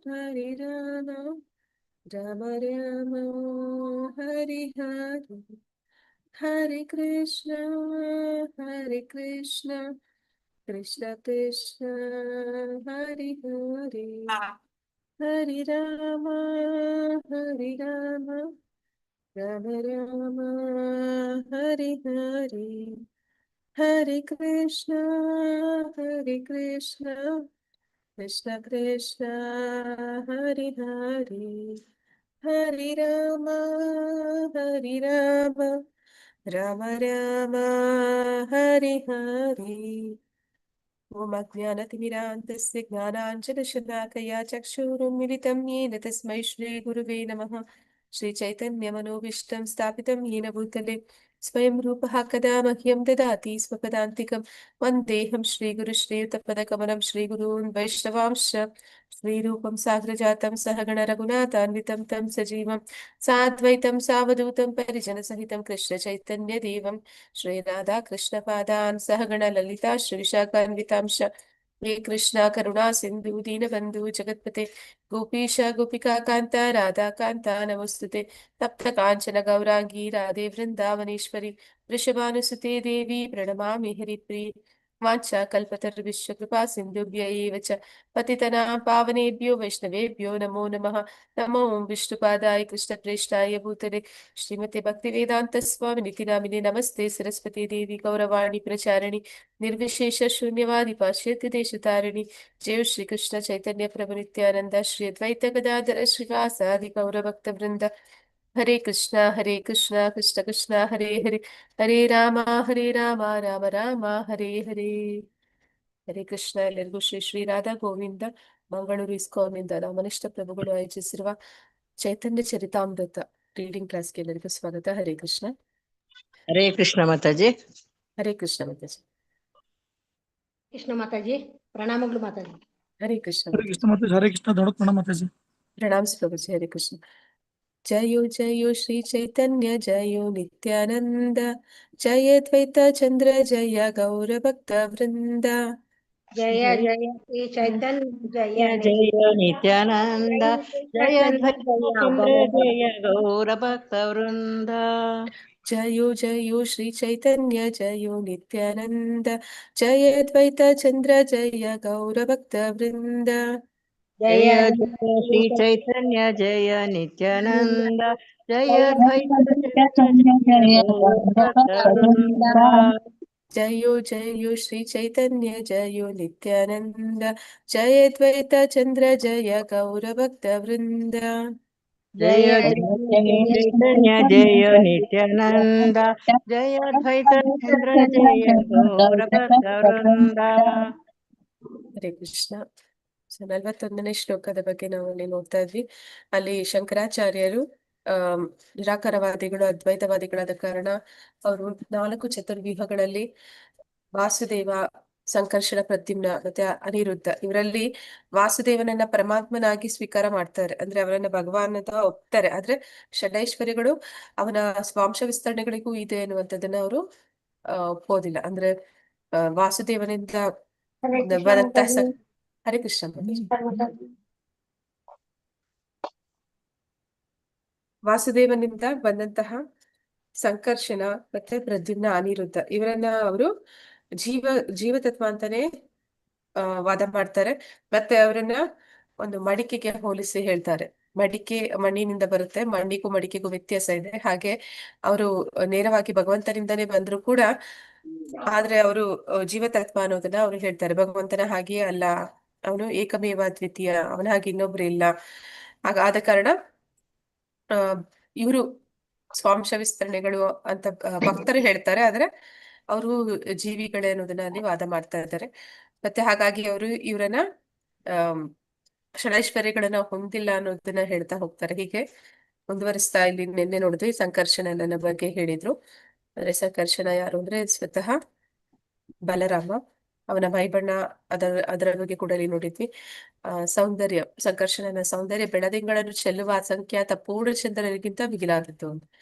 Hare Rama, Rama Rama, Hare Hare, Hare Krishna, Hare Krishna, Krishna Krishna, Hare Hare, Hare Rama, Hare Rama, Rama Rama, Hare Hare, Hare Krishna, Hare Krishna, Krishna Krishna, Hare Hare, Hare Rama, Hare Rama, Rama Rama, Hare Hare. ॐ अज्ञानतिमिरान्तस्य ज्ञानाञ्जनशलाकया चक्षुरुन्मिलितं येन तस्मै श्रीगुरुवे नमः। श्रीचैतन्यमनोभीष्टं स्थापितं येन भूतले स्वयं रूपः कदा मह्यं ददाति स्वपदान्तिकं वन्देऽहं श्रीगुरुश्रीयुतपदकमलं श्रीगुरून् वैष्णवांश्च श्रीरूपं साग्रजातं सहगणरघुनाथान्वितं तं सजीवं साद्वैतं सावधूतं परिजनसहितं कृष्णचैतन्यदेवं श्रीराधा कृष्णपादान् सहगणललिता श्रीविशाखान्वितांश हे कृष्णा करुणा सिन्धु दीनबन्धु जगत्पते गोपीश गोपिका कान्ता राधा कान्ता नमोस्तुते तप्त काञ्चन गौराङ्गी राधे वृन्दावनेश्वरी वृषभानुसुते देवी प्रणमामि हरिप्रिये वाञ्छाकल्पतरुभ्यश्च कृपा सिन्धुभ्य एव च पतितनां पावनेभ्यो वैष्णवेभ्यो नमो नमः। नमो विष्णुपादाय कृष्णप्रेष्ठाय भूतले श्रीमते भक्तिवेदांत स्वामिनिति नामिने नमस्ते सरस्वती देवी गौरवाणी प्रचारिणि निर्विशेष शून्यवादी पाश्चात्य देशतारिणि जय श्री कृष्ण चैतन्य प्रभु नित्यानंद श्री अद्वैत गदाधर श्रीवासादि गौरभक्त वृंद हरे कृष्णा कृष्ण कृष्ण हरे हरे हरे राम राम राम हरे ಹರೇ ಹರೇ ಕೃಷ್ಣ. ಎಲ್ಲರಿಗೂ ಶ್ರೀ ಶ್ರೀ ರಾಧಾ ಗೋವಿಂದ ಮಂಗಳೂರು ಇಸ್ಕಾನ್ನಿಂದ ರಾಮನಿಷ್ಠ ಪ್ರಭುಗಳು ಆಯೋಜಿಸಿರುವ ಚೈತನ್ಯ ಚರಿತಾಮೃತ ರೀಡಿಂಗ್ ಕ್ಲಾಸ್ಗೆ ಎಲ್ಲರಿಗೂ ಸ್ವಾಗತ. ಹರೇ ಕೃಷ್ಣ. ಹರೇ ಕೃಷ್ಣ ಮಾತಾಜಿ. ಹರೇ ಕೃಷ್ಣ ಮಾತಾಜಿ. ಕೃಷ್ಣ ಮಾತಾಜಿ, ಪ್ರಣಾಮಗಳು ಮಾತಾಜಿ. ಹರೇ ಕೃಷ್ಣ ಮಾತಾಜಿ. ಹರೇ ಕೃಷ್ಣ ದೊಡ್ಡ ಪ್ರಣಾಮ ಮಾತಾಜಿ. ಪ್ರಣಾಮ ಪ್ರಭುಜಿ. ಹರೇ ಕೃಷ್ಣ. ಜಯೋ ಜಯೋ ಶ್ರೀ ಚೈತನ್ಯ ಜಯೋ ನಿತ್ಯಾನಂದ ಜಯ ದ್ವೈತ ಚಂದ್ರ ಜಯ ಗೌರ ಭಕ್ತ ವೃಂದ ಜಯ ಜಯ ಶ್ರೀ ಚೈತನ್ಯ ಜಯ ಜಯ ನಿತ್ಯಾನಂದ ಜಯ ಚಂದ್ರ ಜಯ ಗೌರ ಭಕ್ತ ವೃಂದ. ಜಯೋ ಜಯೋ ಶ್ರೀ ಚೈತನ್ಯ ಜಯೋ ನಿತ್ಯಾನಂದ ಜಯ ದ್ವೈತ ಚಂದ್ರ ಜಯ ಗೌರ ಭಕ್ತ ವೃಂದ. ಜಯ ಜಯ ಶ್ರೀ ಚೈತನ್ಯ ಜಯ ನಿತ್ಯಾನಂದ ಜಯ ದ್ವೈತ ಚಂದ್ರ ಜಯ ಗೌರ ಭಕ್ತ ವೃಂದ. ಜಯೋ ಜಯೋ ಶ್ರೀ ಚೈತನ್ಯ ಜಯೋ ನಿತ್ಯಾನಂದ ಜಯ ದ್ವೈತ ಚಂದ್ರ ಜಯ ಗೌರ ಭಕ್ತ ವೃಂದ. ಜಯ ಜಯ ಚೈತನ್ಯ ಜಯ ನಿತ್ಯಾನಂದ ಜಯ ದ್ವೈತ ಚಂದ್ರ ಜಯ ಗೌರ ಭಕ್ತ ವೃಂದ. ಹರೇ ಕೃಷ್ಣ. 41ನೇ ಶ್ಲೋಕದ ಬಗ್ಗೆ ನಾವು ಅಲ್ಲಿ ನೋಡ್ತಾ ಇದ್ವಿ. ಅಲ್ಲಿ ಶಂಕರಾಚಾರ್ಯರು ನಿರಾಕಾರವಾದಿಗಳು ಅದ್ವೈತವಾದಿಗಳಾದ ಕಾರಣ ಅವರು 4 ಚತುರ್ವ್ಯೂಹಗಳಲ್ಲಿ ವಾಸುದೇವ, ಸಂಕರ್ಷಣ, ಪ್ರದ್ಯುಮ್ನ ಮತ್ತೆ ಅನಿರುದ್ಧ ಇವರಲ್ಲಿ ವಾಸುದೇವನನ್ನ ಪರಮಾತ್ಮನಾಗಿ ಸ್ವೀಕಾರ ಮಾಡ್ತಾರೆ. ಅಂದ್ರೆ ಅವರನ್ನ ಭಗವಾನ್ ಅಂತ ಒಪ್ತಾರೆ. ಆದ್ರೆ ಷಡೈಶ್ವರ್ಯಗಳು ಅವನ ಸ್ವಾಂಶ ವಿಸ್ತರಣೆಗಳಿಗೂ ಇದೆ ಅನ್ನುವಂಥದ್ದನ್ನ ಅವರು ಒಪ್ಪೋದಿಲ್ಲ. ಅಂದ್ರೆ ವಾಸುದೇವನಿಂದ ಹರೇ ಕೃಷ್ಣ. ವಾಸುದೇವನಿಂದ ಬಂದಂತಹ ಸಂಕರ್ಷಣ ಮತ್ತೆ ಪ್ರದ್ಯುಮ್ನ, ಅನಿರುದ್ಧ ಇವರನ್ನ ಅವರು ಜೀವತತ್ವ ಅಂತಾನೆ ವಾದ ಮಾಡ್ತಾರೆ. ಮತ್ತೆ ಅವರನ್ನ ಒಂದು ಮಡಿಕೆಗೆ ಹೋಲಿಸಿ ಹೇಳ್ತಾರೆ. ಮಡಿಕೆ ಮಣ್ಣಿನಿಂದ ಬರುತ್ತೆ, ಮಣ್ಣಿಗೂ ಮಡಿಕೆಗೂ ವ್ಯತ್ಯಾಸ ಇದೆ. ಹಾಗೆ ಅವರು ನೇರವಾಗಿ ಭಗವಂತನಿಂದನೇ ಬಂದ್ರು ಕೂಡ ಆದ್ರೆ ಅವರು ಜೀವತತ್ವ ಅನ್ನೋದನ್ನ ಅವ್ರು ಹೇಳ್ತಾರೆ. ಭಗವಂತನ ಹಾಗೆಯೇ ಅಲ್ಲ, ಅವನು ಏಕಮೇವ ದ್ವಿತೀಯ, ಅವನ ಹಾಗೆ ಇನ್ನೊಬ್ರು ಇಲ್ಲ. ಹಾಗಾದ ಕಾರಣ ಇವರು ಸ್ವಾಂಶ ವಿಸ್ತರಣೆಗಳು ಅಂತ ಭಕ್ತರು ಹೇಳ್ತಾರೆ. ಆದ್ರೆ ಅವರು ಜೀವಿಗಳೇ ಅನ್ನೋದನ್ನ ಅಲ್ಲಿ ವಾದ ಮಾಡ್ತಾ ಇದ್ದಾರೆ. ಮತ್ತೆ ಹಾಗಾಗಿ ಅವರು ಇವರನ್ನ ಷಡೈಶ್ವರ್ಯಗಳನ್ನ ಹೊಂದಿಲ್ಲ ಅನ್ನೋದನ್ನ ಹೇಳ್ತಾ ಹೋಗ್ತಾರೆ. ಹೀಗೆ ಮುಂದುವರಿಸ್ತಾ ಇಲ್ಲಿ ನಿನ್ನೆ ನೋಡಿದ್ವಿ ಸಂಕರ್ಷಣನ ಬಗ್ಗೆ ಹೇಳಿದ್ರು. ಅಂದ್ರೆ ಸಂಕರ್ಷಣ ಯಾರು ಅಂದ್ರೆ ಸ್ವತಃ ಬಲರಾಮ, ಅವನ ಮೈಬಣ್ಣ ಅದರ ಬಗ್ಗೆ ಕೂಡ ಇಲ್ಲಿ ನೋಡಿದ್ವಿ. ಸೌಂದರ್ಯ, ಸಂಕರ್ಷಣನ ಸೌಂದರ್ಯ ಬೆಳದಿಂಗಳನ್ನು ಚೆಲ್ಲುವ ಅಸಂಖ್ಯಾತ ಪೂರ್ಣಚಂದ್ರನಿಗಿಂತ ಮಿಗಿಲಾದದ್ದು.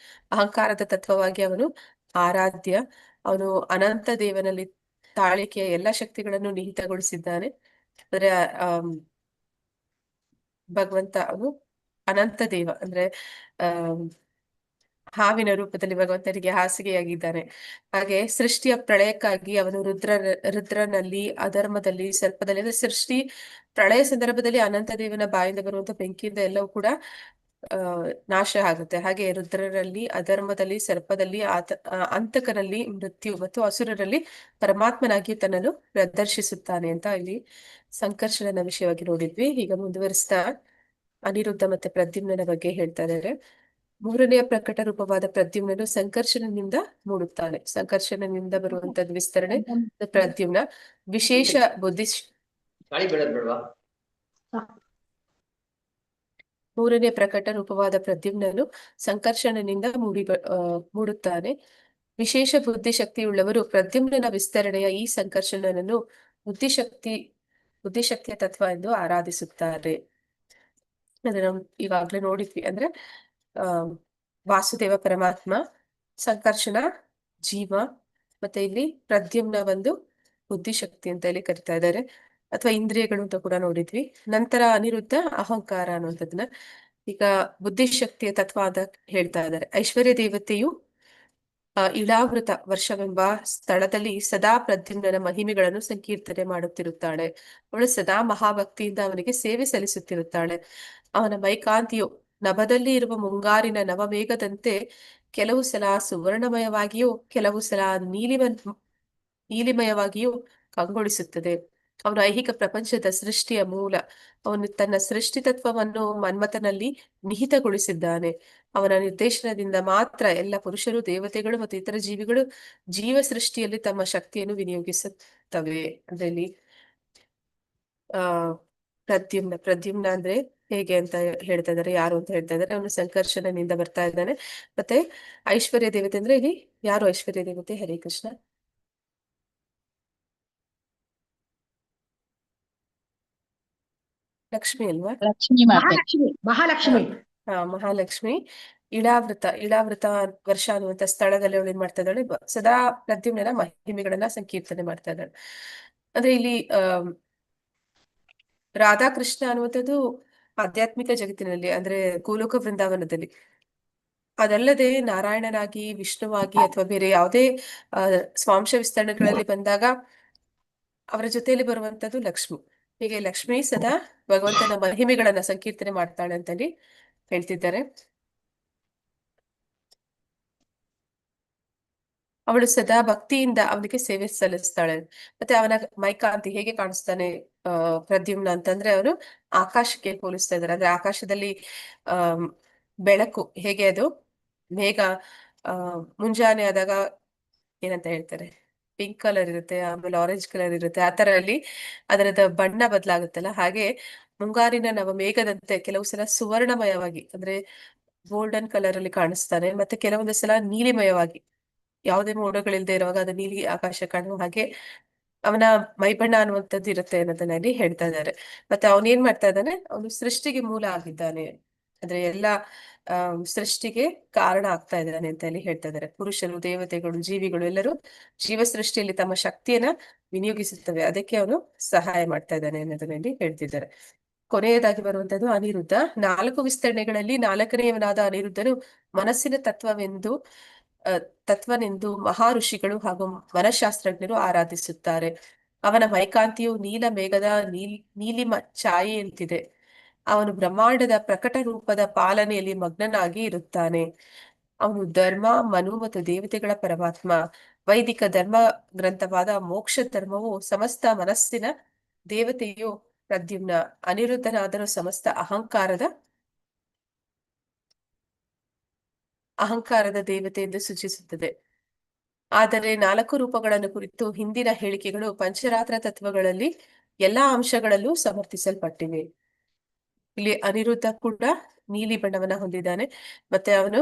ಅಹಂಕಾರದ ತತ್ವವಾಗಿ ಅವನು ಆರಾಧ್ಯ. ಅವನು ಅನಂತ ದೇವನಲ್ಲಿ ತಾಳಿಕೆಯ ಎಲ್ಲ ಶಕ್ತಿಗಳನ್ನು ನಿಹಿತಗೊಳಿಸಿದ್ದಾನೆ. ಅಂದ್ರೆ ಭಗವಂತ ಅವನು ಅನಂತ ದೇವ, ಅಂದ್ರೆ ಆ ಹಾವಿನ ರೂಪದಲ್ಲಿ ಭಗವಂತನಿಗೆ ಹಾಸಿಗೆಯಾಗಿದ್ದಾನೆ. ಹಾಗೆ ಸೃಷ್ಟಿಯ ಪ್ರಳಯಕ್ಕಾಗಿ ಅವನು ರುದ್ರನಲ್ಲಿ, ಅಧರ್ಮದಲ್ಲಿ, ಸರ್ಪದಲ್ಲಿ, ಅಂದ್ರೆ ಸೃಷ್ಟಿ ಪ್ರಳಯ ಸಂದರ್ಭದಲ್ಲಿ ಅನಂತ ದೇವನ ಬಾಯಿಂದ ಬರುವಂತ ಬೆಂಕಿಯಿಂದ ಎಲ್ಲವೂ ಕೂಡ ಆ ನಾಶ ಆಗುತ್ತೆ. ಹಾಗೆ ರುದ್ರರಲ್ಲಿ, ಅಧರ್ಮದಲ್ಲಿ, ಸರ್ಪದಲ್ಲಿ, ಅಂತಕನಲ್ಲಿ ಮೃತ್ಯು ಮತ್ತು ಅಸುರರಲ್ಲಿ ಪರಮಾತ್ಮನಾಗಿ ತನ್ನನ್ನು ಪ್ರದರ್ಶಿಸುತ್ತಾನೆ ಅಂತ ಇಲ್ಲಿ ಸಂಕರ್ಷಣನ ವಿಷಯವಾಗಿ ನೋಡಿದ್ವಿ. ಈಗ ಮುಂದುವರಿಸ್ತಾ ಅನಿರುದ್ಧ ಮತ್ತೆ ಪ್ರದ್ಯುಮ್ನನ ಬಗ್ಗೆ ಹೇಳ್ತಾ ಇದ್ದಾರೆ. ಮೂರನೆಯ ಪ್ರಕಟ ರೂಪವಾದ ಪ್ರದ್ಯುಮ್ನನು ಸಂಕರ್ಷಣನಿಂದ ಮೂಡುತ್ತಾನೆ. ಸಂಕರ್ಷಣನಿಂದ ಬರುವಂತದ್ದು ವಿಸ್ತರಣೆ ಪ್ರದ್ಯುಮ್ನ. ವಿಶೇಷ ಬುದ್ಧಿ ಗಾಳಿ ಬೀಳೋದ್ ಬೇಡ್ವಾ? ಮೂರನೇ ಪ್ರಕಟ ರೂಪವಾದ ಪ್ರದ್ಯುಮ್ನನು ಸಂಕರ್ಷಣನಿಂದ ಮೂಡುತ್ತಾನೆ. ವಿಶೇಷ ಬುದ್ಧಿಶಕ್ತಿಯುಳ್ಳವರು ಪ್ರದ್ಯುಮ್ನನ ವಿಸ್ತರಣೆಯ ಈ ಸಂಕರ್ಷಣನನ್ನು ಬುದ್ಧಿಶಕ್ತಿಯ ತತ್ವ ಎಂದು ಆರಾಧಿಸುತ್ತಾರೆ. ಅಂದ್ರೆ ನಾವು ಈಗಾಗ್ಲೇ ನೋಡಿದ್ವಿ. ಅಂದ್ರೆ ಆ ವಾಸುದೇವ ಪರಮಾತ್ಮ, ಸಂಕರ್ಷಣ ಜೀವ, ಮತ್ತೆ ಇಲ್ಲಿ ಪ್ರದ್ಯುಮ್ನ ಒಂದು ಬುದ್ಧಿಶಕ್ತಿ ಅಂತ ಇಲ್ಲಿ ಕರಿತಾ ಇದ್ದಾರೆ, ಅಥವಾ ಇಂದ್ರಿಯಗಳು ಅಂತ ಕೂಡ ನೋಡಿದ್ವಿ. ನಂತರ ಅನಿರುದ್ಧ ಅಹಂಕಾರ ಅನ್ನುವಂಥದ್ದನ್ನ ಈಗ ಬುದ್ಧಿಶಕ್ತಿಯ ತತ್ವ ಅಂತ ಹೇಳ್ತಾ ಇದ್ದಾರೆ. ಐಶ್ವರ್ಯ ದೇವತೆಯು ಇಳಾವೃತ ವರ್ಷವೆಂಬ ಸ್ಥಳದಲ್ಲಿ ಸದಾ ಪ್ರದ್ಯುಮ್ನನ ಮಹಿಮೆಗಳನ್ನು ಸಂಕೀರ್ತನೆ ಮಾಡುತ್ತಿರುತ್ತಾಳೆ. ಅವಳು ಸದಾ ಮಹಾಭಕ್ತಿಯಿಂದ ಅವನಿಗೆ ಸೇವೆ ಸಲ್ಲಿಸುತ್ತಿರುತ್ತಾಳೆ. ಅವನ ಮೈಕಾಂತಿಯು ನಭದಲ್ಲಿ ಇರುವ ಮುಂಗಾರಿನ ನವಮೇಘದಂತೆ ಕೆಲವು ಸಲ ಸುವರ್ಣಮಯವಾಗಿಯೂ ಕೆಲವು ಸಲ ನೀಲಿಮಯವಾಗಿಯೂ ಕಂಗೊಳಿಸುತ್ತದೆ. ಅವನು ಐಹಿಕ ಪ್ರಪಂಚದ ಸೃಷ್ಟಿಯ ಮೂಲ. ಅವನು ತನ್ನ ಸೃಷ್ಟಿ ತತ್ವವನ್ನು ಮನ್ಮಥನಲ್ಲಿ ನಿಹಿತಗೊಳಿಸಿದ್ದಾನೆ. ಅವನ ನಿರ್ದೇಶನದಿಂದ ಮಾತ್ರ ಎಲ್ಲ ಪುರುಷರು, ದೇವತೆಗಳು ಮತ್ತು ಇತರ ಜೀವಿಗಳು ಜೀವ ಸೃಷ್ಟಿಯಲ್ಲಿ ತಮ್ಮ ಶಕ್ತಿಯನ್ನು ವಿನಿಯೋಗಿಸುತ್ತವೆ. ಅಂದ್ರೆ ಇಲ್ಲಿ ಪ್ರದ್ಯುಮ್ನ ಅಂದ್ರೆ ಹೇಗೆ ಅಂತ ಹೇಳ್ತಾ ಇದ್ದಾರೆ, ಯಾರು ಅಂತ ಹೇಳ್ತಾ ಇದ್ದಾರೆ. ಅವನು ಸಂಕರ್ಷಣನಿಂದ ಬರ್ತಾ ಇದ್ದಾನೆ. ಮತ್ತೆ ಐಶ್ವರ್ಯ ದೇವತೆ ಅಂದ್ರೆ ಇಲ್ಲಿ ಯಾರು ಐಶ್ವರ್ಯ ದೇವತೆ? ಹರೇ ಕೃಷ್ಣ. ಲಕ್ಷ್ಮಿ ಅಲ್ವಾ? ಲಕ್ಷ್ಮೀ ಮಾತೆ. ಮಹಾಲಕ್ಷ್ಮಿ. ಮಹಾಲಕ್ಷ್ಮಿ. ಇಳಾವೃತ ವರ್ಷ ಅನ್ನುವಂತ ಸ್ಥಳದಲ್ಲಿ ಅವಳು ಏನ್ ಮಾಡ್ತಾ ಇದ್ದಾಳೆ? ಸದಾ ಪ್ರದ್ಯುಮ್ನನ ಮಹಿಮೆಗಳನ್ನ ಸಂಕೀರ್ತನೆ ಮಾಡ್ತಾ ಇದ್ದಾಳೆ. ಅಂದ್ರೆ ಇಲ್ಲಿ ರಾಧಾಕೃಷ್ಣ ಅನ್ನುವಂಥದ್ದು ಆಧ್ಯಾತ್ಮಿಕ ಜಗತ್ತಿನಲ್ಲಿ, ಅಂದ್ರೆ ಗೋಲೋಕ ವೃಂದಾವನದಲ್ಲಿ, ಅದಲ್ಲದೆ ನಾರಾಯಣನಾಗಿ, ವಿಷ್ಣುವಾಗಿ ಅಥವಾ ಬೇರೆ ಯಾವುದೇ ಸ್ವಾಂಶ ವಿಸ್ತರಣೆಗಳಲ್ಲಿ ಬಂದಾಗ ಅವರ ಜೊತೆಯಲ್ಲಿ ಬರುವಂತದ್ದು ಲಕ್ಷ್ಮಿ. ಹೀಗೆ ಲಕ್ಷ್ಮಿ ಸದಾ ಭಗವಂತನ ಮಹಿಮೆಗಳನ್ನ ಸಂಕೀರ್ತನೆ ಮಾಡ್ತಾಳೆ ಅಂತಲ್ಲಿ ಹೇಳ್ತಿದ್ದಾರೆ. ಅವಳು ಸದಾ ಭಕ್ತಿಯಿಂದ ಅವನಿಗೆ ಸೇವೆ ಸಲ್ಲಿಸ್ತಾಳೆ. ಮತ್ತೆ ಅವನ ಮೈಕಾಂತಿ ಹೇಗೆ ಕಾಣಿಸ್ತಾನೆ ಪ್ರದ್ಯುಮ್ನ ಅಂತಂದ್ರೆ, ಅವನು ಆಕಾಶಕ್ಕೆ ಹೋಲಿಸ್ತಾ ಇದ್ದಾರೆ. ಅಂದ್ರೆ ಆಕಾಶದಲ್ಲಿ ಬೆಳಕು ಹೇಗೆ, ಅದು ಮೇಘ ಮುಂಜಾನೆ ಆದಾಗ ಏನಂತ ಹೇಳ್ತಾರೆ, ಪಿಂಕ್ ಕಲರ್ ಇರುತ್ತೆ, ಆಮೇಲೆ ಆರೆಂಜ್ ಕಲರ್ ಇರುತ್ತೆ, ಆ ತರ ಅಲ್ಲಿ ಅದರದ ಬಣ್ಣ ಬದಲಾಗುತ್ತಲ್ಲ, ಹಾಗೆ ಮುಂಗಾರಿನ ಮೇಘದಂತೆ ಕೆಲವು ಸಲ ಸುವರ್ಣಮಯವಾಗಿ ಅಂದ್ರೆ ಗೋಲ್ಡನ್ ಕಲರ್ ಅಲ್ಲಿ ಕಾಣಿಸ್ತಾನೆ. ಮತ್ತೆ ಕೆಲವೊಂದು ಸಲ ನೀಲಿಮಯವಾಗಿ, ಯಾವುದೇ ಮೋಡಗಳಿಲ್ಲದೆ ಇರುವಾಗ ಅದು ನೀಲಿ ಆಕಾಶ ಕಾಣುವ ಹಾಗೆ ಅವನ ಮೈಬಣ್ಣ ಅನ್ನುವಂಥದ್ದು ಇರುತ್ತೆ ಅನ್ನೋದನ್ನ ಇಲ್ಲಿ ಹೇಳ್ತಾ ಇದ್ದಾರೆ. ಮತ್ತೆ ಅವನೇನ್ ಮಾಡ್ತಾ ಇದ್ದಾನೆ? ಅವನು ಸೃಷ್ಟಿಗೆ ಮೂಲ ಆಗಿದ್ದಾನೆ. ಅಂದ್ರೆ ಎಲ್ಲ ಸೃಷ್ಟಿಗೆ ಕಾರಣ ಆಗ್ತಾ ಇದ್ದಾನೆ ಅಂತ ಇಲ್ಲಿ ಹೇಳ್ತಾ ಇದ್ದಾರೆ. ಪುರುಷರು, ದೇವತೆಗಳು, ಜೀವಿಗಳು ಎಲ್ಲರೂ ಜೀವ ಸೃಷ್ಟಿಯಲ್ಲಿ ತಮ್ಮ ಶಕ್ತಿಯನ್ನ ವಿನಿಯೋಗಿಸುತ್ತವೆ, ಅದಕ್ಕೆ ಅವನು ಸಹಾಯ ಮಾಡ್ತಾ ಇದ್ದಾನೆ ಅನ್ನೋದನ್ನ ಇಲ್ಲಿ ಹೇಳ್ತಿದ್ದಾರೆ. ಕೊನೆಯದಾಗಿ ಬರುವಂತದ್ದು ಅನಿರುದ್ಧ. 4 ವಿಸ್ತರಣೆಗಳಲ್ಲಿ 4ನೇಯವನಾದ ಅನಿರುದ್ಧನು ಮನಸ್ಸಿನ ತತ್ವನೆಂದು ಮಹಾ ಋಷಿಗಳು ಹಾಗೂ ಮನಃಶಾಸ್ತ್ರಜ್ಞರು ಆರಾಧಿಸುತ್ತಾರೆ. ಅವನ ಮೈಕಾಂತಿಯು ನೀಲ ಮೇಘದ ನೀಲಿಮ ಛಾಯೆಯಂತಿದೆ. ಅವನು ಬ್ರಹ್ಮಾಂಡದ ಪ್ರಕಟ ರೂಪದ ಪಾಲನೆಯಲ್ಲಿ ಮಗ್ನನಾಗಿ ಇರುತ್ತಾನೆ. ಅವನು ಧರ್ಮ, ಮನು ಮತ್ತು ದೇವತೆಗಳ ಪರಮಾತ್ಮ. ವೈದಿಕ ಧರ್ಮ ಗ್ರಂಥವಾದ ಮೋಕ್ಷ ಧರ್ಮವು ಸಮಸ್ತ ಮನಸ್ಸಿನ ದೇವತೆಯು ಪ್ರದ್ಯುಮ್ನ. ಅನಿರುದ್ಧನಾದರೂ ಸಮಸ್ತ ಅಹಂಕಾರದ ದೇವತೆ ಎಂದು ಸೂಚಿಸುತ್ತದೆ. ಆದರೆ 4 ರೂಪಗಳನ್ನು ಕುರಿತು ಹಿಂದಿನ ಹೇಳಿಕೆಗಳು ಪಂಚರಾತ್ರ ತತ್ವಗಳಲ್ಲಿ ಎಲ್ಲಾ ಅಂಶಗಳಲ್ಲೂ ಸಮರ್ಥಿಸಲ್ಪಟ್ಟಿವೆ. ಇಲ್ಲಿ ಅನಿರುದ್ಧ ಕೂಡ ನೀಲಿ ಬಣ್ಣವನ್ನ ಹೊಂದಿದ್ದಾನೆ. ಮತ್ತೆ ಅವನು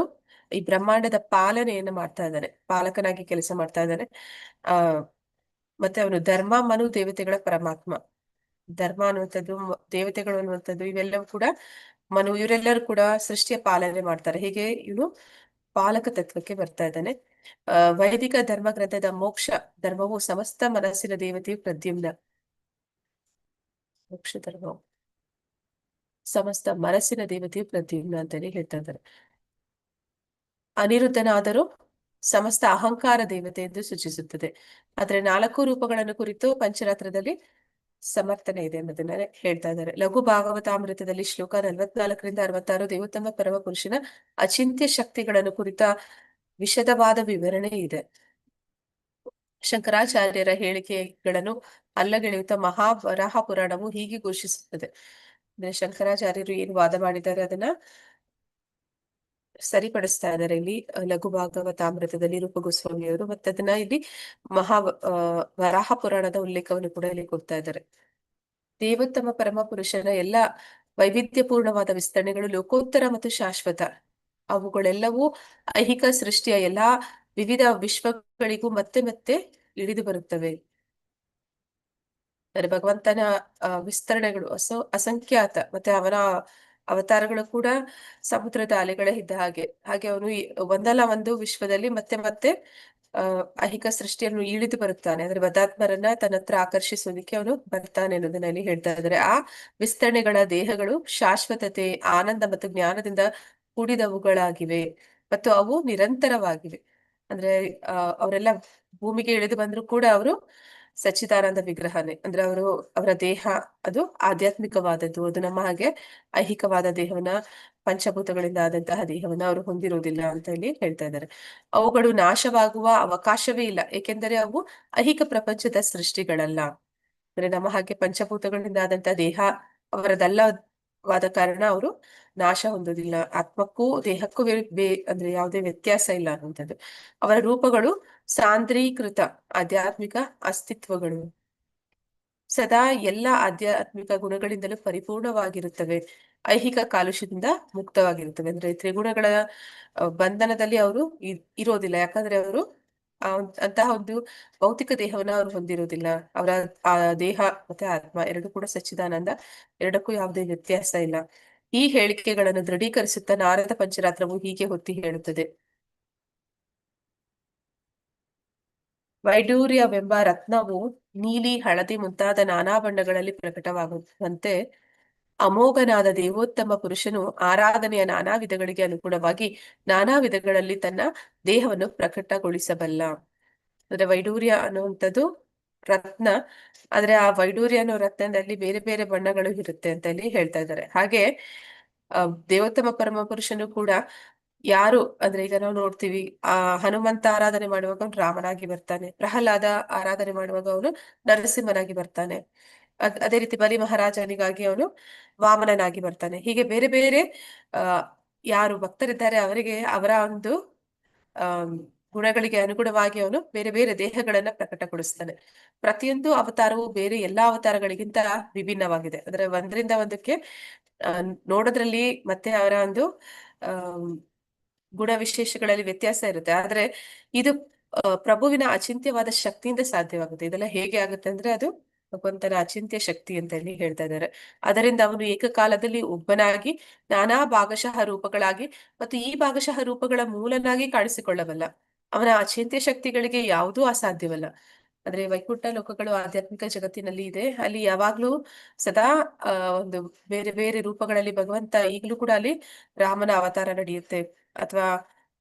ಈ ಬ್ರಹ್ಮಾಂಡದ ಪಾಲನೆಯನ್ನು ಮಾಡ್ತಾ ಇದ್ದಾನೆ, ಪಾಲಕನಾಗಿ ಕೆಲಸ ಮಾಡ್ತಾ ಇದ್ದಾನೆ. ಮತ್ತೆ ಅವನು ಧರ್ಮ, ಮನು, ದೇವತೆಗಳ ಪರಮಾತ್ಮ. ಧರ್ಮ ಅನ್ನುವಂಥದ್ದು, ದೇವತೆಗಳು ಅನ್ನುವಂಥದ್ದು, ಇವೆಲ್ಲವೂ ಕೂಡ ಮನು, ಇವರೆಲ್ಲರೂ ಕೂಡ ಸೃಷ್ಟಿಯ ಪಾಲನೆ ಮಾಡ್ತಾರೆ. ಹೀಗೆ ಇವನು ಪಾಲಕ ತತ್ವಕ್ಕೆ ಬರ್ತಾ ಇದ್ದಾನೆ. ವೈದಿಕ ಧರ್ಮ ಗ್ರಂಥದ ಮೋಕ್ಷ ಧರ್ಮವು ಸಮಸ್ತ ಮನಸ್ಸಿನ ದೇವತೆಯು ಪ್ರದ್ಯುಮ್ನ. ಮೋಕ್ಷ ಧರ್ಮವು ಸಮಸ್ತ ಮನಸ್ಸಿನ ದೇವತೆಯು ಪ್ರದ್ಯುಮ್ನ ಅಂತೇಳಿ ಹೇಳ್ತಾ ಇದ್ದಾರೆ. ಅನಿರುದ್ಧನಾದರೂ ಸಮಸ್ತ ಅಹಂಕಾರ ದೇವತೆ ಎಂದು ಸೂಚಿಸುತ್ತದೆ. ಆದ್ರೆ 4 ರೂಪಗಳನ್ನು ಕುರಿತು ಪಂಚರಾತ್ರದಲ್ಲಿ ಸಮರ್ಥನೆ ಇದೆ ಅನ್ನೋದನ್ನ ಹೇಳ್ತಾ ಇದ್ದಾರೆ. ಲಘು ಭಾಗವತಾಮೃತದಲ್ಲಿ ಶ್ಲೋಕ 44ರಿಂದ 66 ದೇವೋತ್ತಮ ಪರಮ ಪುರುಷನ ಅಚಿಂತ್ಯ ಶಕ್ತಿಗಳನ್ನು ಕುರಿತ ವಿಶದವಾದ ವಿವರಣೆ ಇದೆ. ಶಂಕರಾಚಾರ್ಯರ ಹೇಳಿಕೆಗಳನ್ನು ಅಲ್ಲಗೆಳೆಯುತ್ತಾ ಮಹಾವರಾಹ ಪುರಾಣವು ಹೀಗೆ ಘೋಷಿಸುತ್ತದೆ. ಅಂದ್ರೆ ಶಂಕರಾಚಾರ್ಯರು ಏನು ವಾದ ಮಾಡಿದ್ದಾರೆ ಅದನ್ನ ಸರಿಪಡಿಸ್ತಾ ಇದ್ದಾರೆ ಇಲ್ಲಿ ಲಘು ಭಾಗವತಾಮೃತದಲ್ಲಿ ರೂಪ ಗೋಸ್ವಾಮಿಯವರು. ಮತ್ತೆ ಅದನ್ನ ಇಲ್ಲಿ ವರಾಹ ಪುರಾಣದ ಉಲ್ಲೇಖವನ್ನು ಕೂಡ ಇಲ್ಲಿ ಕೊಡ್ತಾ ಇದ್ದಾರೆ. ದೇವೋತ್ತಮ ಪರಮ ಪುರುಷನ ಎಲ್ಲ ವೈವಿಧ್ಯಪೂರ್ಣವಾದ ವಿಸ್ತರಣೆಗಳು ಲೋಕೋತ್ತರ ಮತ್ತು ಶಾಶ್ವತ. ಅವುಗಳೆಲ್ಲವೂ ಐಹಿಕ ಸೃಷ್ಟಿಯ ಎಲ್ಲಾ ವಿವಿಧ ವಿಶ್ವಗಳಿಗೂ ಮತ್ತೆ ಮತ್ತೆ ಇಳಿದು ಬರುತ್ತವೆ. ಅಂದರೆ ಭಗವಂತನ ವಿಸ್ತರಣೆಗಳು ಅಸಂಖ್ಯಾತ. ಮತ್ತೆ ಅವನ ಅವತಾರಗಳು ಕೂಡ ಸಮುದ್ರದ ಅಲೆಗಳ ಇದ್ದ ಹಾಗೆ ಅವನು ಒಂದಲ್ಲ ಒಂದು ವಿಶ್ವದಲ್ಲಿ ಮತ್ತೆ ಮತ್ತೆ ಐಹಿಕ ಸೃಷ್ಟಿಯನ್ನು ಇಳಿದು ಬರುತ್ತಾನೆ. ಅಂದ್ರೆ ಬದಾತ್ಮರನ್ನ ತನ್ನ ಹತ್ರ ಆಕರ್ಷಿಸೋದಿಕ್ಕೆ ಅವನು ಬರ್ತಾನೆ ಅನ್ನೋದನ್ನ ಇಲ್ಲಿ ಹೇಳ್ತಾ ಇದ್ದಾರೆ. ಆ ವಿಸ್ತರಣೆಗಳ ದೇಹಗಳು ಶಾಶ್ವತತೆ, ಆನಂದ ಮತ್ತು ಜ್ಞಾನದಿಂದ ಕೂಡಿದವುಗಳಾಗಿವೆ ಮತ್ತು ಅವು ನಿರಂತರವಾಗಿವೆ. ಅಂದ್ರೆ ಅವರೆಲ್ಲ ಭೂಮಿಗೆ ಇಳಿದು ಬಂದ್ರು ಕೂಡ ಅವರು ಸಚ್ಚಿದಾನಂದ ವಿಗ್ರಹನೇ. ಅಂದ್ರೆ ಅವರ ದೇಹ ಅದು ಆಧ್ಯಾತ್ಮಿಕವಾದದ್ದು. ಅದು ನಮ್ಮ ಹಾಗೆ ಐಹಿಕವಾದ ದೇಹವನ್ನ, ಪಂಚಭೂತಗಳಿಂದ ಆದಂತಹ ದೇಹವನ್ನ ಅವರು ಹೊಂದಿರುವುದಿಲ್ಲ ಅಂತ ಇಲ್ಲಿ ಹೇಳ್ತಾ ಇದ್ದಾರೆ. ಅವುಗಳು ನಾಶವಾಗುವ ಅವಕಾಶವೇ ಇಲ್ಲ, ಏಕೆಂದರೆ ಅವು ಐಹಿಕ ಪ್ರಪಂಚದ ಸೃಷ್ಟಿಗಳಲ್ಲ. ಅಂದ್ರೆ ನಮ್ಮ ಹಾಗೆ ಪಂಚಭೂತಗಳಿಂದ ಆದಂತಹ ದೇಹ ಅವರದಲ್ಲವಾದ ಕಾರಣ ಅವರು ನಾಶ ಹೊಂದೋದಿಲ್ಲ. ಆತ್ಮಕ್ಕೂ ದೇಹಕ್ಕೂ ಅಂದ್ರೆ ಯಾವುದೇ ವ್ಯತ್ಯಾಸ ಇಲ್ಲ ಅನ್ನುವಂಥದ್ದು. ಅವರ ರೂಪಗಳು ಸಾಂದ್ರೀಕೃತ ಆಧ್ಯಾತ್ಮಿಕ ಅಸ್ತಿತ್ವಗಳು. ಸದಾ ಎಲ್ಲ ಆಧ್ಯಾತ್ಮಿಕ ಗುಣಗಳಿಂದಲೂ ಪರಿಪೂರ್ಣವಾಗಿರುತ್ತವೆ. ಐಹಿಕ ಕಾಲುಷ್ಯದಿಂದ ಮುಕ್ತವಾಗಿರುತ್ತವೆ. ಅಂದ್ರೆ ತ್ರಿಗುಣಗಳ ಬಂಧನದಲ್ಲಿ ಅವರು ಇರೋದಿಲ್ಲ, ಯಾಕಂದ್ರೆ ಅವರು ಅಂತಹ ಒಂದು ಭೌತಿಕ ದೇಹವನ್ನ ಅವರು ಹೊಂದಿರೋದಿಲ್ಲ. ಅವರ ಆ ದೇಹ ಮತ್ತೆ ಆತ್ಮ ಎರಡು ಕೂಡ ಸಚ್ಚಿದಾನಂದ, ಎರಡಕ್ಕೂ ಯಾವುದೇ ವ್ಯತ್ಯಾಸ ಇಲ್ಲ. ಈ ಹೇಳಿಕೆಗಳನ್ನು ದೃಢೀಕರಿಸುತ್ತಾ ನಾರದ ಪಂಚರಾತ್ರವು ಹೀಗೆ ಹೊತ್ತಿ ಹೇಳುತ್ತದೆ. ವೈಡೂರ್ಯವೆಂಬ ರತ್ನವು ನೀಲಿ, ಹಳದಿ ಮುಂತಾದ ನಾನಾ ಬಣ್ಣಗಳಲ್ಲಿ ಪ್ರಕಟವಾಗುವಂತೆ ಅಮೋಘನಾದ ದೇವೋತ್ತಮ ಪುರುಷನು ಆರಾಧನೆಯ ನಾನಾ ವಿಧಗಳಿಗೆ ಅನುಗುಣವಾಗಿ ನಾನಾ ವಿಧಗಳಲ್ಲಿ ತನ್ನ ದೇಹವನ್ನು ಪ್ರಕಟಗೊಳಿಸಬಲ್ಲ. ಅಂದ್ರೆ ವೈಡೂರ್ಯ ಅನ್ನುವಂಥದ್ದು ರತ್ನ. ಆದ್ರೆ ಆ ವೈಡೂರ್ಯ ಅನ್ನೋ ರತ್ನದಲ್ಲಿ ಬೇರೆ ಬೇರೆ ಬಣ್ಣಗಳು ಇರುತ್ತೆ ಅಂತ ಇಲ್ಲಿ ಹೇಳ್ತಾ ಇದ್ದಾರೆ. ಹಾಗೆ ದೇವೋತ್ತಮ ಪರಮ ಪುರುಷನು ಕೂಡ ಯಾರು ಅಂದ್ರೆ ಈಗ ನಾವು ನೋಡ್ತೀವಿ, ಹನುಮಂತ ಆರಾಧನೆ ಮಾಡುವಾಗ ಅವನು ರಾಮನಾಗಿ ಬರ್ತಾನೆ, ಪ್ರಹ್ಲಾದ ಆರಾಧನೆ ಮಾಡುವಾಗ ಅವನು ನರಸಿಂಹನಾಗಿ ಬರ್ತಾನೆ, ಅದೇ ರೀತಿ ಬಲಿ ಮಹಾರಾಜನಿಗಾಗಿ ಅವನು ವಾಮನನಾಗಿ ಬರ್ತಾನೆ. ಹೀಗೆ ಬೇರೆ ಬೇರೆ ಯಾರು ಭಕ್ತರಿದ್ದಾರೆ ಅವರಿಗೆ ಅವರ ಒಂದು ಗುಣಗಳಿಗೆ ಅನುಗುಣವಾಗಿ ಅವನು ಬೇರೆ ಬೇರೆ ದೇಹಗಳನ್ನ ಪ್ರಕಟಗೊಳಿಸ್ತಾನೆ. ಪ್ರತಿಯೊಂದು ಅವತಾರವು ಬೇರೆ ಎಲ್ಲಾ ಅವತಾರಗಳಿಗಿಂತ ವಿಭಿನ್ನವಾಗಿದೆ. ಅಂದ್ರೆ ಒಂದರಿಂದ ಒಂದಕ್ಕೆ ನೋಡೋದ್ರಲ್ಲಿ ಮತ್ತೆ ಅವರ ಒಂದು ಗುಣ ವಿಶೇಷಗಳಲ್ಲಿ ವ್ಯತ್ಯಾಸ ಇರುತ್ತೆ. ಆದ್ರೆ ಇದು ಪ್ರಭುವಿನ ಅಚಿಂತ್ಯವಾದ ಶಕ್ತಿಯಿಂದ ಸಾಧ್ಯವಾಗುತ್ತೆ. ಇದೆಲ್ಲ ಹೇಗೆ ಆಗುತ್ತೆ ಅಂದ್ರೆ ಅದು ಭಗವಂತನ ಅಚಿಂತ್ಯ ಶಕ್ತಿ ಅಂತ ಹೇಳಿ ಹೇಳ್ತಾ ಇದ್ದಾರೆ. ಅದರಿಂದ ಅವನು ಏಕಕಾಲದಲ್ಲಿ ಒಬ್ಬನಾಗಿ ನಾನಾ ಭಾಗಶಃ ರೂಪಗಳಾಗಿ ಮತ್ತು ಈ ಭಾಗಶಃ ರೂಪಗಳ ಮೂಲನಾಗಿ ಕಾಣಿಸಿಕೊಳ್ಳಬಲ್ಲ. ಅವನ ಅಚಿಂತ್ಯ ಶಕ್ತಿಗಳಿಗೆ ಯಾವುದೂ ಅಸಾಧ್ಯವಲ್ಲ. ಅಂದ್ರೆ ವೈಕುಂಠ ಲೋಕಗಳು ಆಧ್ಯಾತ್ಮಿಕ ಜಗತ್ತಿನಲ್ಲಿ ಇದೆ. ಅಲ್ಲಿ ಯಾವಾಗ್ಲೂ ಸದಾ ಒಂದು ಬೇರೆ ಬೇರೆ ರೂಪಗಳಲ್ಲಿ ಭಗವಂತ ಈಗಲೂ ಕೂಡ ಅಲ್ಲಿ ರಾಮನ ಅವತಾರ ನಡೆಯುತ್ತೆ, ಅಥವಾ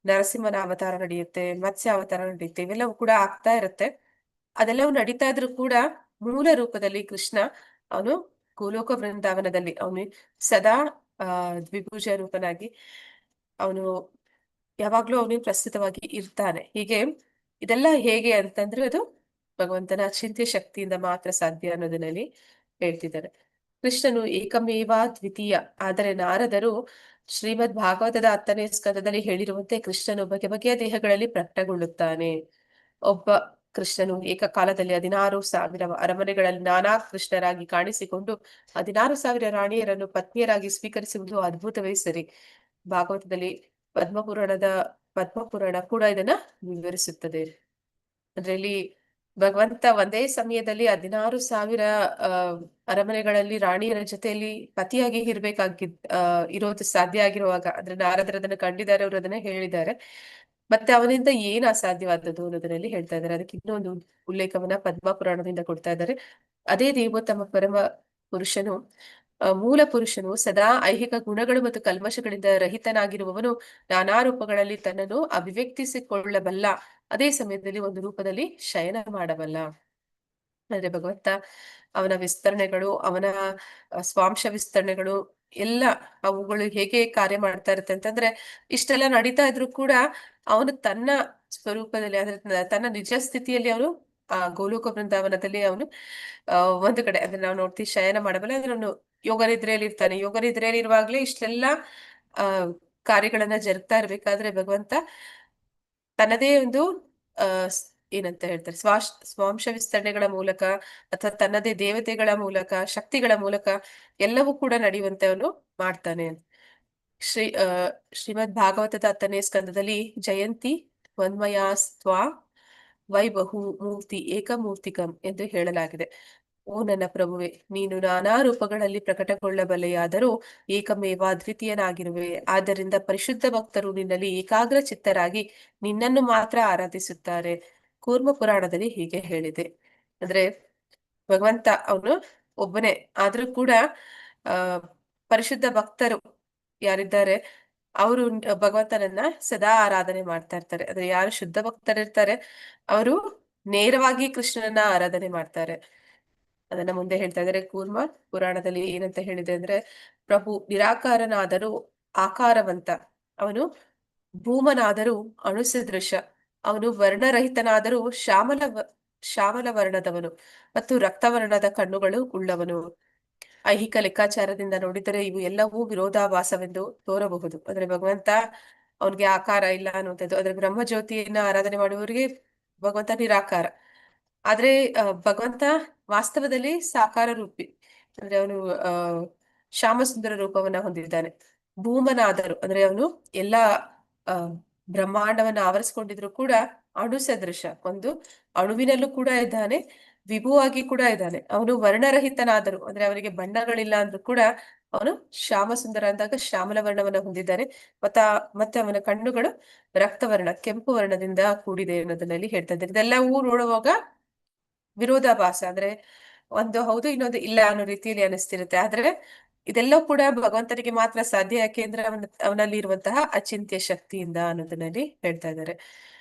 ನರಸಿಂಹನ ಅವತಾರ ನಡೆಯುತ್ತೆ, ಮತ್ಸ್ಯ ಅವತಾರ ನಡೆಯುತ್ತೆ. ಇವೆಲ್ಲವೂ ಕೂಡ ಆಗ್ತಾ ಇರುತ್ತೆ. ಅದೆಲ್ಲವೂ ನಡೀತಾ ಇದ್ರು ಕೂಡ ಮೂಲ ರೂಪದಲ್ಲಿ ಕೃಷ್ಣ ಅವನು ಗೋಲೋಕ ವೃಂದಾವನದಲ್ಲಿ ಅವನು ಸದಾ ದ್ವಿಭುಜ ರೂಪನಾಗಿ ಅವನು ಯಾವಾಗ್ಲೂ ಅವನು ಪ್ರಸ್ತುತವಾಗಿ ಇರ್ತಾನೆ. ಹೀಗೆ ಇದೆಲ್ಲ ಹೇಗೆ ಅಂತಂದ್ರೆ ಅದು ಭಗವಂತನ ಅಚಿಂತ್ಯ ಶಕ್ತಿಯಿಂದ ಮಾತ್ರ ಸಾಧ್ಯ ಅನ್ನೋದನ್ನಲ್ಲಿ ಹೇಳ್ತಿದ್ದಾರೆ. ಕೃಷ್ಣನು ಏಕಮೇವ ದ್ವಿತೀಯ. ಆದರೆ ನಾರದರು ಶ್ರೀಮದ್ ಭಾಗವತದ 10ನೇ ಸ್ಕಂದದಲ್ಲಿ ಹೇಳಿರುವಂತೆ ಕೃಷ್ಣನು ಬಗೆ ಬಗೆಯ ದೇಹಗಳಲ್ಲಿ ಪ್ರಕಟಗೊಳ್ಳುತ್ತಾನೆ. ಒಬ್ಬ ಕೃಷ್ಣನು ಏಕಕಾಲದಲ್ಲಿ 16,000 ಅರಮನೆಗಳಲ್ಲಿ ನಾನಾ ಕೃಷ್ಣರಾಗಿ ಕಾಣಿಸಿಕೊಂಡು 16,000 ರಾಣಿಯರನ್ನು ಪತ್ನಿಯರಾಗಿ ಸ್ವೀಕರಿಸುವುದು ಅದ್ಭುತವೇ ಸರಿ. ಭಾಗವತದಲ್ಲಿ ಪದ್ಮಪುರಾಣ ಕೂಡ ಇದನ್ನ ವಿವರಿಸುತ್ತದೆ. ಅಂದ್ರೆ ಇಲ್ಲಿ ಭಗವಂತ ಒಂದೇ ಸಮಯದಲ್ಲಿ 16,000 ಅರಮನೆಗಳಲ್ಲಿ ರಾಣಿಯರ ಜೊತೆಯಲ್ಲಿ ಪತಿಯಾಗಿ ಇರೋದು ಸಾಧ್ಯ ಆಗಿರುವಾಗ, ಅಂದ್ರೆ ನಾರದರು ಅದನ್ನ ಕಂಡಿದ್ದಾರೆ, ಅವರು ಅದನ್ನ ಹೇಳಿದ್ದಾರೆ. ಮತ್ತೆ ಅವನಿಂದ ಏನ್ ಅಸಾಧ್ಯವಾದದ್ದು ಅನ್ನೋದರಲ್ಲಿ ಹೇಳ್ತಾ ಇದ್ದಾರೆ. ಅದಕ್ಕೆ ಇನ್ನೊಂದು ಉಲ್ಲೇಖವನ್ನ ಪದ್ಮಪುರಾಣದಿಂದ ಕೊಡ್ತಾ ಇದ್ದಾರೆ. ಅದೇ ದೇವೋತ್ತಮ ಪರಮ ಪುರುಷನು ಮೂಲ ಪುರುಷನು ಸದಾ ಐಹಿಕ ಗುಣಗಳು ಮತ್ತು ಕಲ್ಮಶಗಳಿಂದ ರಹಿತನಾಗಿರುವವನು ನಾನಾ ರೂಪಗಳಲ್ಲಿ ತನ್ನನ್ನು ಅಭಿವ್ಯಕ್ತಿಸಿಕೊಳ್ಳಬಲ್ಲ, ಅದೇ ಸಮಯದಲ್ಲಿ ಒಂದು ರೂಪದಲ್ಲಿ ಶಯನ ಮಾಡಬಲ್ಲ. ಅಂದ್ರೆ ಭಗವಂತ ಅವನ ವಿಸ್ತರಣೆಗಳು, ಅವನ ಸ್ವಾಂಶ ವಿಸ್ತರಣೆಗಳು ಎಲ್ಲ ಅವುಗಳು ಹೇಗೆ ಕಾರ್ಯ ಮಾಡ್ತಾ ಇರುತ್ತೆ ಅಂತಂದ್ರೆ, ಇಷ್ಟೆಲ್ಲ ನಡೀತಾ ಇದ್ರು ಕೂಡ ಅವನು ತನ್ನ ಸ್ವರೂಪದಲ್ಲಿ, ಅಂದ್ರೆ ತನ್ನ ನಿಜ ಸ್ಥಿತಿಯಲ್ಲಿ ಅವನು ಗೋಲೋಕ ಬೃಂದಾವನದಲ್ಲಿ ಅವನು ಒಂದು ಕಡೆ ಅಂದ್ರೆ ನಾವು ನೋಡ್ತೀವಿ ಶಯನ ಮಾಡಬಲ್ಲ, ಅಂದ್ರೆ ಅವನು ಯೋಗ ನಿದ್ರೆಯಲ್ಲಿ ಇರ್ತಾನೆ. ಯೋಗ ನಿದ್ರೆಯಲ್ಲಿ ಇರುವಾಗ್ಲೇ ಇಷ್ಟೆಲ್ಲ ಆ ಕಾರ್ಯಗಳನ್ನ ಜರುಗ್ತಾ ಇರ್ಬೇಕಾದ್ರೆ ಭಗವಂತ ತನ್ನದೇ ಒಂದು ಆ ಏನಂತ ಹೇಳ್ತಾರೆ, ಸ್ವಾಂಶ ವಿಸ್ತರಣೆಗಳ ಮೂಲಕ ಅಥವಾ ತನ್ನದೇ ದೇವತೆಗಳ ಮೂಲಕ, ಶಕ್ತಿಗಳ ಮೂಲಕ ಎಲ್ಲವೂ ಕೂಡ ನಡೆಯುವಂತೆ ಅವನು ಮಾಡ್ತಾನೆ. ಶ್ರೀಮದ್ ಭಾಗವತದ 10ನೇ ಸ್ಕಂದದಲ್ಲಿ ಜಯಂತಿ ತ್ವನ್ಮಯಾಸ್ತ್ವಾ ವೈಬಹು ಮೂರ್ತಿ ಏಕಮೂರ್ತಿಕಂ ಎಂದು ಹೇಳಲಾಗಿದೆ. ಓ ನನ್ನ ಪ್ರಭುವೆ, ನೀನು ನಾನಾ ರೂಪಗಳಲ್ಲಿ ಪ್ರಕಟಗೊಳ್ಳಬಲ್ಲೆಯಾದರೂ ಏಕಮೇವ ಅದ್ವಿತೀಯನಾಗಿರುವೆ. ಆದ್ದರಿಂದ ಪರಿಶುದ್ಧ ಭಕ್ತರು ನಿನ್ನಲ್ಲಿ ಏಕಾಗ್ರ ಚಿತ್ತರಾಗಿ ನಿನ್ನನ್ನು ಮಾತ್ರ ಆರಾಧಿಸುತ್ತಾರೆ. ಕೂರ್ಮ ಪುರಾಣದಲ್ಲಿ ಹೀಗೆ ಹೇಳಿದೆ. ಅಂದ್ರೆ ಭಗವಂತ ಅವನು ಒಬ್ಬನೇ, ಆದ್ರೂ ಕೂಡ ಆ ಪರಿಶುದ್ಧ ಭಕ್ತರು ಯಾರಿದ್ದಾರೆ ಅವರು ಭಗವಂತನನ್ನ ಸದಾ ಆರಾಧನೆ ಮಾಡ್ತಾ ಇರ್ತಾರೆ. ಅಂದ್ರೆ ಯಾರು ಶುದ್ಧ ಭಕ್ತರಿರ್ತಾರೆ ಅವರು ನೇರವಾಗಿ ಕೃಷ್ಣನನ್ನ ಆರಾಧನೆ ಮಾಡ್ತಾರೆ. ಅದನ್ನ ಮುಂದೆ ಹೇಳ್ತಾ ಇದ್ದಾರೆ. ಕೂರ್ಮ ಪುರಾಣದಲ್ಲಿ ಏನಂತ ಹೇಳಿದೆ ಅಂದ್ರೆ, ಪ್ರಭು ನಿರಾಕಾರನಾದರೂ ಆಕಾರವಂತ, ಅವನು ಭೂಮನಾದರೂ ಅಣುಸದೃಶ, ಅವನು ವರ್ಣರಹಿತನಾದರೂ ಶ್ಯಾಮಲ ವರ್ಣದವನು ಮತ್ತು ರಕ್ತವರ್ಣದ ಕಣ್ಣುಗಳು ಉಳ್ಳವನು. ಐಹಿಕ ಲೆಕ್ಕಾಚಾರದಿಂದ ನೋಡಿದರೆ ಇವು ಎಲ್ಲವೂ ವಿರೋಧಾಭಾಸವೆಂದು ತೋರಬಹುದು. ಅಂದ್ರೆ ಭಗವಂತ ಅವನಿಗೆ ಆಕಾರ ಇಲ್ಲ ಅನ್ನುವಂಥದ್ದು. ಆದ್ರೆ ಬ್ರಹ್ಮಜ್ಯೋತಿಯನ್ನ ಆರಾಧನೆ ಮಾಡುವವರಿಗೆ ಭಗವಂತ ನಿರಾಕಾರ, ಆದ್ರೆ ಭಗವಂತ ವಾಸ್ತವದಲ್ಲಿ ಸಾಕಾರ ರೂಪಿ. ಅಂದ್ರೆ ಅವನು ಶ್ಯಾಮಸುಂದರ ರೂಪವನ್ನ ಹೊಂದಿದ್ದಾನೆ. ಭೂಮನಾದರು ಅಂದ್ರೆ ಅವನು ಎಲ್ಲಾ ಬ್ರಹ್ಮಾಂಡವನ್ನ ಆವರಿಸ್ಕೊಂಡಿದ್ರು ಕೂಡ ಅಣು ಸದೃಶ, ಒಂದು ಅಣುವಿನಲ್ಲೂ ಕೂಡ ಇದ್ದಾನೆ, ವಿಭುವಾಗಿ ಕೂಡ ಇದ್ದಾನೆ. ಅವನು ವರ್ಣರಹಿತನಾದರು ಅಂದ್ರೆ ಅವನಿಗೆ ಬಣ್ಣಗಳಿಲ್ಲ ಅಂದ್ರೂ ಕೂಡ ಅವನು ಶ್ಯಾಮ ಸುಂದರ ಅಂದಾಗ ಶ್ಯಾಮಲ ವರ್ಣವನ್ನ ಹೊಂದಿದ್ದಾನೆ. ಮತ್ತೆ ಅವನ ಕಣ್ಣುಗಳು ರಕ್ತವರ್ಣ, ಕೆಂಪು ವರ್ಣದಿಂದ ಕೂಡಿದೆ ಅನ್ನೋದನ್ನಲ್ಲಿ ಹೇಳ್ತಾ ಇದ್ದಾರೆ. ಇದೆಲ್ಲವೂ ನೋಡುವಾಗ ವಿರೋಧಾಭಾಸ, ಅಂದ್ರೆ ಒಂದು ಹೌದು ಇನ್ನೊಂದು ಇಲ್ಲ ಅನ್ನೋ ರೀತಿಯಲ್ಲಿ ಅನಿಸ್ತಿರುತ್ತೆ. ಆದ್ರೆ ಇದೆಲ್ಲವೂ ಕೂಡ ಭಗವಂತನಿಗೆ ಮಾತ್ರ ಸಾಧ್ಯ. ಯಾಕೆಂದ್ರೆ ಅವನಲ್ಲಿ ಇರುವಂತಹ ಅಚಿಂತ್ಯ ಶಕ್ತಿಯಿಂದ ಅನ್ನೋದನ್ನಲ್ಲಿ ಹೇಳ್ತಾ ಇದ್ದಾರೆ.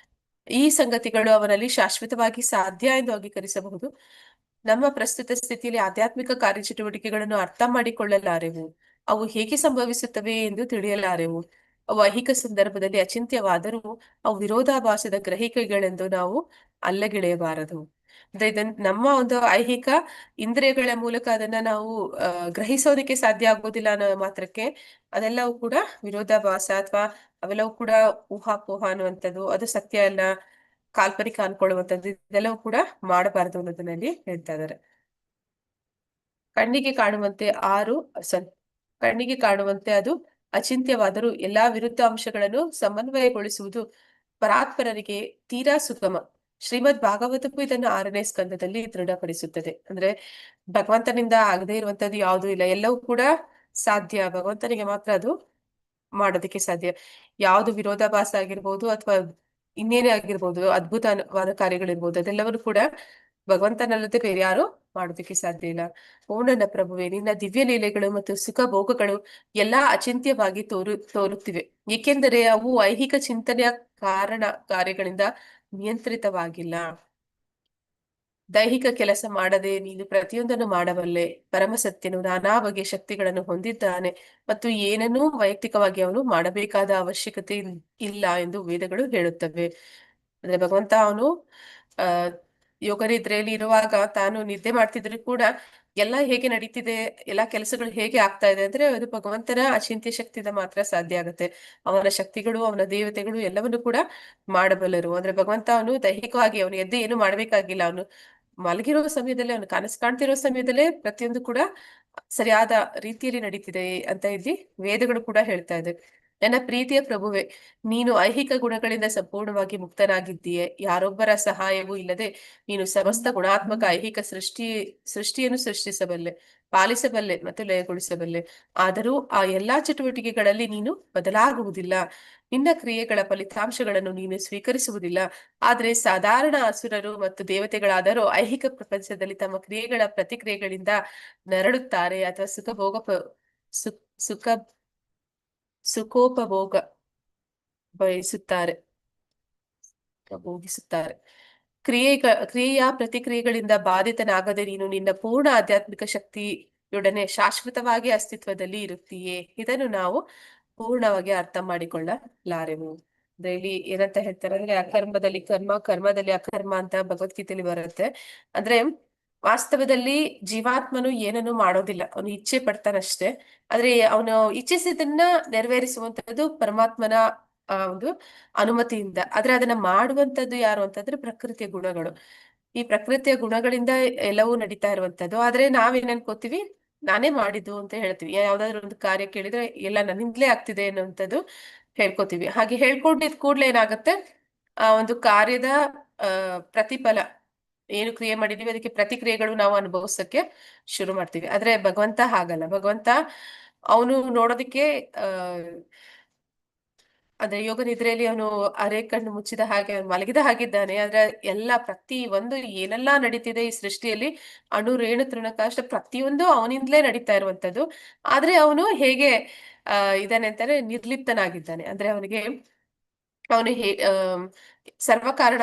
ಈ ಸಂಗತಿಗಳು ಅವನಲ್ಲಿ ಶಾಶ್ವತವಾಗಿ ಸಾಧ್ಯ ಎಂದು ಅಂಗೀಕರಿಸಬಹುದು. ನಮ್ಮ ಪ್ರಸ್ತುತ ಸ್ಥಿತಿಯಲ್ಲಿ ಆಧ್ಯಾತ್ಮಿಕ ಕಾರ್ಯಚಟುವಟಿಕೆಗಳನ್ನು ಅರ್ಥ ಮಾಡಿಕೊಳ್ಳಲಾರೆವು, ಅವು ಹೇಗೆ ಸಂಭವಿಸುತ್ತವೆ ಎಂದು ತಿಳಿಯಲಾರೆವು. ಅವು ಐಹಿಕ ಸಂದರ್ಭದಲ್ಲಿ ಅಚಿಂತ್ಯವಾದರೂ ಅವು ವಿರೋಧಾಭಾಸದ ಗ್ರಹಿಕೆಗಳೆಂದು ನಾವು ಅಲ್ಲಗೆಳೆಯಬಾರದು. ಅಂದ್ರೆ ಇದನ್ನ ನಮ್ಮ ಒಂದು ಐಹಿಕ ಇಂದ್ರಿಯಗಳ ಮೂಲಕ ಅದನ್ನ ನಾವು ಗ್ರಹಿಸೋದಕ್ಕೆ ಸಾಧ್ಯ ಆಗೋದಿಲ್ಲ ಅನ್ನೋ ಮಾತ್ರಕ್ಕೆ ಅದೆಲ್ಲವೂ ಕೂಡ ವಿರೋಧಾಭಾಸ ಅಥವಾ ಅವೆಲ್ಲವೂ ಕೂಡ ಊಹಾಪೋಹ ಅನ್ನುವಂಥದ್ದು, ಅದು ಸತ್ಯ ಅಲ್ಲ, ಕಾಲ್ಪನಿಕ ಅನ್ಕೊಳ್ಳುವಂಥದ್ದು, ಇದೆಲ್ಲವೂ ಕೂಡ ಮಾಡಬಾರದು ಅನ್ನೋದನ್ನಲ್ಲಿ ಹೇಳ್ತಾ ಇದ್ದಾರೆ. ಕಣ್ಣಿಗೆ ಕಾಣುವಂತೆ ಕಣ್ಣಿಗೆ ಕಾಣುವಂತೆ ಅದು ಅಚಿಂತ್ಯವಾದರೂ ಎಲ್ಲಾ ವಿರುದ್ಧ ಅಂಶಗಳನ್ನು ಸಮನ್ವಯಗೊಳಿಸುವುದು ಪರಾತ್ಪರರಿಗೆ ತೀರಾ ಸುಗಮ. ಶ್ರೀಮದ್ ಭಾಗವತಕ್ಕೂ ಇದನ್ನು 6ನೇ ಸ್ಕಂದದಲ್ಲಿ ದೃಢಪಡಿಸುತ್ತದೆ. ಅಂದ್ರೆ ಭಗವಂತನಿಂದ ಆಗದೆ ಇರುವಂತದ್ದು ಯಾವುದೂ ಇಲ್ಲ, ಎಲ್ಲವೂ ಕೂಡ ಸಾಧ್ಯ, ಭಗವಂತನಿಗೆ ಮಾತ್ರ ಅದು ಮಾಡೋದಕ್ಕೆ ಸಾಧ್ಯ. ಯಾವುದು ವಿರೋಧಾಭಾಸ ಆಗಿರ್ಬೋದು ಅಥವಾ ಇನ್ನೇನೇ ಆಗಿರ್ಬೋದು, ಅದ್ಭುತವಾದ ಕಾರ್ಯಗಳಿರ್ಬೋದು, ಅದೆಲ್ಲವನ್ನು ಕೂಡ ಭಗವಂತನಲ್ಲದೆ ಬೇರೆ ಯಾರು ಮಾಡೋದಕ್ಕೆ ಸಾಧ್ಯ ಇಲ್ಲ. ಓ ನನ್ನ ಪ್ರಭುವೆ, ನಿನ್ನ ದಿವ್ಯ ಲೀಲೆಗಳು ಮತ್ತು ಸುಖ ಭೋಗಗಳು ಎಲ್ಲಾ ಅಚಿಂತ್ಯವಾಗಿ ತೋರುತ್ತಿವೆ, ಏಕೆಂದರೆ ಅವು ಐಹಿಕ ಚಿಂತನೆಯ ಕಾರಣ ಕಾರ್ಯಗಳಿಂದ ನಿಯಂತ್ರಿತವಾಗಿಲ್ಲ. ದೈಹಿಕ ಕೆಲಸ ಮಾಡದೆ ನೀನು ಪ್ರತಿಯೊಂದನ್ನು ಮಾಡಬಲ್ಲೆ. ಪರಮಸತ್ಯನು ನಾನಾ ಬಗೆಯ ಶಕ್ತಿಗಳನ್ನು ಹೊಂದಿದ್ದಾನೆ ಮತ್ತು ಏನನ್ನೂ ವೈಯಕ್ತಿಕವಾಗಿ ಅವನು ಮಾಡಬೇಕಾದ ಅವಶ್ಯಕತೆ ಇಲ್ಲ ಎಂದು ವೇದಗಳು ಹೇಳುತ್ತವೆ. ಅಂದ್ರೆ ಭಗವಂತ ಅವನು ಯೋಗ ನಿದ್ರೆಯಲ್ಲಿ ಇರುವಾಗ ತಾನು ನಿದ್ದೆ ಮಾಡ್ತಿದ್ರು ಕೂಡ ಎಲ್ಲ ಹೇಗೆ ನಡೀತಿದೆ, ಎಲ್ಲಾ ಕೆಲಸಗಳು ಹೇಗೆ ಆಗ್ತಾ ಇದೆ ಅಂದ್ರೆ ಅದು ಭಗವಂತನ ಅಚಿಂತ್ಯ ಶಕ್ತಿಯಿಂದ ಮಾತ್ರ ಸಾಧ್ಯ ಆಗುತ್ತೆ. ಅವನ ಶಕ್ತಿಗಳು, ಅವನ ದೇವತೆಗಳು ಎಲ್ಲವನ್ನು ಕೂಡ ಮಾಡಬಲ್ಲರು. ಅಂದ್ರೆ ಭಗವಂತ ಅವನು ದೈಹಿಕವಾಗಿ ಅವನು ಎದ್ದು ಏನು ಮಾಡ್ಬೇಕಾಗಿಲ್ಲ, ಅವನು ಮಲಗಿರೋ ಸಮಯದಲ್ಲೇ, ಅವನು ಕನಸು ಕಾಣ್ತಿರೋ ಸಮಯದಲ್ಲೇ ಪ್ರತಿಯೊಂದು ಕೂಡ ಸರಿಯಾದ ರೀತಿಯಲ್ಲಿ ನಡೀತಿದೆ ಅಂತ ಇಲ್ಲಿ ವೇದಗಳು ಕೂಡ ಹೇಳ್ತಾ ಇದೆ. ನನ್ನ ಪ್ರೀತಿಯ ಪ್ರಭುವೆ, ನೀನು ಐಹಿಕ ಗುಣಗಳಿಂದ ಸಂಪೂರ್ಣವಾಗಿ ಮುಕ್ತನಾಗಿದ್ದೀಯೆ. ಯಾರೊಬ್ಬರ ಸಹಾಯವೂ ಇಲ್ಲದೆ ನೀನು ಸಮಸ್ತ ಗುಣಾತ್ಮಕ ಐಹಿಕ ಸೃಷ್ಟಿಯನ್ನು ಸೃಷ್ಟಿಸಬಲ್ಲೆ, ಪಾಲಿಸಬಲ್ಲೆ ಮತ್ತು ಲಯಗೊಳಿಸಬಲ್ಲೆ. ಆದರೂ ಆ ಎಲ್ಲಾ ಚಟುವಟಿಕೆಗಳಲ್ಲಿ ನೀನು ಬದಲಾಗುವುದಿಲ್ಲ. ನಿನ್ನ ಕ್ರಿಯೆಗಳ ಫಲಿತಾಂಶಗಳನ್ನು ನೀನು ಸ್ವೀಕರಿಸುವುದಿಲ್ಲ. ಆದರೆ ಸಾಧಾರಣ ಅಸುರರು ಮತ್ತು ದೇವತೆಗಳಾದರೂ ಐಹಿಕ ಪ್ರಪಂಚದಲ್ಲಿ ತಮ್ಮ ಕ್ರಿಯೆಗಳ ಪ್ರತಿಕ್ರಿಯೆಗಳಿಂದ ನರಳುತ್ತಾರೆ ಅಥವಾ ಸುಖ ಸುಖೋಪಭೋಗ ಬಯಸುತ್ತಾರೆ ಭೋಗಿಸುತ್ತಾರೆ. ಕ್ರಿಯೆಯ ಪ್ರತಿಕ್ರಿಯೆಗಳಿಂದ ಬಾಧಿತನಾಗದೆ ನೀನು ನಿನ್ನ ಪೂರ್ಣ ಆಧ್ಯಾತ್ಮಿಕ ಶಕ್ತಿಯೊಡನೆ ಶಾಶ್ವತವಾಗಿ ಅಸ್ತಿತ್ವದಲ್ಲಿ ಇರುತ್ತೀಯೇ. ಇದನ್ನು ನಾವು ಪೂರ್ಣವಾಗಿ ಅರ್ಥ ಮಾಡಿಕೊಳ್ಳಲಾರೆವು. ಅಂದ್ರೆ ಇಲ್ಲಿ ಏನಂತ ಹೇಳ್ತಾರೆ ಅಂದ್ರೆ, ಅಕರ್ಮದಲ್ಲಿ ಕರ್ಮ, ಕರ್ಮದಲ್ಲಿ ಅಕರ್ಮ ಅಂತ ಭಗವದ್ಗೀತೆಯಲ್ಲಿ ಬರುತ್ತೆ. ಅಂದ್ರೆ ವಾಸ್ತವದಲ್ಲಿ ಜೀವಾತ್ಮನು ಏನನ್ನು ಮಾಡೋದಿಲ್ಲ, ಅವನು ಇಚ್ಛೆ ಪಡ್ತಾನಷ್ಟೇ. ಆದ್ರೆ ಅವನು ಇಚ್ಛಿಸಿದನ್ನ ನೆರವೇರಿಸುವಂತದ್ದು ಪರಮಾತ್ಮನ ಒಂದು ಅನುಮತಿಯಿಂದ. ಆದ್ರೆ ಅದನ್ನ ಮಾಡುವಂತದ್ದು ಯಾರು ಅಂತಂದ್ರೆ ಪ್ರಕೃತಿಯ ಗುಣಗಳು. ಈ ಪ್ರಕೃತಿಯ ಗುಣಗಳಿಂದ ಎಲ್ಲವೂ ನಡೀತಾ ಇರುವಂತದ್ದು. ಆದ್ರೆ ನಾವೇನ್ ಅನ್ಕೋತೀವಿ, ನಾನೇ ಮಾಡಿದ್ದು ಅಂತ ಹೇಳ್ತೀವಿ. ಯಾವ್ದಾದ್ರು ಒಂದು ಕಾರ್ಯ ಕೇಳಿದ್ರೆ ಎಲ್ಲ ನನ್ನಿಂದಲೇ ಆಗ್ತಿದೆ ಅನ್ನುವಂಥದ್ದು ಹೇಳ್ಕೊತೀವಿ. ಹಾಗೆ ಹೇಳ್ಕೊಂಡಿದ್ ಕೂಡ್ಲೆ ಏನಾಗುತ್ತೆ, ಆ ಒಂದು ಕಾರ್ಯದ ಪ್ರತಿಫಲ ಏನು ಕ್ರಿಯೆ ಮಾಡಿದೀವಿ ಅದಕ್ಕೆ ಪ್ರತಿಕ್ರಿಯೆಗಳು ನಾವು ಅನುಭವಿಸಕ್ಕೆ ಶುರು ಮಾಡ್ತೀವಿ. ಆದ್ರೆ ಭಗವಂತ ಹಾಗಲ್ಲ. ಭಗವಂತ ಅವನು ನೋಡೋದಕ್ಕೆ ಅಂದ್ರೆ ಯೋಗ ನಿದ್ರೆಯಲ್ಲಿ ಅವನು ಅರೆ ಕಣ್ಣು ಮುಚ್ಚಿದ ಹಾಗೆ ಅವನು ಮಲಗಿದ ಹಾಗಿದ್ದಾನೆ. ಆದ್ರೆ ಎಲ್ಲ ಪ್ರತಿ ಒಂದು ಏನೆಲ್ಲಾ ನಡೀತಿದೆ ಈ ಸೃಷ್ಟಿಯಲ್ಲಿ, ಅಣು ರೇಣು ತೃಣಕಾಷ್ಟ ಪ್ರತಿಯೊಂದು ಅವನಿಂದಲೇ ನಡೀತಾ ಇರುವಂತದ್ದು. ಆದ್ರೆ ಅವನು ಹೇಗೆ ಇದಾನೆ ಅಂತಾರೆ, ನಿರ್ಲಿಪ್ತನಾಗಿದ್ದಾನೆ. ಅಂದ್ರೆ ಅವನು ಸರ್ವ ಕಾರಣ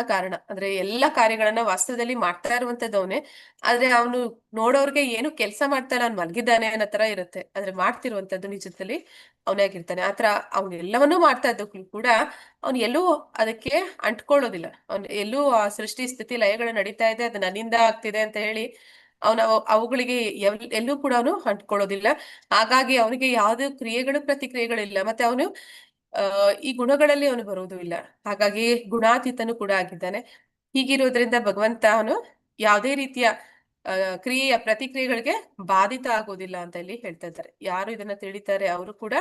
ಅಂದ್ರೆ ಎಲ್ಲ ಕಾರ್ಯಗಳನ್ನ ವಾಸ್ತವದಲ್ಲಿ ಮಾಡ್ತಾ ಇರುವಂತದ್ದು ಅವನೇ. ಆದ್ರೆ ಅವನು ನೋಡೋರ್ಗೆ ಏನು ಕೆಲಸ ಮಾಡ್ತಾನೆ, ಅವ್ನು ಮಲಗಿದ್ದಾನೆ ಅನ್ನೋ ತರ ಇರುತ್ತೆ. ಆದ್ರೆ ಮಾಡ್ತಿರುವಂತದ್ದು ನಿಜದಲ್ಲಿ ಅವನೇ ಆಗಿರ್ತಾನೆ. ಆತರ ಅವ್ನು ಎಲ್ಲವನ್ನೂ ಮಾಡ್ತಾ ಇದ್ದಕ್ಕೂ ಕೂಡ ಅವ್ನು ಎಲ್ಲೂ ಅದಕ್ಕೆ ಅಂಟ್ಕೊಳ್ಳೋದಿಲ್ಲ. ಅವ್ನು ಎಲ್ಲೂ ಆ ಸೃಷ್ಟಿ ಸ್ಥಿತಿ ಲಯಗಳು ನಡೀತಾ ಇದೆ, ಅದು ನನ್ನಿಂದ ಆಗ್ತಿದೆ ಅಂತ ಹೇಳಿ ಅವನು ಅವುಗಳಿಗೆ ಎಲ್ಲೂ ಕೂಡ ಅವನು ಅಂಟ್ಕೊಳ್ಳೋದಿಲ್ಲ. ಹಾಗಾಗಿ ಅವನಿಗೆ ಯಾವುದೇ ಕ್ರಿಯೆಗಳು ಪ್ರತಿಕ್ರಿಯೆಗಳಿಲ್ಲ. ಮತ್ತೆ ಅವನು ಈ ಗುಣಗಳಲ್ಲಿ ಅವನು ಬರುವುದೂ ಇಲ್ಲ. ಹಾಗಾಗಿ ಗುಣಾತೀತನು ಕೂಡ ಆಗಿದ್ದಾನೆ. ಹೀಗಿರೋದ್ರಿಂದ ಭಗವಂತ ಅವನು ಯಾವುದೇ ರೀತಿಯ ಕ್ರಿಯೆಯ ಪ್ರತಿಕ್ರಿಯೆಗಳಿಗೆ ಬಾಧಿತ ಆಗೋದಿಲ್ಲ ಅಂತ ಇಲ್ಲಿ ಹೇಳ್ತಾ ಇದ್ದಾರೆ. ಯಾರು ಇದನ್ನ ತಿಳಿತಾರೆ ಅವರು ಕೂಡ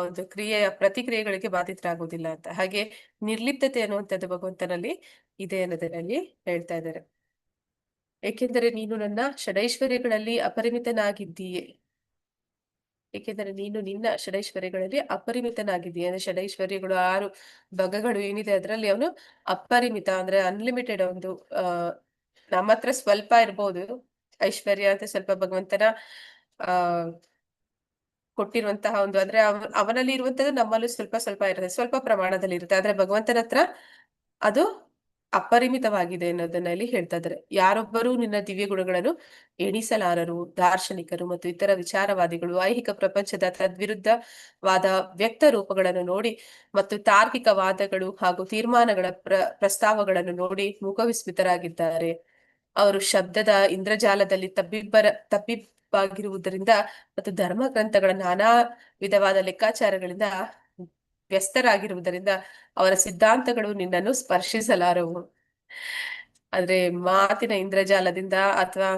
ಒಂದು ಕ್ರಿಯೆಯ ಪ್ರತಿಕ್ರಿಯೆಗಳಿಗೆ ಬಾಧಿತರಾಗೋದಿಲ್ಲ ಅಂತ. ಹಾಗೆ ನಿರ್ಲಿಪ್ತತೆ ಅನ್ನುವಂಥದ್ದು ಭಗವಂತನಲ್ಲಿ ಇದೆ ಅನ್ನೋದರಲ್ಲಿ ಹೇಳ್ತಾ ಇದ್ದಾರೆ. ಏಕೆಂದರೆ ನೀನು ನನ್ನ ಷಡೈಶ್ವರ್ಯಗಳಲ್ಲಿ ಅಪರಿಮಿತನಾಗಿದ್ದೀಯೆ. ಏಕೆಂದರೆ ನೀನು ನಿನ್ನ ಷಡೈಶ್ವರ್ಯಗಳಲ್ಲಿ ಅಪರಿಮಿತನಾಗಿದ್ದೀಯ. ಅಂದ್ರೆ ಷಡೈಶ್ವರ್ಯಗಳು 6 ಭಾಗಗಳು ಏನಿದೆ ಅದರಲ್ಲಿ ಅವನು ಅಪರಿಮಿತ ಅಂದ್ರೆ ಅನ್ಲಿಮಿಟೆಡ್. ಒಂದು ನಮ್ಮ ಹತ್ರ ಸ್ವಲ್ಪ ಇರ್ಬೋದು ಐಶ್ವರ್ಯ ಅಂತ, ಸ್ವಲ್ಪ ಭಗವಂತನ ಆ ಕೊಟ್ಟಿರುವಂತಹ ಒಂದು, ಅಂದ್ರೆ ಅವನಲ್ಲಿ ಇರುವಂತದ್ದು ನಮ್ಮಲ್ಲೂ ಸ್ವಲ್ಪ ಸ್ವಲ್ಪ ಇರುತ್ತೆ, ಸ್ವಲ್ಪ ಪ್ರಮಾಣದಲ್ಲಿ ಇರುತ್ತೆ. ಆದ್ರೆ ಭಗವಂತನ ಹತ್ರ ಅದು ಅಪರಿಮಿತವಾಗಿದೆ ಅನ್ನೋದನ್ನ ಇಲ್ಲಿ ಹೇಳ್ತಾ ಇದ್ದಾರೆ. ಯಾರೊಬ್ಬರೂ ನಿನ್ನ ದಿವ್ಯ ಗುಣಗಳನ್ನು ಎಣಿಸಲಾರರು. ದಾರ್ಶನಿಕರು ಮತ್ತು ಇತರ ವಿಚಾರವಾದಿಗಳು ಐಹಿಕ ಪ್ರಪಂಚದ ತದ್ವಿರುದ್ಧವಾದ ವ್ಯಕ್ತ ರೂಪಗಳನ್ನು ನೋಡಿ ಮತ್ತು ತಾರ್ಕಿಕ ವಾದಗಳು ಹಾಗೂ ತೀರ್ಮಾನಗಳ ಪ್ರಸ್ತಾವಗಳನ್ನು ನೋಡಿ ಮುಖವಿಸ್ಮಿತರಾಗಿದ್ದಾರೆ. ಅವರು ಶಬ್ದದ ಇಂದ್ರಜಾಲದಲ್ಲಿ ತಬ್ಬಿಬ್ಬಾಗಿರುವುದರಿಂದ ಮತ್ತು ಧರ್ಮ ಗ್ರಂಥಗಳ ನಾನಾ ವಿಧವಾದ ಲೆಕ್ಕಾಚಾರಗಳಿಂದ ವ್ಯಸ್ತರಾಗಿರುವುದರಿಂದ ಅವರ ಸಿದ್ಧಾಂತಗಳು ನಿನ್ನನ್ನು ಸ್ಪರ್ಶಿಸಲಾರವು. ಆದ್ರೆ ಮಾತಿನ ಇಂದ್ರಜಾಲದಿಂದ ಅಥವಾ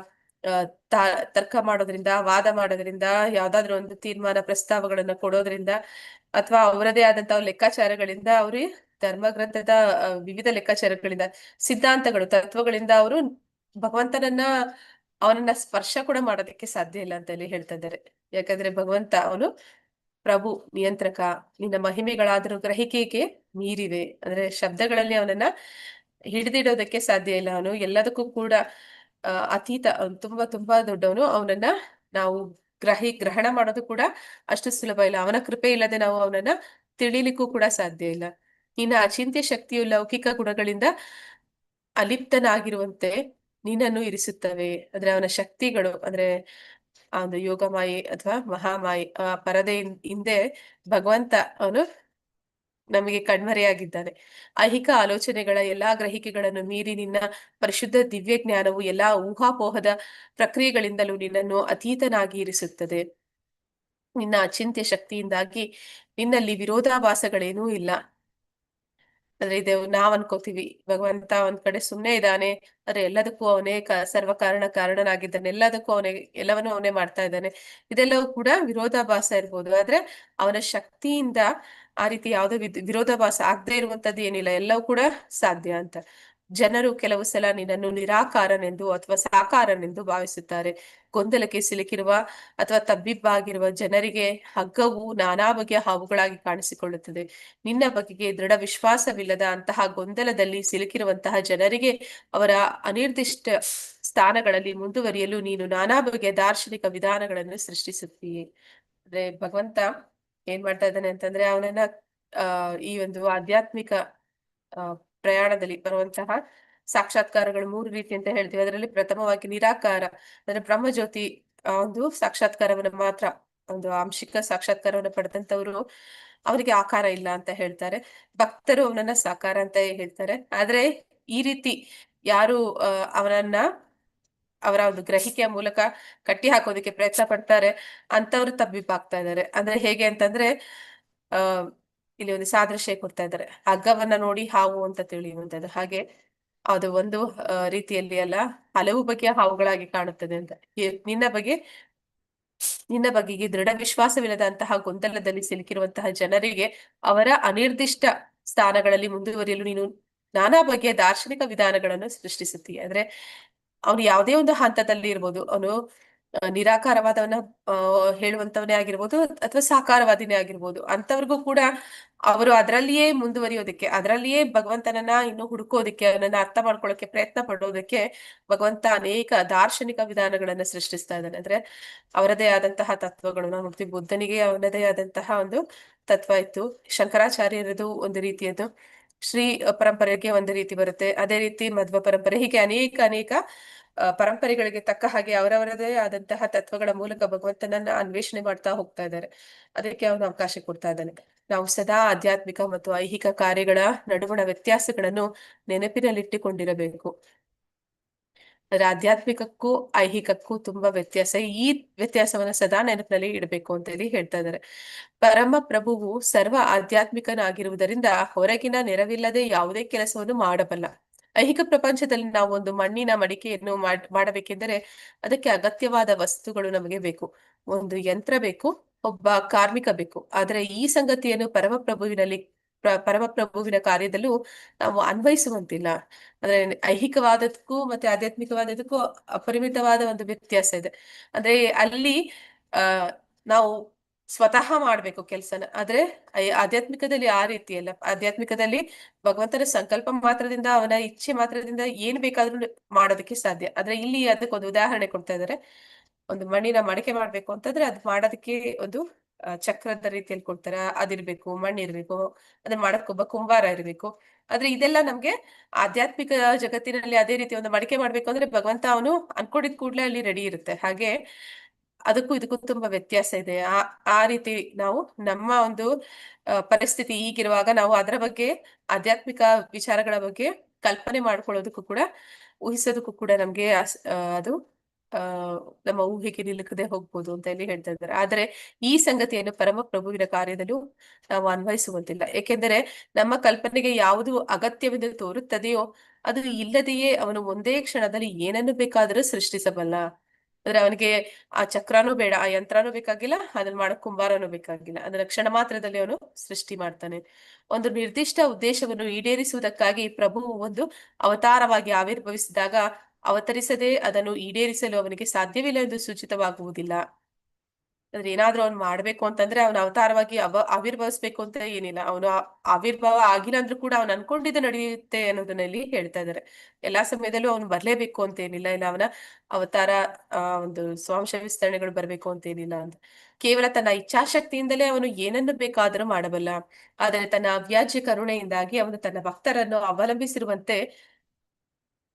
ತರ್ಕ ಮಾಡೋದ್ರಿಂದ, ವಾದ ಮಾಡೋದ್ರಿಂದ, ಯಾವ್ದಾದ್ರು ಒಂದು ತೀರ್ಮಾನ ಪ್ರಸ್ತಾವಗಳನ್ನ ಕೊಡೋದ್ರಿಂದ ಅಥವಾ ಅವರದೇ ಆದಂತಹ ಲೆಕ್ಕಾಚಾರಗಳಿಂದ, ಅವ್ರ ಧರ್ಮಗ್ರಂಥದ ವಿವಿಧ ಲೆಕ್ಕಾಚಾರಗಳಿಂದ, ಸಿದ್ಧಾಂತಗಳು, ತತ್ವಗಳಿಂದ ಅವರು ಭಗವಂತನನ್ನ ಅವನನ್ನ ಸ್ಪರ್ಶ ಕೂಡ ಮಾಡೋದಕ್ಕೆ ಸಾಧ್ಯ ಇಲ್ಲ ಅಂತ ಹೇಳಿ ಹೇಳ್ತಾ ಇದ್ದಾರೆ. ಯಾಕಂದ್ರೆ ಭಗವಂತ ಅವನು ಪ್ರಭು, ನಿಯಂತ್ರಕ. ನಿನ್ನ ಮಹಿಮೆಗಳಾದರೂ ಗ್ರಹಿಕೆಗೆ ಮೀರಿವೆ. ಅಂದ್ರೆ ಶಬ್ದಗಳಲ್ಲಿ ಅವನನ್ನ ಹಿಡಿದಿಡೋದಕ್ಕೆ ಸಾಧ್ಯ ಇಲ್ಲ. ಅವನು ಎಲ್ಲದಕ್ಕೂ ಕೂಡ ಅತೀತ. ಅವನು ತುಂಬಾ ತುಂಬಾ ದೊಡ್ಡವನು. ಅವನನ್ನ ನಾವು ಗ್ರಹಣ ಮಾಡೋದು ಕೂಡ ಅಷ್ಟು ಸುಲಭ ಇಲ್ಲ. ಅವನ ಕೃಪೆ ಇಲ್ಲದೆ ನಾವು ಅವನನ್ನ ತಿಳಿಲಿಕ್ಕೂ ಕೂಡ ಸಾಧ್ಯ ಇಲ್ಲ. ನಿನ್ನ ಅಚಿಂತ್ಯ ಶಕ್ತಿಯು ಲೌಕಿಕ ಗುಣಗಳಿಂದ ಅಲಿಪ್ತನಾಗಿರುವಂತೆ ನಿನ್ನನ್ನು ಇರಿಸುತ್ತವೆ. ಅಂದ್ರೆ ಅವನ ಶಕ್ತಿಗಳು, ಅಂದ್ರೆ ಆ ಒಂದು ಯೋಗಮಾಯಿ ಅಥವಾ ಮಹಾಮಾಯಿ, ಆ ಪರದೆ ಹಿಂದೆ ಭಗವಂತ ಅವನು ನಮಗೆ ಕಣ್ಮರೆಯಾಗಿದ್ದಾನೆ. ಐಹಿಕ ಆಲೋಚನೆಗಳ ಎಲ್ಲಾ ಗ್ರಹಿಕೆಗಳನ್ನು ಮೀರಿ ನಿನ್ನ ಪರಿಶುದ್ಧ ದಿವ್ಯ ಜ್ಞಾನವು ಎಲ್ಲಾ ಊಹಾಪೋಹದ ಪ್ರಕ್ರಿಯೆಗಳಿಂದಲೂ ನಿನ್ನನ್ನು ಅತೀತನಾಗಿ ಇರಿಸುತ್ತದೆ. ನಿನ್ನ ಅಚಿಂತ್ಯ ಶಕ್ತಿಯಿಂದಾಗಿ ನಿನ್ನಲ್ಲಿ ವಿರೋಧಾಭಾಸಗಳೇನೂ ಇಲ್ಲ. ಅಂದ್ರೆ ಇದು ನಾವ್ ಅನ್ಕೋತೀವಿ ಭಗವಂತ ಒಂದ್ ಕಡೆ ಸುಮ್ನೆ ಇದ್ದಾನೆ, ಆದ್ರೆ ಎಲ್ಲದಕ್ಕೂ ಅವನೇ ಸರ್ವ ಕಾರಣನಾಗಿದ್ದಾನೆ, ಎಲ್ಲದಕ್ಕೂ ಅವನೇ ಎಲ್ಲವನ್ನೂ ಅವನೇ ಮಾಡ್ತಾ ಇದ್ದಾನೆ. ಇದೆಲ್ಲವೂ ಕೂಡ ವಿರೋಧಾಭಾಸ ಇರ್ಬೋದು, ಆದ್ರೆ ಅವನ ಶಕ್ತಿಯಿಂದ ಆ ರೀತಿ ಯಾವುದೋ ವಿರೋಧಾಭಾಸ ಆಗದೆ ಇರುವಂತದ್ದು ಏನಿಲ್ಲ, ಎಲ್ಲವೂ ಕೂಡ ಸಾಧ್ಯ ಅಂತ. ಜನರು ಕೆಲವು ಸಲ ನಿನ್ನನ್ನು ನಿರಾಕಾರನೆಂದು ಅಥವಾ ಸಾಕಾರನೆಂದು ಭಾವಿಸುತ್ತಾರೆ. ಗೊಂದಲಕ್ಕೆ ಸಿಲುಕಿರುವ ಅಥವಾ ತಬ್ಬಿಬ್ಬಾಗಿರುವ ಜನರಿಗೆ ಹಗ್ಗವು ನಾನಾ ಬಗೆಯ ಹಾವುಗಳಾಗಿ ಕಾಣಿಸಿಕೊಳ್ಳುತ್ತದೆ. ನಿನ್ನ ಬಗೆಗೆ ದೃಢ ವಿಶ್ವಾಸವಿಲ್ಲದ ಅಂತಹ ಗೊಂದಲದಲ್ಲಿ ಸಿಲುಕಿರುವಂತಹ ಜನರಿಗೆ ಅವರ ಅನಿರ್ದಿಷ್ಟ ಸ್ಥಾನಗಳಲ್ಲಿ ಮುಂದುವರಿಯಲು ನೀನು ನಾನಾ ಬಗೆಯ ದಾರ್ಶನಿಕ ವಿಧಾನಗಳನ್ನು ಸೃಷ್ಟಿಸುತ್ತೀಯೆ. ಅಂದ್ರೆ ಭಗವಂತ ಏನ್ ಮಾಡ್ತಾ ಇದ್ದಾನೆ ಅಂತಂದ್ರೆ ಅವನನ್ನ ಈ ಒಂದು ಆಧ್ಯಾತ್ಮಿಕ ಆ ಪ್ರಯಾಣದಲ್ಲಿ ಬರುವಂತಹ ಸಾಕ್ಷಾತ್ಕಾರಗಳು 3 ರೀತಿ ಅಂತ ಹೇಳ್ತೀವಿ. ಅದರಲ್ಲಿ ಪ್ರಥಮವಾಗಿ ನಿರಾಕಾರ ಅಂದ್ರೆ ಬ್ರಹ್ಮಜ್ಯೋತಿ ಒಂದು ಸಾಕ್ಷಾತ್ಕಾರವನ್ನು ಮಾತ್ರ, ಒಂದು ಆಂಶಿಕ ಸಾಕ್ಷಾತ್ಕಾರವನ್ನು ಪಡೆದಂತವ್ರು ಅವರಿಗೆ ಆಕಾರ ಇಲ್ಲ ಅಂತ ಹೇಳ್ತಾರೆ. ಭಕ್ತರು ಅವನನ್ನ ಸಾಕಾರ ಅಂತ ಹೇಳ್ತಾರೆ. ಆದ್ರೆ ಈ ರೀತಿ ಯಾರು ಅವನನ್ನ ಅವರ ಒಂದು ಗ್ರಹಿಕೆಯ ಮೂಲಕ ಕಟ್ಟಿ ಹಾಕೋದಕ್ಕೆ ಪ್ರಯತ್ನ ಪಡ್ತಾರೆ ಅಂತವ್ರು ತಬ್ಬಿಬ್ಬಾಗ್ತಾ ಇದ್ದಾರೆ. ಅಂದ್ರೆ ಹೇಗೆ ಅಂತಂದ್ರೆ ಆ ಇಲ್ಲಿ ಒಂದು ಸಾದೃಶ್ಯ ಕೊಡ್ತಾ ಇದ್ದಾರೆ, ಹಗ್ಗವನ್ನ ನೋಡಿ ಹಾವು ಅಂತ ತಿಳಿಯುವಂತದ್ದು. ಹಾಗೆ ಅದು ಒಂದು ರೀತಿಯಲ್ಲಿ ಅಲ್ಲ, ಹಲವು ಬಗೆಯ ಹಾವುಗಳಾಗಿ ಕಾಣುತ್ತದೆ ಅಂತ. ನಿನ್ನ ಬಗೆಗೆ ದೃಢ ವಿಶ್ವಾಸವಿಲ್ಲದಂತಹ ಗೊಂದಲದಲ್ಲಿ ಸಿಲುಕಿರುವಂತಹ ಜನರಿಗೆ ಅವರ ಅನಿರ್ದಿಷ್ಟ ಸ್ಥಾನಗಳಲ್ಲಿ ಮುಂದುವರಿಯಲು ನೀನು ನಾನಾ ಬಗೆಯ ದಾರ್ಶನಿಕ ವಿಧಾನಗಳನ್ನು ಸೃಷ್ಟಿಸುತ್ತೀಯ. ಅಂದ್ರೆ ಅವನು ಯಾವುದೇ ಒಂದು ಹಂತದಲ್ಲಿ ಇರ್ಬೋದು, ಅವನು ನಿರಾಕಾರವಾದವನ್ನ ಹೇಳುವಂತವನೇ ಆಗಿರ್ಬೋದು ಅಥವಾ ಸಾಕಾರವಾದಿನೇ ಆಗಿರ್ಬೋದು, ಅಂತವ್ರಿಗೂ ಕೂಡ ಅವರು ಅದರಲ್ಲಿಯೇ ಮುಂದುವರಿಯೋದಕ್ಕೆ, ಅದರಲ್ಲಿಯೇ ಭಗವಂತನನ್ನ ಇನ್ನು ಹುಡುಕೋದಕ್ಕೆ, ಅವನನ್ನ ಅರ್ಥ ಮಾಡ್ಕೊಳ್ಳೋಕೆ ಪ್ರಯತ್ನ ಪಡೋದಕ್ಕೆ ಭಗವಂತ ಅನೇಕ ದಾರ್ಶನಿಕ ವಿಧಾನಗಳನ್ನ ಸೃಷ್ಟಿಸ್ತಾ ಇದ್ದಾನೆ. ಅಂದ್ರೆ ಅವರದೇ ಆದಂತಹ ತತ್ವಗಳು ನಾವು ನೋಡ್ತೀವಿ. ಬುದ್ಧನಿಗೆ ಅವನದೇ ಆದಂತಹ ಒಂದು ತತ್ವ ಇತ್ತು, ಶಂಕರಾಚಾರ್ಯರದು ಒಂದು ರೀತಿಯದ್ದು, ಶ್ರೀ ಪರಂಪರೆಗೆ ಒಂದು ರೀತಿ ಬರುತ್ತೆ, ಅದೇ ರೀತಿ ಮಧ್ವ ಪರಂಪರೆ, ಹೀಗೆ ಅನೇಕ ಪರಂಪರೆಗಳಿಗೆ ತಕ್ಕ ಹಾಗೆ ಅವರವರದೇ ಆದಂತಹ ತತ್ವಗಳ ಮೂಲಕ ಭಗವಂತನನ್ನ ಅನ್ವೇಷಣೆ ಮಾಡ್ತಾ ಹೋಗ್ತಾ ಇದ್ದಾರೆ. ಅದಕ್ಕೆ ಅವನು ಅವಕಾಶ ಕೊಡ್ತಾ ಇದ್ದಾನೆ. ನಾವು ಸದಾ ಆಧ್ಯಾತ್ಮಿಕ ಮತ್ತು ಐಹಿಕ ಕಾರ್ಯಗಳ ನಡುವಣ ವ್ಯತ್ಯಾಸಗಳನ್ನು ನೆನಪಿನಲ್ಲಿಟ್ಟುಕೊಂಡಿರಬೇಕು. ಅಂದ್ರೆ ಆಧ್ಯಾತ್ಮಿಕಕ್ಕೂ ಐಹಿಕಕ್ಕೂ ತುಂಬಾ ವ್ಯತ್ಯಾಸ. ಈ ವ್ಯತ್ಯಾಸವನ್ನ ಸದಾ ನೆನಪಿನಲ್ಲಿ ಇಡಬೇಕು ಅಂತ ಹೇಳಿ ಹೇಳ್ತಾ ಇದ್ದಾರೆ. ಪರಮ ಪ್ರಭುವು ಸರ್ವ ಆಧ್ಯಾತ್ಮಿಕನಾಗಿರುವುದರಿಂದ ಹೊರಗಿನ ನೆರವಿಲ್ಲದೆ ಯಾವುದೇ ಕೆಲಸವನ್ನು ಮಾಡಬಲ್ಲ. ಐಹಿಕ ಪ್ರಪಂಚದಲ್ಲಿ ನಾವು ಒಂದು ಮಣ್ಣಿನ ಮಡಿಕೆಯನ್ನು ಮಾಡಬೇಕೆಂದರೆ ಅದಕ್ಕೆ ಅಗತ್ಯವಾದ ವಸ್ತುಗಳು ನಮಗೆ ಬೇಕು, ಒಂದು ಯಂತ್ರ ಬೇಕು, ಒಬ್ಬ ಕಾರ್ಮಿಕ ಬೇಕು. ಆದ್ರೆ ಈ ಸಂಗತಿಯನ್ನು ಪರಮಪ್ರಭುವಿನ ಕಾರ್ಯದಲ್ಲೂ ನಾವು ಅನ್ವಯಿಸುವಂತಿಲ್ಲ. ಅಂದ್ರೆ ಐಹಿಕವಾದಕ್ಕೂ ಮತ್ತೆ ಆಧ್ಯಾತ್ಮಿಕವಾದಕ್ಕೂ ಅಪರಿಮಿತವಾದ ಒಂದು ವ್ಯತ್ಯಾಸ ಇದೆ. ಅಂದ್ರೆ ಅಲ್ಲಿ ನಾವು ಸ್ವತಃ ಮಾಡ್ಬೇಕು ಕೆಲ್ಸನ, ಆದ್ರೆ ಆಧ್ಯಾತ್ಮಿಕದಲ್ಲಿ ಆ ರೀತಿ ಅಲ್ಲ. ಆಧ್ಯಾತ್ಮಿಕದಲ್ಲಿ ಭಗವಂತನ ಸಂಕಲ್ಪ ಮಾತ್ರದಿಂದ, ಅವನ ಇಚ್ಛೆ ಮಾತ್ರದಿಂದ ಏನ್ ಬೇಕಾದ್ರೂ ಮಾಡೋದಕ್ಕೆ ಸಾಧ್ಯ. ಆದ್ರೆ ಇಲ್ಲಿ ಅದಕ್ಕೊಂದು ಉದಾಹರಣೆ ಕೊಡ್ತಾ ಇದ್ದಾರೆ. ಒಂದು ಮಣ್ಣಿನ ಮಡಿಕೆ ಮಾಡ್ಬೇಕು ಅಂತಂದ್ರೆ ಅದ್ ಮಾಡೋದಕ್ಕೆ ಒಂದು ಚಕ್ರದ ರೀತಿಯಲ್ಲಿ ಕೊಡ್ತಾರೆ, ಅದಿರ್ಬೇಕು, ಮಣ್ಣಿರ್ಬೇಕು, ಅದನ್ನ ಮಾಡಕ್ ಒಬ್ಬ ಕುಂಬಾರ ಇರ್ಬೇಕು. ಆದ್ರೆ ಇದೆಲ್ಲ ನಮ್ಗೆ ಆಧ್ಯಾತ್ಮಿಕ ಜಗತ್ತಿನಲ್ಲಿ ಅದೇ ರೀತಿ ಒಂದು ಮಡಿಕೆ ಮಾಡ್ಬೇಕು ಅಂದ್ರೆ ಭಗವಂತ ಅವನು ಅನ್ಕೊಂಡಿದ್ ಕೂಡ್ಲೆ ಅಲ್ಲಿ ರೆಡಿ ಇರುತ್ತೆ. ಹಾಗೆ ಅದಕ್ಕೂ ಇದಕ್ಕೂ ತುಂಬಾ ವ್ಯತ್ಯಾಸ ಇದೆ. ಆ ರೀತಿ ನಾವು ನಮ್ಮ ಒಂದು ಪರಿಸ್ಥಿತಿ ಈಗಿರುವಾಗ ನಾವು ಅದರ ಬಗ್ಗೆ, ಆಧ್ಯಾತ್ಮಿಕ ವಿಚಾರಗಳ ಬಗ್ಗೆ ಕಲ್ಪನೆ ಮಾಡ್ಕೊಳ್ಳೋದಕ್ಕೂ ಕೂಡ, ಊಹಿಸೋದಕ್ಕೂ ಕೂಡ ನಮ್ಗೆ ಅದು ನಮ್ಮ ಊಹೆಗೆ ನಿಲುಕದೆ ಹೋಗ್ಬೋದು ಅಂತ ಹೇಳಿ ಹೇಳ್ತಾ ಇದ್ದಾರೆ. ಆದ್ರೆ ಈ ಸಂಗತಿಯನ್ನು ಪರಮ ಪ್ರಭುವಿನ ಕಾರ್ಯದಲ್ಲೂ ನಾವು ಅನ್ವಯಿಸುವಂತಿಲ್ಲ. ಏಕೆಂದರೆ ನಮ್ಮ ಕಲ್ಪನೆಗೆ ಯಾವುದು ಅಗತ್ಯವೆಂದು ತೋರುತ್ತದೆಯೋ ಅದು ಇಲ್ಲದೆಯೇ ಅವನು ಒಂದೇ ಕ್ಷಣದಲ್ಲಿ ಏನನ್ನು ಬೇಕಾದರೂ ಸೃಷ್ಟಿಸಬಲ್ಲ. ಅಂದ್ರೆ ಅವನಿಗೆ ಆ ಚಕ್ರನೂ ಬೇಡ, ಆ ಯಂತ್ರನೂ ಬೇಕಾಗಿಲ್ಲ, ಅದನ್ನ ಮಾಡಕ್ ಕುಂಬಾರನೂ ಬೇಕಾಗಿಲ್ಲ. ಅದನ್ನ ಕ್ಷಣ ಮಾತ್ರದಲ್ಲಿ ಅವನು ಸೃಷ್ಟಿ ಮಾಡ್ತಾನೆ. ಒಂದು ನಿರ್ದಿಷ್ಟ ಉದ್ದೇಶವನ್ನು ಈಡೇರಿಸುವುದಕ್ಕಾಗಿ ಪ್ರಭುವು ಒಂದು ಅವತಾರವಾಗಿ ಆವಿರ್ಭವಿಸಿದಾಗ ಅವತರಿಸದೆ ಅದನ್ನು ಈಡೇರಿಸಲು ಅವನಿಗೆ ಸಾಧ್ಯವಿಲ್ಲ ಎಂದು ಸೂಚಿತವಾಗುವುದಿಲ್ಲ. ಅಂದ್ರೆ ಏನಾದ್ರೂ ಅವ್ನು ಮಾಡ್ಬೇಕು ಅಂತಂದ್ರೆ ಅವನ ಅವತಾರವಾಗಿ ಆವಿರ್ಭವಿಸ್ಬೇಕು ಅಂತ ಏನಿಲ್ಲ. ಅವನು ಆವಿರ್ಭಾವ ಆಗಿಲ್ಲ ಅಂದ್ರೂ ಕೂಡ ಅವನು ಅನ್ಕೊಂಡಿದ್ದು ನಡೆಯುತ್ತೆ ಅನ್ನೋದನ್ನಲ್ಲಿ ಹೇಳ್ತಾ ಇದ್ದಾರೆ. ಎಲ್ಲಾ ಸಮಯದಲ್ಲೂ ಅವನು ಬರ್ಲೇಬೇಕು ಅಂತ ಏನಿಲ್ಲ, ಇಲ್ಲ ಅವನ ಅವತಾರ ಒಂದು ಸ್ವಾಂಶ ವಿಸ್ತರಣೆಗಳು ಬರ್ಬೇಕು ಅಂತ ಏನಿಲ್ಲ ಅಂತ. ಕೇವಲ ತನ್ನ ಇಚ್ಛಾಶಕ್ತಿಯಿಂದಲೇ ಅವನು ಏನನ್ನು ಬೇಕಾದರೂ ಮಾಡಬಲ್ಲ. ಆದರೆ ತನ್ನ ಅವ್ಯಾಜ್ಯ ಕರುಣೆಯಿಂದಾಗಿ ಅವನು ತನ್ನ ಭಕ್ತರನ್ನು ಅವಲಂಬಿಸಿರುವಂತೆ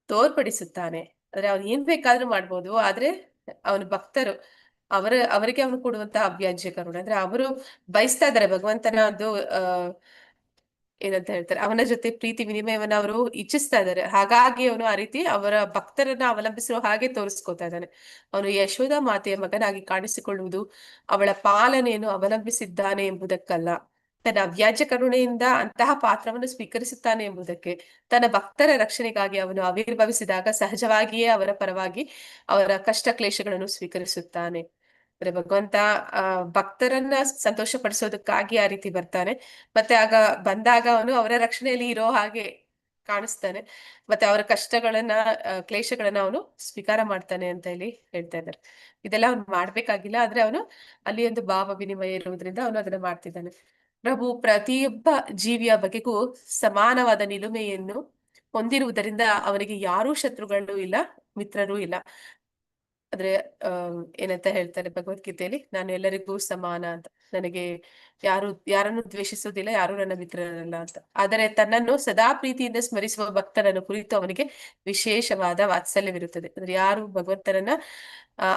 ತೋರ್ಪಡಿಸುತ್ತಾನೆ. ಅಂದ್ರೆ ಅವ್ನು ಏನ್ ಬೇಕಾದ್ರೂ ಮಾಡ್ಬೋದು, ಆದ್ರೆ ಅವನ ಭಕ್ತರು ಅವರಿಗೆ ಅವನು ಕೊಡುವಂತಹ ಅವ್ಯಾಜ್ಯ ಕರುಣೆ, ಅಂದ್ರೆ ಅವರು ಬಯಸ್ತಾ ಇದ್ದಾರೆ ಭಗವಂತನ ಒಂದು ಏನಂತ ಹೇಳ್ತಾರೆ, ಅವನ ಜೊತೆ ಪ್ರೀತಿ ವಿನಿಮಯವನ್ನ ಅವರು ಇಚ್ಛಿಸ್ತಾ ಇದ್ದಾರೆ. ಹಾಗಾಗಿ ಅವನು ಆ ರೀತಿ ಅವರ ಭಕ್ತರನ್ನ ಅವಲಂಬಿಸುವ ಹಾಗೆ ತೋರಿಸ್ಕೊತಾ ಇದ್ದಾನೆ. ಅವನು ಯಶೋಧ ಮಾತೆಯ ಮಗನಾಗಿ ಕಾಣಿಸಿಕೊಳ್ಳುವುದು ಅವಳ ಪಾಲನೆಯನ್ನು ಅವಲಂಬಿಸಿದ್ದಾನೆ ಎಂಬುದಕ್ಕಲ್ಲ. ತನ್ನ ಅವ್ಯಾಜ್ಯ ಕರುಣೆಯಿಂದ ಅಂತಹ ಪಾತ್ರವನ್ನು ಸ್ವೀಕರಿಸುತ್ತಾನೆ ಎಂಬುದಕ್ಕೆ, ತನ್ನ ಭಕ್ತರ ರಕ್ಷಣೆಗಾಗಿ ಅವನು ಆವಿರ್ಭವಿಸಿದಾಗ ಸಹಜವಾಗಿಯೇ ಅವರ ಪರವಾಗಿ ಅವರ ಕಷ್ಟ ಕ್ಲೇಶಗಳನ್ನು ಸ್ವೀಕರಿಸುತ್ತಾನೆ. ಅಂದ್ರೆ ಭಗವಂತ ಭಕ್ತರನ್ನ ಸಂತೋಷ ಪಡಿಸೋದಕ್ಕಾಗಿ ಆ ರೀತಿ ಬರ್ತಾನೆ. ಮತ್ತೆ ಬಂದಾಗ ಅವನು ಅವರ ರಕ್ಷಣೆಯಲ್ಲಿ ಇರೋ ಹಾಗೆ ಕಾಣಿಸ್ತಾನೆ. ಮತ್ತೆ ಅವರ ಕಷ್ಟಗಳನ್ನ ಕ್ಲೇಶಗಳನ್ನ ಅವನು ಸ್ವೀಕಾರ ಮಾಡ್ತಾನೆ ಅಂತ ಹೇಳಿ ಹೇಳ್ತಾ ಇದ್ದಾರೆ. ಇದೆಲ್ಲ ಅವ್ನು ಮಾಡ್ಬೇಕಾಗಿಲ್ಲ, ಆದ್ರೆ ಅವನು ಅಲ್ಲಿ ಒಂದು ಭಾವ ವಿನಿಮಯ ಇರುವುದರಿಂದ ಅವನು ಅದನ್ನ ಮಾಡ್ತಿದ್ದಾನೆ. ಪ್ರಭು ಪ್ರತಿಯೊಬ್ಬ ಜೀವಿಯ ಬಗೆಗೂ ಸಮಾನವಾದ ನಿಲುಮೆಯನ್ನು ಹೊಂದಿರುವುದರಿಂದ ಅವನಿಗೆ ಯಾರೂ ಶತ್ರುಗಳು ಇಲ್ಲ, ಮಿತ್ರರೂ ಇಲ್ಲ. ಆದ್ರೆ ಏನಂತ ಹೇಳ್ತಾರೆ ಭಗವದ್ಗೀತೆಯಲ್ಲಿ, ನಾನು ಎಲ್ಲರಿಗೂ ಸಮಾನ ಅಂತ, ನನಗೆ ಯಾರನ್ನು ದ್ವೇಷಿಸುವುದಿಲ್ಲ, ಯಾರು ನನ್ನ ಮಿತ್ರರಲ್ಲ ಅಂತ. ಆದರೆ ತನ್ನನ್ನು ಸದಾ ಪ್ರೀತಿಯಿಂದ ಸ್ಮರಿಸುವ ಭಕ್ತರನ್ನು ಕುರಿತು ಅವನಿಗೆ ವಿಶೇಷವಾದ ವಾತ್ಸಲ್ಯವಿರುತ್ತದೆ. ಅಂದ್ರೆ ಯಾರು ಭಗವಂತನನ್ನ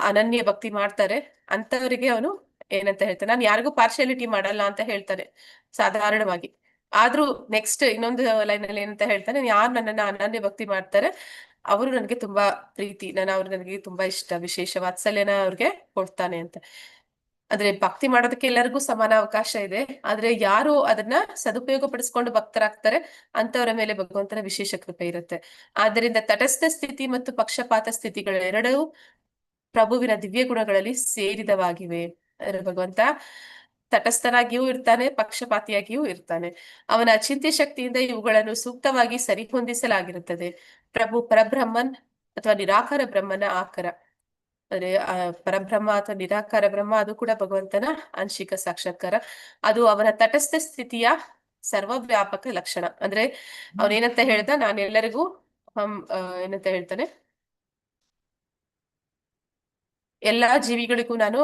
ಅನನ್ಯ ಭಕ್ತಿ ಮಾಡ್ತಾರೆ ಅಂತವರಿಗೆ ಅವನು ಏನಂತ ಹೇಳ್ತಾನೆ, ನಾನು ಯಾರಿಗೂ ಪಾರ್ಶಿಯಾಲಿಟಿ ಮಾಡಲ್ಲ ಅಂತ ಹೇಳ್ತಾನೆ ಸಾಧಾರಣವಾಗಿ. ಆದ್ರೂ ನೆಕ್ಸ್ಟ್ ಇನ್ನೊಂದು ಲೈನ್ ಅಲ್ಲಿ ಏನಂತ ಹೇಳ್ತಾನೆ, ಯಾರು ನನ್ನನ್ನ ಅನನ್ಯ ಭಕ್ತಿ ಮಾಡ್ತಾರೆ ಅವರು ನನಗೆ ತುಂಬಾ ಪ್ರೀತಿ, ಅವ್ರು ನನಗೆ ತುಂಬಾ ಇಷ್ಟ, ವಿಶೇಷ ವಾತ್ಸಲ್ಯನ ಅವ್ರಿಗೆ ಕೊಡ್ತಾನೆ ಅಂತ. ಆದ್ರೆ ಭಕ್ತಿ ಮಾಡೋದಕ್ಕೆ ಎಲ್ಲರಿಗೂ ಸಮಾನ ಅವಕಾಶ ಇದೆ. ಆದ್ರೆ ಯಾರು ಅದನ್ನ ಸದುಪಯೋಗ ಪಡಿಸ್ಕೊಂಡು ಭಕ್ತರಾಗ್ತಾರೆ ಅಂತವರ ಮೇಲೆ ಭಗವಂತನ ವಿಶೇಷ ಕೃಪೆ ಇರುತ್ತೆ. ಆದ್ದರಿಂದ ತಟಸ್ಥ ಸ್ಥಿತಿ ಮತ್ತು ಪಕ್ಷಪಾತ ಸ್ಥಿತಿಗಳೆರಡೂ ಪ್ರಭುವಿನ ದಿವ್ಯ ಗುಣಗಳಲ್ಲಿ ಸೇರಿದವಾಗಿವೆ. ಭಗವಂತ ತಟಸ್ಥನಾಗಿಯೂ ಇರ್ತಾನೆ, ಪಕ್ಷಪಾತಿಯಾಗಿಯೂ ಇರ್ತಾನೆ. ಅವನ ಅಚಿಂತ್ಯ ಶಕ್ತಿಯಿಂದ ಇವುಗಳನ್ನು ಸೂಕ್ತವಾಗಿ ಸರಿಹೊಂದಿಸಲಾಗಿರುತ್ತದೆ. ಪ್ರಭು ಪರಬ್ರಹ್ಮನ್ ಅಥವಾ ನಿರಾಕಾರ ಬ್ರಹ್ಮನ ಆಕಾರ. ಅಂದ್ರೆ ಪರಬ್ರಹ್ಮ ಅಥವಾ ನಿರಾಕಾರ ಬ್ರಹ್ಮ ಅದು ಕೂಡ ಭಗವಂತನ ಆಂಶಿಕ ಸಾಕ್ಷಾತ್ಕಾರ. ಅದು ಅವನ ತಟಸ್ಥ ಸ್ಥಿತಿಯ ಸರ್ವವ್ಯಾಪಕ ಲಕ್ಷಣ. ಅಂದ್ರೆ ಅವನೇನಂತ ಹೇಳ್ದ, ನಾನು ಎಲ್ಲರಿಗೂ ಏನಂತ ಹೇಳ್ತಾನೆ, ಎಲ್ಲಾ ಜೀವಿಗಳಿಗೂ ನಾನು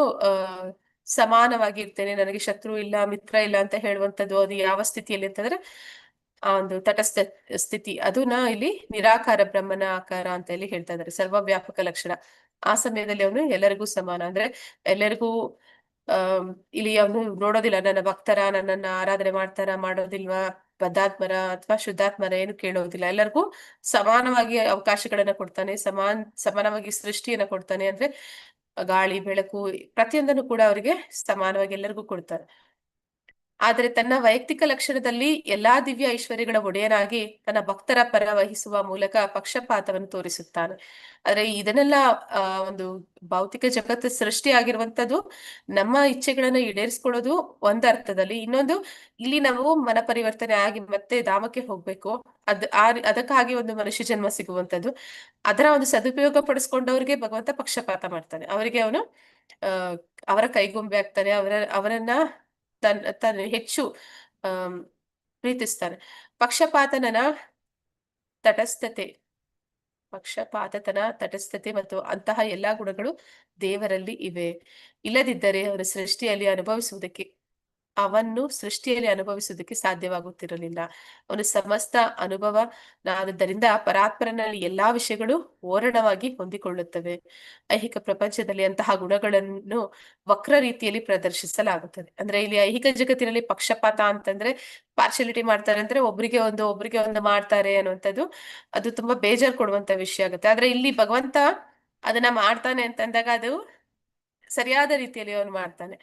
ಸಮಾನವಾಗಿ ಇರ್ತೇನೆ, ನನಗೆ ಶತ್ರು ಇಲ್ಲ, ಮಿತ್ರ ಇಲ್ಲ ಅಂತ ಹೇಳುವಂಥದ್ದು ಅದು ಯಾವ ಸ್ಥಿತಿಯಲ್ಲಿ ಅಂತಂದ್ರೆ ಆ ಒಂದು ತಟಸ್ಥ ಸ್ಥಿತಿ. ಅದನ್ನ ಇಲ್ಲಿ ನಿರಾಕಾರ ಬ್ರಹ್ಮನ ಆಕಾರ ಅಂತ ಹೇಳಿ ಹೇಳ್ತಾ ಇದ್ದಾರೆ, ಸರ್ವವ್ಯಾಪಕ ಲಕ್ಷಣ. ಆ ಸಮಯದಲ್ಲಿ ಅವನು ಎಲ್ಲರಿಗೂ ಸಮಾನ, ಅಂದ್ರೆ ಎಲ್ಲರಿಗೂ ಇಲ್ಲಿ ಅವನು ನೋಡೋದಿಲ್ಲ ನನ್ನ ಭಕ್ತರ ನನ್ನನ್ನ ಆರಾಧನೆ ಮಾಡೋದಿಲ್ವಾ, ಬದ್ಧಾತ್ಮರ ಅಥವಾ ಶುದ್ಧಾತ್ಮರ ಏನು ಕೇಳೋದಿಲ್ಲ. ಎಲ್ಲರಿಗೂ ಸಮಾನವಾಗಿ ಅವಕಾಶಗಳನ್ನ ಕೊಡ್ತಾನೆ, ಸಮಾನವಾಗಿ ಸೃಷ್ಟಿಯನ್ನ ಕೊಡ್ತಾನೆ. ಅಂದ್ರೆ ಗಾಳಿ ಬೆಳಕು ಪ್ರತಿಯೊಂದನ್ನು ಕೂಡ ಅವರಿಗೆ ಸಮಾನವಾಗಿ ಎಲ್ಲರಿಗೂ ಕೊಡ್ತಾರೆ. ಆದರೆ ತನ್ನ ವೈಯಕ್ತಿಕ ಲಕ್ಷಣದಲ್ಲಿ ಎಲ್ಲಾ ದಿವ್ಯ ಐಶ್ವರ್ಯಗಳ ಒಡೆಯನಾಗಿ ತನ್ನ ಭಕ್ತರ ಪರ ವಹಿಸುವ ಮೂಲಕ ಪಕ್ಷಪಾತವನ್ನು ತೋರಿಸುತ್ತಾನೆ. ಆದ್ರೆ ಇದನ್ನೆಲ್ಲ ಒಂದು ಭೌತಿಕ ಜಗತ್ತು ಸೃಷ್ಟಿಯಾಗಿರುವಂತದ್ದು ನಮ್ಮ ಇಚ್ಛೆಗಳನ್ನ ಈಡೇರಿಸ್ಕೊಳ್ಳೋದು ಒಂದರ್ಥದಲ್ಲಿ, ಇನ್ನೊಂದು ಇಲ್ಲಿ ನಾವು ಮನ ಪರಿವರ್ತನೆ ಆಗಿ ಮತ್ತೆ ಧಾಮಕ್ಕೆ ಹೋಗ್ಬೇಕು, ಅದಕ್ಕಾಗಿ ಒಂದು ಮನುಷ್ಯ ಜನ್ಮ ಸಿಗುವಂತದ್ದು. ಅದರ ಒಂದು ಸದುಪಯೋಗ ಪಡಿಸ್ಕೊಂಡವ್ರಿಗೆ ಭಗವಂತ ಪಕ್ಷಪಾತ ಮಾಡ್ತಾನೆ, ಅವರಿಗೆ ಅವನು ಅವರ ಕೈಗೊಂಬೆ ಆಗ್ತಾನೆ, ಅವರನ್ನ ತನ್ನ ಹೆಚ್ಚು ಪ್ರೀತಿಸ್ತಾನೆ. ಪಕ್ಷಪಾತತನ ತಟಸ್ಥತೆ ಮತ್ತು ಅಂತಹ ಎಲ್ಲಾ ಗುಣಗಳು ದೇವರಲ್ಲಿ ಇವೆ. ಇಲ್ಲದಿದ್ದರೆ ಅವನ್ನು ಸೃಷ್ಟಿಯಲ್ಲಿ ಅನುಭವಿಸುವುದಕ್ಕೆ ಸಾಧ್ಯವಾಗುತ್ತಿರಲಿಲ್ಲ. ಅವನು ಸಮಸ್ತ ಅನುಭವನಾದ್ದರಿಂದ ಪರಾತ್ಪರನಲ್ಲಿ ಎಲ್ಲಾ ವಿಷಯಗಳು ಓರಣವಾಗಿ ಹೊಂದಿಕೊಳ್ಳುತ್ತವೆ. ಐಹಿಕ ಪ್ರಪಂಚದಲ್ಲಿ ಅಂತಹ ಗುಣಗಳನ್ನು ವಕ್ರ ರೀತಿಯಲ್ಲಿ ಪ್ರದರ್ಶಿಸಲಾಗುತ್ತದೆ. ಅಂದ್ರೆ ಇಲ್ಲಿ ಐಹಿಕ ಜಗತ್ತಿನಲ್ಲಿ ಪಕ್ಷಪಾತ ಅಂತಂದ್ರೆ ಪಾರ್ಶಿಯಾಲಿಟಿ ಮಾಡ್ತಾರೆ, ಅಂದ್ರೆ ಒಬ್ರಿಗೆ ಒಂದು ಮಾಡ್ತಾರೆ ಅನ್ನುವಂಥದ್ದು ಅದು ತುಂಬಾ ಬೇಜಾರು ಕೊಡುವಂತ ವಿಷಯ ಆಗುತ್ತೆ. ಆದ್ರೆ ಇಲ್ಲಿ ಭಗವಂತ ಅದನ್ನ ಮಾಡ್ತಾನೆ ಅಂತಂದಾಗ ಅದು ಸರಿಯಾದ ರೀತಿಯಲ್ಲಿ ಅವನು ಮಾಡ್ತಾನೆ.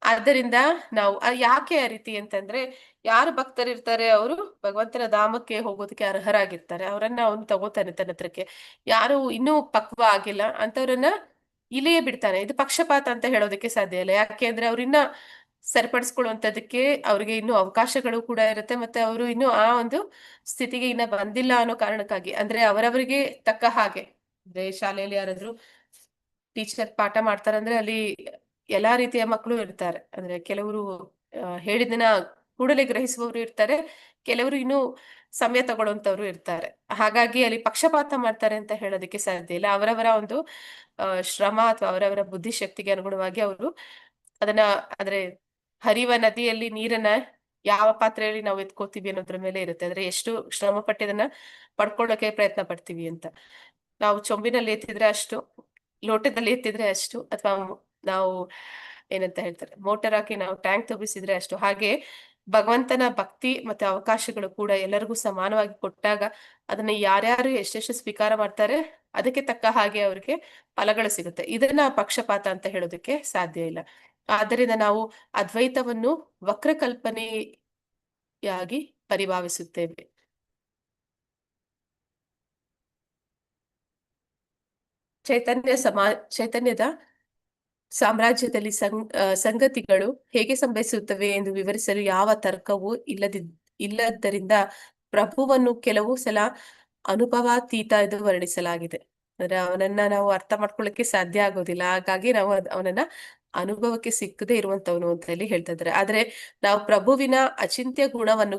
ಆದ್ದರಿಂದ ನಾವು ಯಾಕೆ ಆ ರೀತಿ ಅಂತಂದ್ರೆ, ಯಾರು ಭಕ್ತರಿರ್ತಾರೆ ಅವರು ಭಗವಂತನ ಧಾಮಕ್ಕೆ ಹೋಗೋದಕ್ಕೆ ಅರ್ಹರಾಗಿರ್ತಾರೆ, ಅವರನ್ನ ಅವನು ತಗೋತಾನೆ ತನ್ನ ಹತ್ರಕ್ಕೆ. ಯಾರು ಇನ್ನೂ ಪಕ್ವ ಆಗಿಲ್ಲ ಅಂತವ್ರನ್ನ ಇಲ್ಲಿಯೇ ಬಿಡ್ತಾನೆ. ಇದು ಪಕ್ಷಪಾತ ಅಂತ ಹೇಳೋದಕ್ಕೆ ಸಾಧ್ಯ ಇಲ್ಲ, ಯಾಕೆ ಅಂದ್ರೆ ಅವ್ರಿನ್ನ ಸರಿಪಡಿಸ್ಕೊಳ್ಳುವಂತದಕ್ಕೆ ಅವ್ರಿಗೆ ಇನ್ನೂ ಅವಕಾಶಗಳು ಕೂಡ ಇರುತ್ತೆ. ಮತ್ತೆ ಅವರು ಇನ್ನೂ ಆ ಒಂದು ಸ್ಥಿತಿಗೆ ಇನ್ನ ಬಂದಿಲ್ಲ ಅನ್ನೋ ಕಾರಣಕ್ಕಾಗಿ, ಅಂದ್ರೆ ಅವರವರಿಗೆ ತಕ್ಕ ಹಾಗೆ, ಅಂದ್ರೆ ಶಾಲೆಯಲ್ಲಿ ಯಾರಾದ್ರೂ ಟೀಚರ್ ಪಾಠ ಮಾಡ್ತಾರಂದ್ರೆ ಅಲ್ಲಿ ಎಲ್ಲಾ ರೀತಿಯ ಮಕ್ಕಳು ಇರ್ತಾರೆ. ಅಂದ್ರೆ ಕೆಲವರು ಹೇಳಿದನ ಕೂಡಲೇ ಗ್ರಹಿಸುವವರು ಇರ್ತಾರೆ, ಕೆಲವರು ಇನ್ನೂ ಸಮಯ ತಗೊಳ್ಳುವಂತವ್ರು ಇರ್ತಾರೆ. ಹಾಗಾಗಿ ಅಲ್ಲಿ ಪಕ್ಷಪಾತ ಮಾಡ್ತಾರೆ ಅಂತ ಹೇಳೋದಕ್ಕೆ ಸಾಧ್ಯ ಇಲ್ಲ. ಅವರವರ ಒಂದು ಶ್ರಮ ಅಥವಾ ಅವರವರ ಬುದ್ಧಿಶಕ್ತಿಗೆ ಅನುಗುಣವಾಗಿ ಅವರು ಅದನ್ನ, ಅಂದ್ರೆ ಹರಿಯುವ ನದಿಯಲ್ಲಿ ನೀರನ್ನ ಯಾವ ಪಾತ್ರೆಯಲ್ಲಿ ನಾವು ಎತ್ಕೋತೀವಿ ಅನ್ನೋದ್ರ ಮೇಲೆ ಇರುತ್ತೆ. ಅಂದ್ರೆ ಎಷ್ಟು ಶ್ರಮ ಪಟ್ಟಿದನ್ನ ಪಡ್ಕೊಳ್ಳೋಕೆ ಪ್ರಯತ್ನ ಪಡ್ತೀವಿ ಅಂತ. ನಾವು ಚೊಂಬಿನಲ್ಲಿ ಎತ್ತಿದ್ರೆ ಅಷ್ಟು, ಲೋಟದಲ್ಲಿ ಎತ್ತಿದ್ರೆ ಅಷ್ಟು, ಅಥವಾ ನಾವು ಏನಂತ ಹೇಳ್ತಾರೆ ಮೋಟರ್ ಹಾಕಿ ನಾವು ಟ್ಯಾಂಕ್ ತುಂಬಿಸಿದ್ರೆ ಅಷ್ಟು. ಹಾಗೆ ಭಗವಂತನ ಭಕ್ತಿ ಮತ್ತೆ ಅವಕಾಶಗಳು ಕೂಡ ಎಲ್ಲರಿಗೂ ಸಮಾನವಾಗಿ ಕೊಟ್ಟಾಗ ಅದನ್ನ ಯಾರ್ಯಾರು ಎಷ್ಟೆಷ್ಟು ಸ್ವೀಕಾರ ಮಾಡ್ತಾರೆ ಅದಕ್ಕೆ ತಕ್ಕ ಹಾಗೆ ಅವ್ರಿಗೆ ಫಲಗಳು ಸಿಗುತ್ತೆ. ಇದನ್ನ ಪಕ್ಷಪಾತ ಅಂತ ಹೇಳೋದಕ್ಕೆ ಸಾಧ್ಯ ಇಲ್ಲ. ಆದ್ದರಿಂದ ನಾವು ಅದ್ವೈತವನ್ನು ವಕ್ರಕಲ್ಪನೆಯಾಗಿ ಪರಿಭಾವಿಸುತ್ತೇವೆ. ಚೈತನ್ಯದ ಸಾಮ್ರಾಜ್ಯದಲ್ಲಿ ಸಂಗತಿಗಳು ಹೇಗೆ ಸಂಭವಿಸುತ್ತವೆ ಎಂದು ವಿವರಿಸಲು ಯಾವ ತರ್ಕವೂ ಇಲ್ಲದ್ದರಿಂದ ಪ್ರಭುವನ್ನು ಕೆಲವು ಸಲ ಅನುಭವಾತೀತ ಎಂದು ವರ್ಣಿಸಲಾಗಿದೆ. ಅಂದ್ರೆ ಅವನನ್ನ ನಾವು ಅರ್ಥ ಮಾಡ್ಕೊಳ್ಳಕ್ಕೆ ಸಾಧ್ಯ ಆಗೋದಿಲ್ಲ, ಹಾಗಾಗಿ ನಾವು ಅವನನ್ನ ಅನುಭವಕ್ಕೆ ಸಿಕ್ಕದೇ ಇರುವಂತವನು ಅಂತ ಹೇಳಿ ಹೇಳ್ತಾ ಇದ್ದಾರೆ. ಆದ್ರೆ ನಾವು ಪ್ರಭುವಿನ ಅಚಿಂತ್ಯ ಗುಣವನ್ನು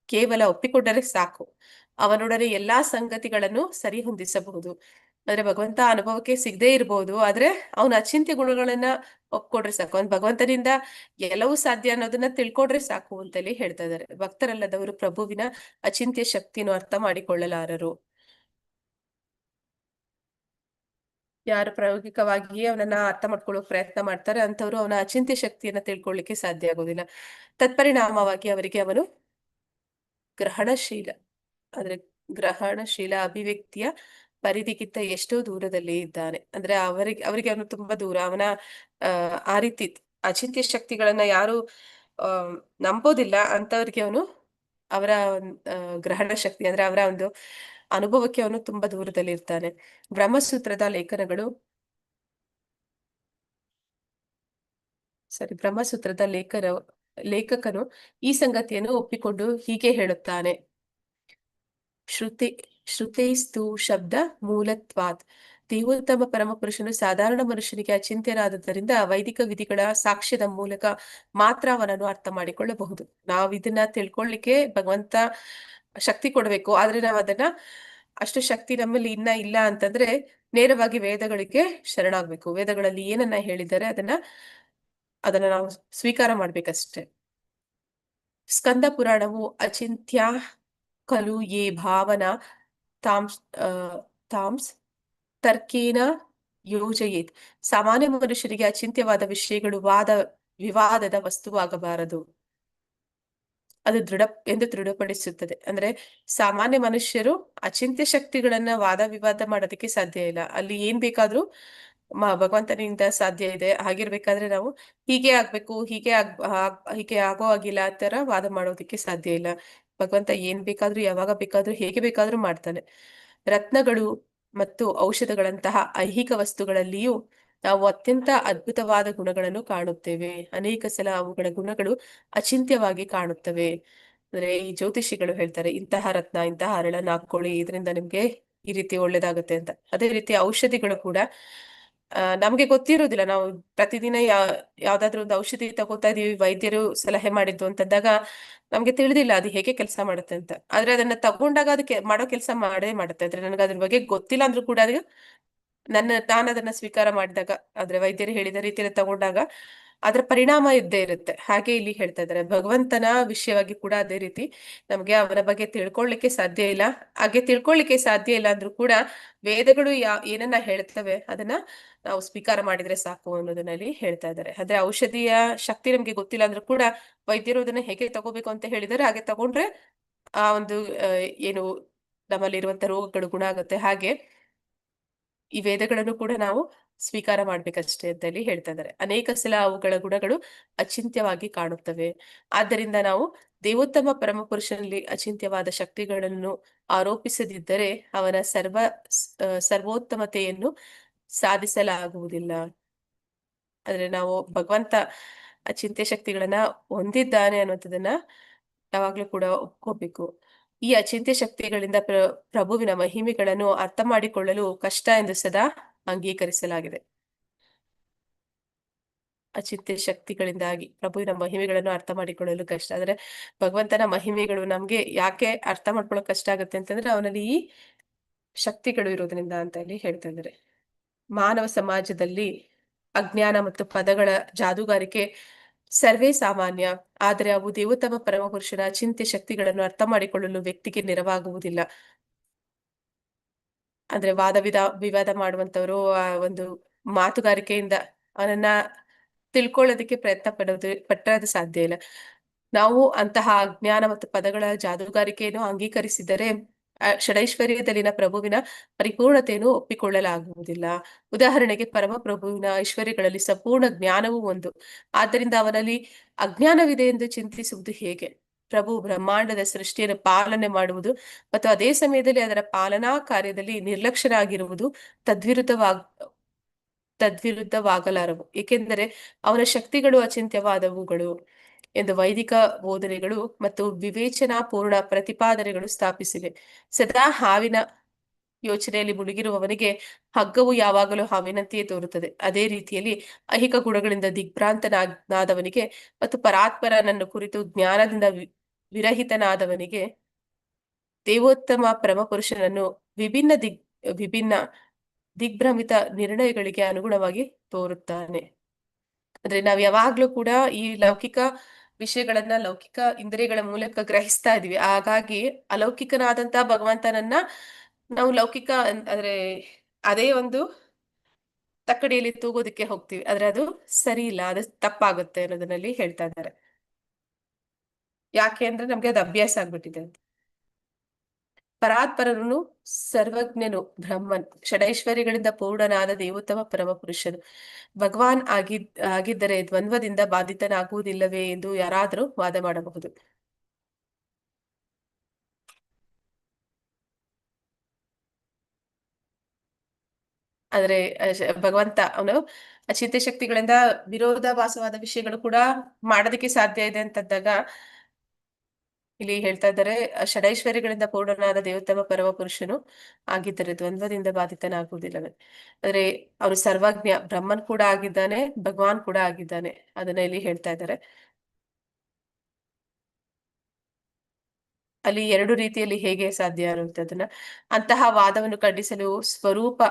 ಕೇವಲ ಒಪ್ಪಿಕೊಂಡರೆ ಸಾಕು, ಅವನೊಡನೆ ಎಲ್ಲಾ ಸಂಗತಿಗಳನ್ನು ಸರಿ ಹೊಂದಿಸಬಹುದು. ಆದ್ರೆ ಭಗವಂತ ಅನುಭವಕ್ಕೆ ಸಿಗದೇ ಇರಬಹುದು, ಆದ್ರೆ ಅವನ ಅಚಿಂತ್ಯ ಗುಣಗಳನ್ನ ಒಪ್ಕೊಂಡ್ರೆ ಸಾಕು, ಅವ್ನ್ ಭಗವಂತನಿಂದ ಎಲ್ಲವೂ ಸಾಧ್ಯ ಅನ್ನೋದನ್ನ ತಿಳ್ಕೊಂಡ್ರೆ ಸಾಕು ಅಂತೇಳಿ ಹೇಳ್ತಾ ಇದ್ದಾರೆ. ಭಕ್ತರಲ್ಲದವರು ಪ್ರಭುವಿನ ಅಚಿಂತ್ಯ ಶಕ್ತಿಯನ್ನು ಅರ್ಥ ಮಾಡಿಕೊಳ್ಳಲಾರರು. ಯಾರು ಪ್ರಾಯೋಗಿಕವಾಗಿ ಅವನನ್ನ ಅರ್ಥ ಮಾಡ್ಕೊಳ್ಳೋಕೆ ಪ್ರಯತ್ನ ಮಾಡ್ತಾರೆ ಅಂತವ್ರು ಅವನ ಅಚಿಂತ್ಯ ಶಕ್ತಿಯನ್ನ ತಿಳ್ಕೊಳ್ಳಿಕ್ಕೆ ಸಾಧ್ಯ ಆಗೋದಿಲ್ಲ. ತತ್ಪರಿಣಾಮವಾಗಿ ಅವರಿಗೆ ಅವನು ಗ್ರಹಣಶೀಲ ಅಭಿವ್ಯಕ್ತಿಯ ಪರಿಧಿಗಿಂತ ಎಷ್ಟೋ ದೂರದಲ್ಲಿ ಇದ್ದಾನೆ. ಅಂದ್ರೆ ಅವರಿಗೆ ಅವನು ತುಂಬಾ ದೂರ. ಅವನ ಆ ರೀತಿ ಅಚಿಂತ್ಯ ಶಕ್ತಿಗಳನ್ನ ಯಾರು ನಂಬೋದಿಲ್ಲ ಅಂತವ್ರಿಗೆ ಅವನು ಅವರ ಗ್ರಹಣ ಶಕ್ತಿ ಅಂದ್ರೆ ಅವರ ಒಂದು ಅನುಭವಕ್ಕೆ ಅವನು ತುಂಬಾ ದೂರದಲ್ಲಿ ಇರ್ತಾನೆ. ಬ್ರಹ್ಮಸೂತ್ರದ ಲೇಖಕನು ಈ ಸಂಗತಿಯನ್ನು ಒಪ್ಪಿಕೊಂಡು ಹೀಗೆ ಹೇಳುತ್ತಾನೆ: ಶ್ರುತೈಸ್ತು ಶಬ್ದ ಮೂಲತ್ವಾತ್. ದೇವೋತ್ತಮ ಪರಮಪುರುಷನು ಸಾಧಾರಣ ಮನುಷ್ಯನಿಗೆ ಅಚಿಂತ್ಯನಾದದ್ದರಿಂದ ವೈದಿಕ ವಿಧಿಗಳ ಸಾಕ್ಷ್ಯದ ಮೂಲಕ ಮಾತ್ರ ಅವನನ್ನು ಅರ್ಥ ಮಾಡಿಕೊಳ್ಳಬಹುದು. ನಾವು ಇದನ್ನ ತಿಳ್ಕೊಳ್ಳಿಕ್ಕೆ ಭಗವಂತ ಶಕ್ತಿ ಕೊಡಬೇಕು, ಆದ್ರೆ ನಾವು ಅದನ್ನ ಅಷ್ಟು ಶಕ್ತಿ ನಮ್ಮಲ್ಲಿ ಇಲ್ಲ ಅಂತಂದ್ರೆ ನೇರವಾಗಿ ವೇದಗಳಿಗೆ ಶರಣಾಗ್ಬೇಕು. ವೇದಗಳಲ್ಲಿ ಏನನ್ನ ಹೇಳಿದ್ದಾರೆ ಅದನ್ನ ನಾವು ಸ್ವೀಕಾರ ಮಾಡ್ಬೇಕಷ್ಟೆ. ಸ್ಕಂದ ಪುರಾಣವು ಅಚಿಂತ್ಯ ಖಲು ಯೇ ಭಾವನಾ ತಾಮ್ಸ್ ತರ್ಕೇನ ಯೋಜಯೇತ್. ಸಾಮಾನ್ಯ ಮನುಷ್ಯರಿಗೆ ಅಚಿಂತ್ಯವಾದ ವಿಷಯಗಳು ವಿವಾದದ ವಸ್ತುವಾಗಬಾರದು ಅದು ದೃಢಪಡಿಸುತ್ತದೆ. ಅಂದ್ರೆ ಸಾಮಾನ್ಯ ಮನುಷ್ಯರು ಅಚಿಂತ್ಯ ಶಕ್ತಿಗಳನ್ನ ವಾದ ವಿವಾದ ಮಾಡೋದಕ್ಕೆ ಸಾಧ್ಯ ಇಲ್ಲ. ಅಲ್ಲಿ ಏನ್ ಬೇಕಾದ್ರೂ ಭಗವಂತನಿಂದ ಸಾಧ್ಯ ಇದೆ. ಹಾಗಿರ್ಬೇಕಾದ್ರೆ ನಾವು ಹೀಗೆ ಆಗ್ಬೇಕು, ಹೀಗೆ ಆಗೋ ಆಗಿಲ್ಲ ಆ ತರ ವಾದ ಮಾಡೋದಕ್ಕೆ ಸಾಧ್ಯ ಇಲ್ಲ. ಭಗವಂತ ಏನ್ ಬೇಕಾದ್ರೂ ಯಾವಾಗ ಬೇಕಾದ್ರೂ ಹೇಗೆ ಬೇಕಾದ್ರೂ ಮಾಡ್ತಾನೆ. ರತ್ನಗಳು ಮತ್ತು ಔಷಧಗಳಂತಹ ಐಹಿಕ ವಸ್ತುಗಳಲ್ಲಿಯೂ ನಾವು ಅತ್ಯಂತ ಅದ್ಭುತವಾದ ಗುಣಗಳನ್ನು ಕಾಣುತ್ತೇವೆ. ಅನೇಕ ಸಲ ಅವುಗಳ ಗುಣಗಳು ಅಚಿಂತ್ಯವಾಗಿ ಕಾಣುತ್ತವೆ. ಅಂದ್ರೆ ಈ ಜ್ಯೋತಿಷಿಗಳು ಹೇಳ್ತಾರೆ, ಇಂತಹ ರತ್ನ ಇಂತಹ ಹರಳನ್ನ ಹಾಕೊಳ್ಳಿ, ಇದರಿಂದ ನಿಮ್ಗೆ ಈ ರೀತಿ ಒಳ್ಳೇದಾಗುತ್ತೆ ಅಂತ. ಅದೇ ರೀತಿ ಔಷಧಿಗಳು ಕೂಡ ನಮ್ಗೆ ಗೊತ್ತಿರೋದಿಲ್ಲ. ನಾವು ಪ್ರತಿದಿನ ಯಾವ್ದಾದ್ರು ಒಂದು ಔಷಧಿ ತಗೋತಾ ಇದೀವಿ, ವೈದ್ಯರು ಸಲಹೆ ಮಾಡಿದ್ದು ಅಂತಂದಾಗ ನಮ್ಗೆ ತಿಳಿದಿಲ್ಲ ಅದು ಹೇಗೆ ಕೆಲಸ ಮಾಡುತ್ತೆ ಅಂತ. ಆದ್ರೆ ಅದನ್ನ ತಗೊಂಡಾಗ ಅದಕ್ಕೆ ಮಾಡೋ ಕೆಲಸ ಮಾಡೇ ಮಾಡುತ್ತೆ. ಆದ್ರೆ ನನಗೆ ಅದ್ರ ಬಗ್ಗೆ ಗೊತ್ತಿಲ್ಲ ಅಂದ್ರೂ ಕೂಡ ನಾನು ಅದನ್ನ ಸ್ವೀಕಾರ ಮಾಡಿದಾಗ, ಆದ್ರೆ ವೈದ್ಯರು ಹೇಳಿದ ರೀತಿಯಲ್ಲಿ ತಗೊಂಡಾಗ ಅದ್ರ ಪರಿಣಾಮ ಇದ್ದೇ ಇರುತ್ತೆ. ಹಾಗೆ ಇಲ್ಲಿ ಹೇಳ್ತಾ ಇದ್ದಾರೆ ಭಗವಂತನ ವಿಷಯವಾಗಿ ಕೂಡ ಅದೇ ರೀತಿ ನಮ್ಗೆ ಅವನ ಬಗ್ಗೆ ತಿಳ್ಕೊಳ್ಳಿಕ್ಕೆ ಸಾಧ್ಯ ಇಲ್ಲ. ಹಾಗೆ ತಿಳ್ಕೊಳ್ಳಿಕ್ಕೆ ಸಾಧ್ಯ ಇಲ್ಲ ಅಂದ್ರೂ ಕೂಡ ವೇದಗಳು ಏನನ್ನ ಹೇಳ್ತವೆ ಅದನ್ನ ನಾವು ಸ್ವೀಕಾರ ಮಾಡಿದ್ರೆ ಸಾಕು ಅನ್ನೋದನ್ನಲ್ಲಿ ಹೇಳ್ತಾ ಇದ್ದಾರೆ. ಆದ್ರೆ ಔಷಧಿಯ ಶಕ್ತಿ ನಮ್ಗೆ ಗೊತ್ತಿಲ್ಲ ಅಂದ್ರೂ ಕೂಡ ವೈದ್ಯರು ಅದನ್ನ ಹೇಗೆ ತಗೋಬೇಕು ಅಂತ ಹೇಳಿದರೆ ಹಾಗೆ ತಗೊಂಡ್ರೆ ಆ ಒಂದು ಏನು ನಮ್ಮಲ್ಲಿರುವಂತ ರೋಗಗಳು ಗುಣ ಆಗುತ್ತೆ. ಹಾಗೆ ಈ ವೇದಗಳನ್ನು ಕೂಡ ನಾವು ಸ್ವೀಕಾರ ಮಾಡ್ಬೇಕಷ್ಟೇ ಅಂತ ಹೇಳಿ ಹೇಳ್ತಾ ಇದ್ದಾರೆ. ಅನೇಕ ಸಲ ಅವುಗಳ ಗುಣಗಳು ಅಚಿಂತ್ಯವಾಗಿ ಕಾಣುತ್ತವೆ. ಆದ್ದರಿಂದ ನಾವು ದೇವೋತ್ತಮ ಪರಮಪುರುಷನಲ್ಲಿ ಅಚಿಂತ್ಯವಾದ ಶಕ್ತಿಗಳನ್ನು ಆರೋಪಿಸದಿದ್ದರೆ ಅವನ ಸರ್ವೋತ್ತಮತೆಯನ್ನು ಸಾಧಿಸಲಾಗುವುದಿಲ್ಲ. ಆದ್ರೆ ನಾವು ಭಗವಂತ ಅಚಿಂತ್ಯ ಶಕ್ತಿಗಳನ್ನ ಹೊಂದಿದ್ದಾನೆ ಅನ್ನೋದನ್ನ ಯಾವಾಗ್ಲೂ ಕೂಡ ಒಪ್ಕೋಬೇಕು. ಈ ಅಚಿಂತ್ಯ ಶಕ್ತಿಗಳಿಂದ ಪ್ರಭುವಿನ ಮಹಿಮೆಗಳನ್ನು ಅರ್ಥ ಮಾಡಿಕೊಳ್ಳಲು ಕಷ್ಟ ಎಂದು ಸದಾ ಅಂಗೀಕರಿಸಲಾಗಿದೆ. ಅಚಿಂತ್ಯ ಶಕ್ತಿಗಳಿಂದಾಗಿ ಪ್ರಭುವಿನ ಮಹಿಮೆಗಳನ್ನು ಅರ್ಥ ಮಾಡಿಕೊಳ್ಳಲು ಕಷ್ಟ. ಅಂದ್ರೆ ಭಗವಂತನ ಮಹಿಮೆಗಳು ನಮ್ಗೆ ಯಾಕೆ ಅರ್ಥ ಮಾಡ್ಕೊಳ್ಳೋಕೆ ಕಷ್ಟ ಆಗುತ್ತೆ ಅಂತಂದ್ರೆ ಅವನಲ್ಲಿ ಈ ಶಕ್ತಿಗಳು ಇರೋದ್ರಿಂದ ಅಂತ ಹೇಳಿ ಹೇಳ್ತಾ ಇದ್ದಾರೆ. ಮಾನವ ಸಮಾಜದಲ್ಲಿ ಅಜ್ಞಾನ ಮತ್ತು ಪದಗಳ ಜಾದೂಗಾರಿಕೆ ಸರ್ವೇ ಸಾಮಾನ್ಯ. ಆದರೆ ಅವು ದೇವೋತ್ತಮ ಪರಮಪುರುಷನ ಅಚಿಂತ್ಯ ಶಕ್ತಿಗಳನ್ನು ಅರ್ಥ ಮಾಡಿಕೊಳ್ಳಲು ವ್ಯಕ್ತಿಗೆ ನೆರವಾಗುವುದಿಲ್ಲ. ಅಂದ್ರೆ ವಿವಾದ ಮಾಡುವಂತವರು ಆ ಒಂದು ಮಾತುಗಾರಿಕೆಯಿಂದ ಅವನನ್ನ ತಿಳ್ಕೊಳ್ಳೋದಕ್ಕೆ ಪ್ರಯತ್ನ ಪಟ್ಟರೆ ಅದು ಸಾಧ್ಯ ಇಲ್ಲ. ನಾವು ಅಂತಹ ಅಜ್ಞಾನ ಮತ್ತು ಪದಗಳ ಜಾದೂಗಾರಿಕೆಯನ್ನು ಅಂಗೀಕರಿಸಿದರೆ ಷಡೈಶ್ವರ್ಯದಲ್ಲಿನ ಪ್ರಭುವಿನ ಪರಿಪೂರ್ಣತೆಯನ್ನು ಒಪ್ಪಿಕೊಳ್ಳಲಾಗುವುದಿಲ್ಲ. ಉದಾಹರಣೆಗೆ ಪರಮಪ್ರಭುವಿನ ಐಶ್ವರ್ಯಗಳಲ್ಲಿ ಸಂಪೂರ್ಣ ಜ್ಞಾನವೂ ಒಂದು. ಆದ್ದರಿಂದ ಅವನಲ್ಲಿ ಅಜ್ಞಾನವಿದೆ ಎಂದು ಚಿಂತಿಸುವುದು ಹೇಗೆ? ಪ್ರಭು ಬ್ರಹ್ಮಾಂಡದ ಸೃಷ್ಟಿಯನ್ನು ಪಾಲನೆ ಮಾಡುವುದು ಮತ್ತು ಅದೇ ಸಮಯದಲ್ಲಿ ಅದರ ಪಾಲನಾ ಕಾರ್ಯದಲ್ಲಿ ನಿರ್ಲಕ್ಷ್ಯರಾಗಿರುವುದು ತದ್ವಿರುದ್ಧವಾಗಲಾರವು, ಏಕೆಂದರೆ ಅವನ ಶಕ್ತಿಗಳು ಅಚಿಂತ್ಯವಾದವುಗಳು ಎಂದು ವೈದಿಕ ಬೋಧನೆಗಳು ಮತ್ತು ವಿವೇಚನಾಪೂರ್ಣ ಪ್ರತಿಪಾದನೆಗಳು ಸ್ಥಾಪಿಸಿವೆ. ಸದಾ ಹಾವಿನ ಯೋಚನೆಯಲ್ಲಿ ಮುಳುಗಿರುವವನಿಗೆ ಹಗ್ಗವು ಯಾವಾಗಲೂ ಹಾವಿನಂತೆಯೇ ತೋರುತ್ತದೆ. ಅದೇ ರೀತಿಯಲ್ಲಿ ಐಹಿಕ ಗುಣಗಳಿಂದ ದಿಗ್ಭ್ರಾಂತನಾದವನಿಗೆ ಮತ್ತು ಪರಾತ್ಪರನನ್ನು ಕುರಿತು ಜ್ಞಾನದಿಂದ ವಿರಹಿತನಾದವನಿಗೆ ದೇವೋತ್ತಮ ಪರಮಪುರುಷನನ್ನು ವಿಭಿನ್ನ ದಿಗ್ಭ್ರಮಿತ ನಿರ್ಣಯಗಳಿಗೆ ಅನುಗುಣವಾಗಿ ತೋರುತ್ತಾನೆ. ಅಂದ್ರೆ ನಾವ್ ಯಾವಾಗ್ಲೂ ಕೂಡ ಈ ಲೌಕಿಕ ವಿಷಯಗಳನ್ನ ಲೌಕಿಕ ಇಂದ್ರಿಯಗಳ ಮೂಲಕ ಗ್ರಹಿಸ್ತಾ ಇದೀವಿ. ಹಾಗಾಗಿ ಅಲೌಕಿಕನಾದಂತಹ ಭಗವಂತನನ್ನ ನಾವು ಲೌಕಿಕ ಅಂದ್ರೆ ಅದೇ ಒಂದು ತಕ್ಕಡಿಯಲ್ಲಿ ತೂಗೋದಕ್ಕೆ ಹೋಗ್ತೀವಿ, ಆದ್ರೆ ಅದು ಸರಿ ಇಲ್ಲ, ಅದು ತಪ್ಪಾಗುತ್ತೆ ಅನ್ನೋದನ್ನಲ್ಲಿ ಹೇಳ್ತಾ ಇದ್ದಾರೆ. ಯಾಕೆ ಅಂದ್ರೆ ನಮ್ಗೆ ಅದು ಅಭ್ಯಾಸ ಆಗ್ಬಿಟ್ಟಿದೆ ಅಂತ. ಪರಾತ್ಪರನು ಸರ್ವಜ್ಞನು ಬ್ರಹ್ಮನ್, ಷಡೈಶ್ವರ್ಯಗಳಿಂದ ಪೂರ್ಣನಾದ ದೇವೋತ್ತಮ ಪರಮಪುರುಷನು ಭಗವಾನ್ ಆಗಿದ್ದರೆ ದ್ವಂದ್ವದಿಂದ ಬಾಧಿತನಾಗುವುದಿಲ್ಲವೇ ಎಂದು ಯಾರಾದರೂ ವಾದ ಮಾಡಬಹುದು. ಆದ್ರೆ ಭಗವಂತ ಅವನು ಅಚಿಂತ್ಯ ಶಕ್ತಿಗಳಿಂದ ವಿರೋಧಾಭಾಸವಾದ ವಿಷಯಗಳು ಕೂಡ ಮಾಡೋದಕ್ಕೆ ಸಾಧ್ಯ ಇದೆ ಅಂತಂದಾಗ ಇಲ್ಲಿ ಹೇಳ್ತಾ ಇದ್ದಾರೆ, ಷಡೈಶ್ವರ್ಯಗಳಿಂದ ಪೂರ್ಣನಾದ ದೇವೋತ್ತಮ ಪರಮಪುರುಷನು ಆಗಿದ್ದರೆ ದ್ವಂದ್ವದಿಂದ ಬಾಧಿತನಾಗುವುದಿಲ್ಲವೇ. ಅಂದ್ರೆ ಅವನು ಸರ್ವಜ್ಞ, ಬ್ರಹ್ಮನ್ ಕೂಡ ಆಗಿದ್ದಾನೆ, ಭಗವಾನ್ ಕೂಡ ಆಗಿದ್ದಾನೆ, ಅದನ್ನ ಇಲ್ಲಿ ಹೇಳ್ತಾ ಇದ್ದಾರೆ. ಅಲ್ಲಿ ಎರಡು ರೀತಿಯಲ್ಲಿ ಹೇಗೆ ಸಾಧ್ಯ ಅನ್ನುವಂಥದ್ದನ್ನ, ಅಂತಹ ವಾದವನ್ನು ಖಂಡಿಸಲು ಸ್ವರೂಪ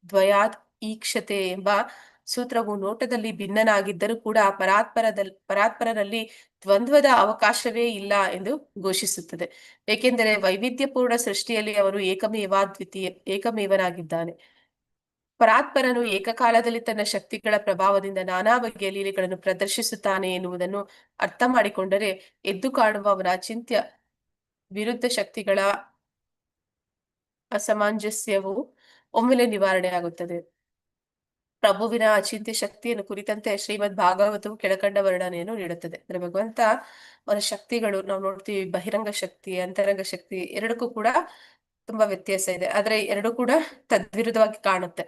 ದ್ವಯಾತ್ ಈಕ್ಷತೆ ಎಂಬ ಸೂತ್ರವು ನೋಟದಲ್ಲಿ ಭಿನ್ನನಾಗಿದ್ದರೂ ಕೂಡ ಪರಾತ್ಪರರಲ್ಲಿ ದ್ವಂದ್ವದ ಅವಕಾಶವೇ ಇಲ್ಲ ಎಂದು ಘೋಷಿಸುತ್ತದೆ. ಏಕೆಂದರೆ ವೈವಿಧ್ಯಪೂರ್ಣ ಸೃಷ್ಟಿಯಲ್ಲಿ ಅವನು ಏಕಮೇವನಾಗಿದ್ದಾನೆ. ಪರಾತ್ಪರನು ಏಕಕಾಲದಲ್ಲಿ ತನ್ನ ಶಕ್ತಿಗಳ ಪ್ರಭಾವದಿಂದ ನಾನಾ ಬಗೆಯ ಲೀಲೆಗಳನ್ನು ಪ್ರದರ್ಶಿಸುತ್ತಾನೆ ಎನ್ನುವುದನ್ನು ಅರ್ಥ ಮಾಡಿಕೊಂಡರೆ ಎದ್ದು ಕಾಣುವ ಅವನ ಅಚಿಂತ್ಯ ವಿರುದ್ಧ ಶಕ್ತಿಗಳ ಅಸಮಂಜಸ್ಯವು ಒಮ್ಮೆಲೆ ನಿವಾರಣೆ ಆಗುತ್ತದೆ. ಪ್ರಭುವಿನ ಅಚಿಂತ್ಯ ಶಕ್ತಿಯನ್ನು ಕುರಿತಂತೆ ಶ್ರೀಮದ್ ಭಾಗವತವು ಕೆಳಕಂಡ ವರ್ಣನೆಯನ್ನು ನೀಡುತ್ತದೆ. ಅಂದ್ರೆ ಭಗವಂತ ಅವನ ಶಕ್ತಿಗಳು ನಾವು ನೋಡ್ತೀವಿ, ಬಹಿರಂಗ ಶಕ್ತಿ, ಅಂತರಂಗ ಶಕ್ತಿ, ಎರಡಕ್ಕೂ ಕೂಡ ತುಂಬಾ ವ್ಯತ್ಯಾಸ ಇದೆ. ಆದ್ರೆ ಎರಡು ಕೂಡ ತದ್ವಿರುದ್ಧವಾಗಿ ಕಾಣುತ್ತೆ.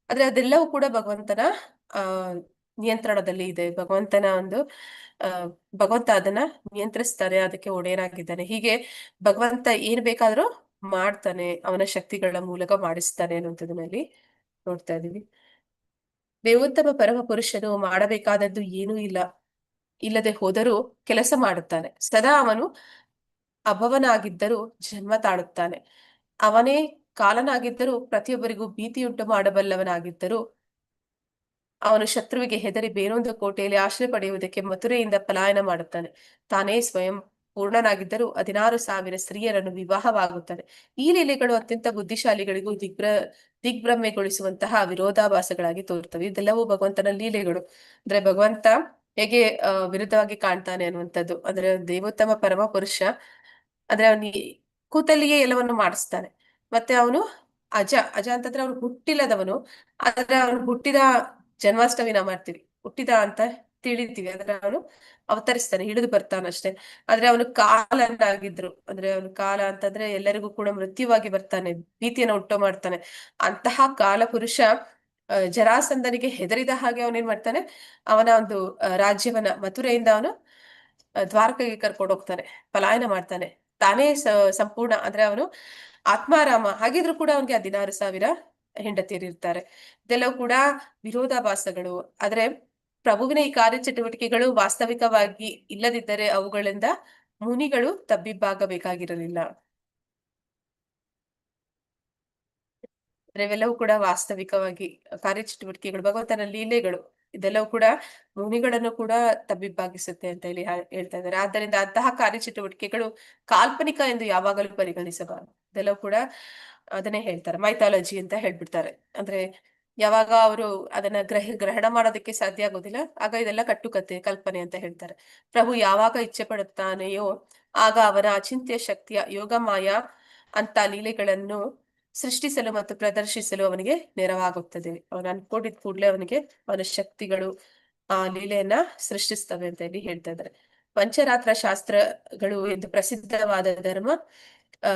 ಆದ್ರೆ ಅದೆಲ್ಲವೂ ಕೂಡ ಭಗವಂತನ ನಿಯಂತ್ರಣದಲ್ಲಿ ಇದೆ. ಭಗವಂತ ಅದನ್ನ ನಿಯಂತ್ರಿಸ್ತಾನೆ, ಅದಕ್ಕೆ ಒಡೆಯನಾಗಿದ್ದಾನೆ. ಹೀಗೆ ಭಗವಂತ ಏನ್ ಬೇಕಾದ್ರೂ ಮಾಡ್ತಾನೆ, ಅವನ ಶಕ್ತಿಗಳ ಮೂಲಕ ಮಾಡಿಸ್ತಾನೆ ಅನ್ನುವಂಥದ್ದಲ್ಲಿ ನೋಡ್ತಾ ಇದೀವಿ. ದೇವೋತ್ತಮ ಪರಮ ಪುರುಷನು ಮಾಡಬೇಕಾದದ್ದು ಏನೂ ಇಲ್ಲದೆ ಹೋದರೂ ಕೆಲಸ ಮಾಡುತ್ತಾನೆ. ಸದಾ ಅವನು ಅಭವನಾಗಿದ್ದರೂ ಜನ್ಮ ತಾಳುತ್ತಾನೆ. ಅವನೇ ಕಾಲನಾಗಿದ್ದರೂ ಪ್ರತಿಯೊಬ್ಬರಿಗೂ ಭೀತಿಯುಂಟು ಮಾಡಬಲ್ಲವನಾಗಿದ್ದರೂ ಅವನು ಶತ್ರುವಿಗೆ ಹೆದರಿ ಬೇರೊಂದು ಕೋಟೆಯಲ್ಲಿ ಆಶ್ರಯ ಪಡೆಯುವುದಕ್ಕೆ ಮಥುರೆಯಿಂದ ಪಲಾಯನ ಮಾಡುತ್ತಾನೆ. ತಾನೇ ಸ್ವಯಂ ಪೂರ್ಣನಾಗಿದ್ದರೂ 16,000 ಸ್ತ್ರೀಯರನ್ನು ವಿವಾಹವಾಗುತ್ತಾನೆ. ಈ ಲೀಲೆಗಳು ಅತ್ಯಂತ ಬುದ್ಧಿಶಾಲಿಗಳಿಗೂ ದಿಗ್ಭ್ರಮೆಗೊಳಿಸುವಂತಹ ವಿರೋಧಾಭಾಸಗಳಾಗಿ ತೋರುತ್ತವೆ. ಇದೆಲ್ಲವೂ ಭಗವಂತನ ಲೀಲೆಗಳು. ಅಂದ್ರೆ ಭಗವಂತ ಹೇಗೆ ವಿರುದ್ಧವಾಗಿ ಕಾಣ್ತಾನೆ ಅನ್ನುವಂಥದ್ದು. ಅಂದ್ರೆ ದೇವೋತ್ತಮ ಪರಮ ಪುರುಷ ಅಂದ್ರೆ ಅವನು ಕೂತಲ್ಲಿಯೇ ಎಲ್ಲವನ್ನು ಮಾಡಿಸ್ತಾನೆ. ಮತ್ತೆ ಅವನು ಅಜ ಅಂತಂದ್ರೆ ಅವನು ಹುಟ್ಟಿಲ್ಲದವನು. ಆದ್ರೆ ಅವನು ಹುಟ್ಟಿದ ಜನ್ಮಾಷ್ಟಮಿ ನಾವು ಮಾಡ್ತೀವಿ, ಹುಟ್ಟಿದ ಅಂತ ತಿಳಿತೀವಿ. ಆದ್ರೆ ಅವನು ಅವತರಿಸ್ತಾನೆ, ಇಳಿದು ಬರ್ತಾನಷ್ಟೇ. ಆದ್ರೆ ಅವನು ಕಾಲನಾಗಿದ್ರು, ಅಂದ್ರೆ ಅವನು ಕಾಲ ಅಂತಂದ್ರೆ ಎಲ್ಲರಿಗೂ ಕೂಡ ಮೃತ್ಯುವಾಗಿ ಬರ್ತಾನೆ, ಭೀತಿಯನ್ನು ಉಂಟು ಮಾಡ್ತಾನೆ. ಅಂತಹ ಕಾಲ ಪುರುಷ ಜರಾಸಂಧನಿಗೆ ಹೆದರಿದ ಹಾಗೆ ಅವನೇನ್ ಮಾಡ್ತಾನೆ, ಅವನ ಒಂದು ರಾಜ್ಯವನ್ನ ಮಥುರೆಯಿಂದ ಅವನು ದ್ವಾರಕೆಗೆ ಕರ್ಕೊಂಡು ಹೋಗ್ತಾನೆ, ಪಲಾಯನ ಮಾಡ್ತಾನೆ. ತಾನೇ ಸಂಪೂರ್ಣ ಅಂದ್ರೆ ಅವನು ಆತ್ಮಾರಾಮ. ಹಾಗಿದ್ರು ಕೂಡ ಅವನಿಗೆ 16,000 ಹೆಂಡತಿಯರಿರ್ತಾರೆ. ಇದೆಲ್ಲವೂ ಕೂಡ ವಿರೋಧಾಭಾಸಗಳು. ಆದ್ರೆ ಪ್ರಭುವಿನ ಈ ಕಾರ್ಯಚಟುವಟಿಕೆಗಳು ವಾಸ್ತವಿಕವಾಗಿ ಇಲ್ಲದಿದ್ದರೆ ಅವುಗಳಿಂದ ಮುನಿಗಳು ತಬ್ಬಿಬ್ಬಾಗಬೇಕಾಗಿರಲಿಲ್ಲ. ಇವೆಲ್ಲವೂ ಕೂಡ ವಾಸ್ತವಿಕವಾಗಿ ಕಾರ್ಯಚಟುವಟಿಕೆಗಳು, ಭಗವಂತನ ಲೀಲೆಗಳು, ಇದೆಲ್ಲವೂ ಕೂಡ ಮುನಿಗಳನ್ನು ಕೂಡ ತಬ್ಬಿಬ್ಬಾಗಿಸುತ್ತೆ ಅಂತ ಹೇಳಿ ಹೇಳ್ತಾ ಇದ್ದಾರೆ. ಆದ್ದರಿಂದ ಅಂತಹ ಕಾರ್ಯಚಟುವಟಿಕೆಗಳು ಕಾಲ್ಪನಿಕ ಎಂದು ಯಾವಾಗಲೂ ಪರಿಗಣಿಸಬಾರದು. ಇದೆಲ್ಲವೂ ಕೂಡ ಅದನ್ನೇ ಹೇಳ್ತಾರೆ, ಮೈಥಾಲಜಿ ಅಂತ ಹೇಳ್ಬಿಡ್ತಾರೆ. ಅಂದ್ರೆ ಯಾವಾಗ ಅವರು ಅದನ್ನ ಗ್ರಹಣ ಮಾಡೋದಕ್ಕೆ ಸಾಧ್ಯ ಆಗೋದಿಲ್ಲ, ಆಗ ಇದೆಲ್ಲ ಕಟ್ಟುಕತೆ, ಕಲ್ಪನೆ ಅಂತ ಹೇಳ್ತಾರೆ. ಪ್ರಭು ಯಾವಾಗ ಇಚ್ಛೆ ಪಡುತ್ತಾನೆಯೋ ಆಗ ಅವನ ಅಚಿಂತ್ಯ ಶಕ್ತಿಯ ಯೋಗಮಾಯ ಅಂತ ಲೀಲೆಗಳನ್ನು ಸೃಷ್ಟಿಸಲು ಮತ್ತು ಪ್ರದರ್ಶಿಸಲು ಅವನಿಗೆ ನೆರವಾಗುತ್ತದೆ. ಅವನು ಅನ್ಕೊಂಡಿದ್ ಕೂಡಲೇ ಅವನಿಗೆ ಅವನ ಶಕ್ತಿಗಳು ಆ ಲೀಲೆಯನ್ನ ಸೃಷ್ಟಿಸ್ತವೆ ಅಂತ ಹೇಳಿ ಹೇಳ್ತಾ ಇದ್ದಾರೆ. ಪಂಚರಾತ್ರ ಶಾಸ್ತ್ರಗಳು ಎಂದು ಪ್ರಸಿದ್ಧವಾದ ಆ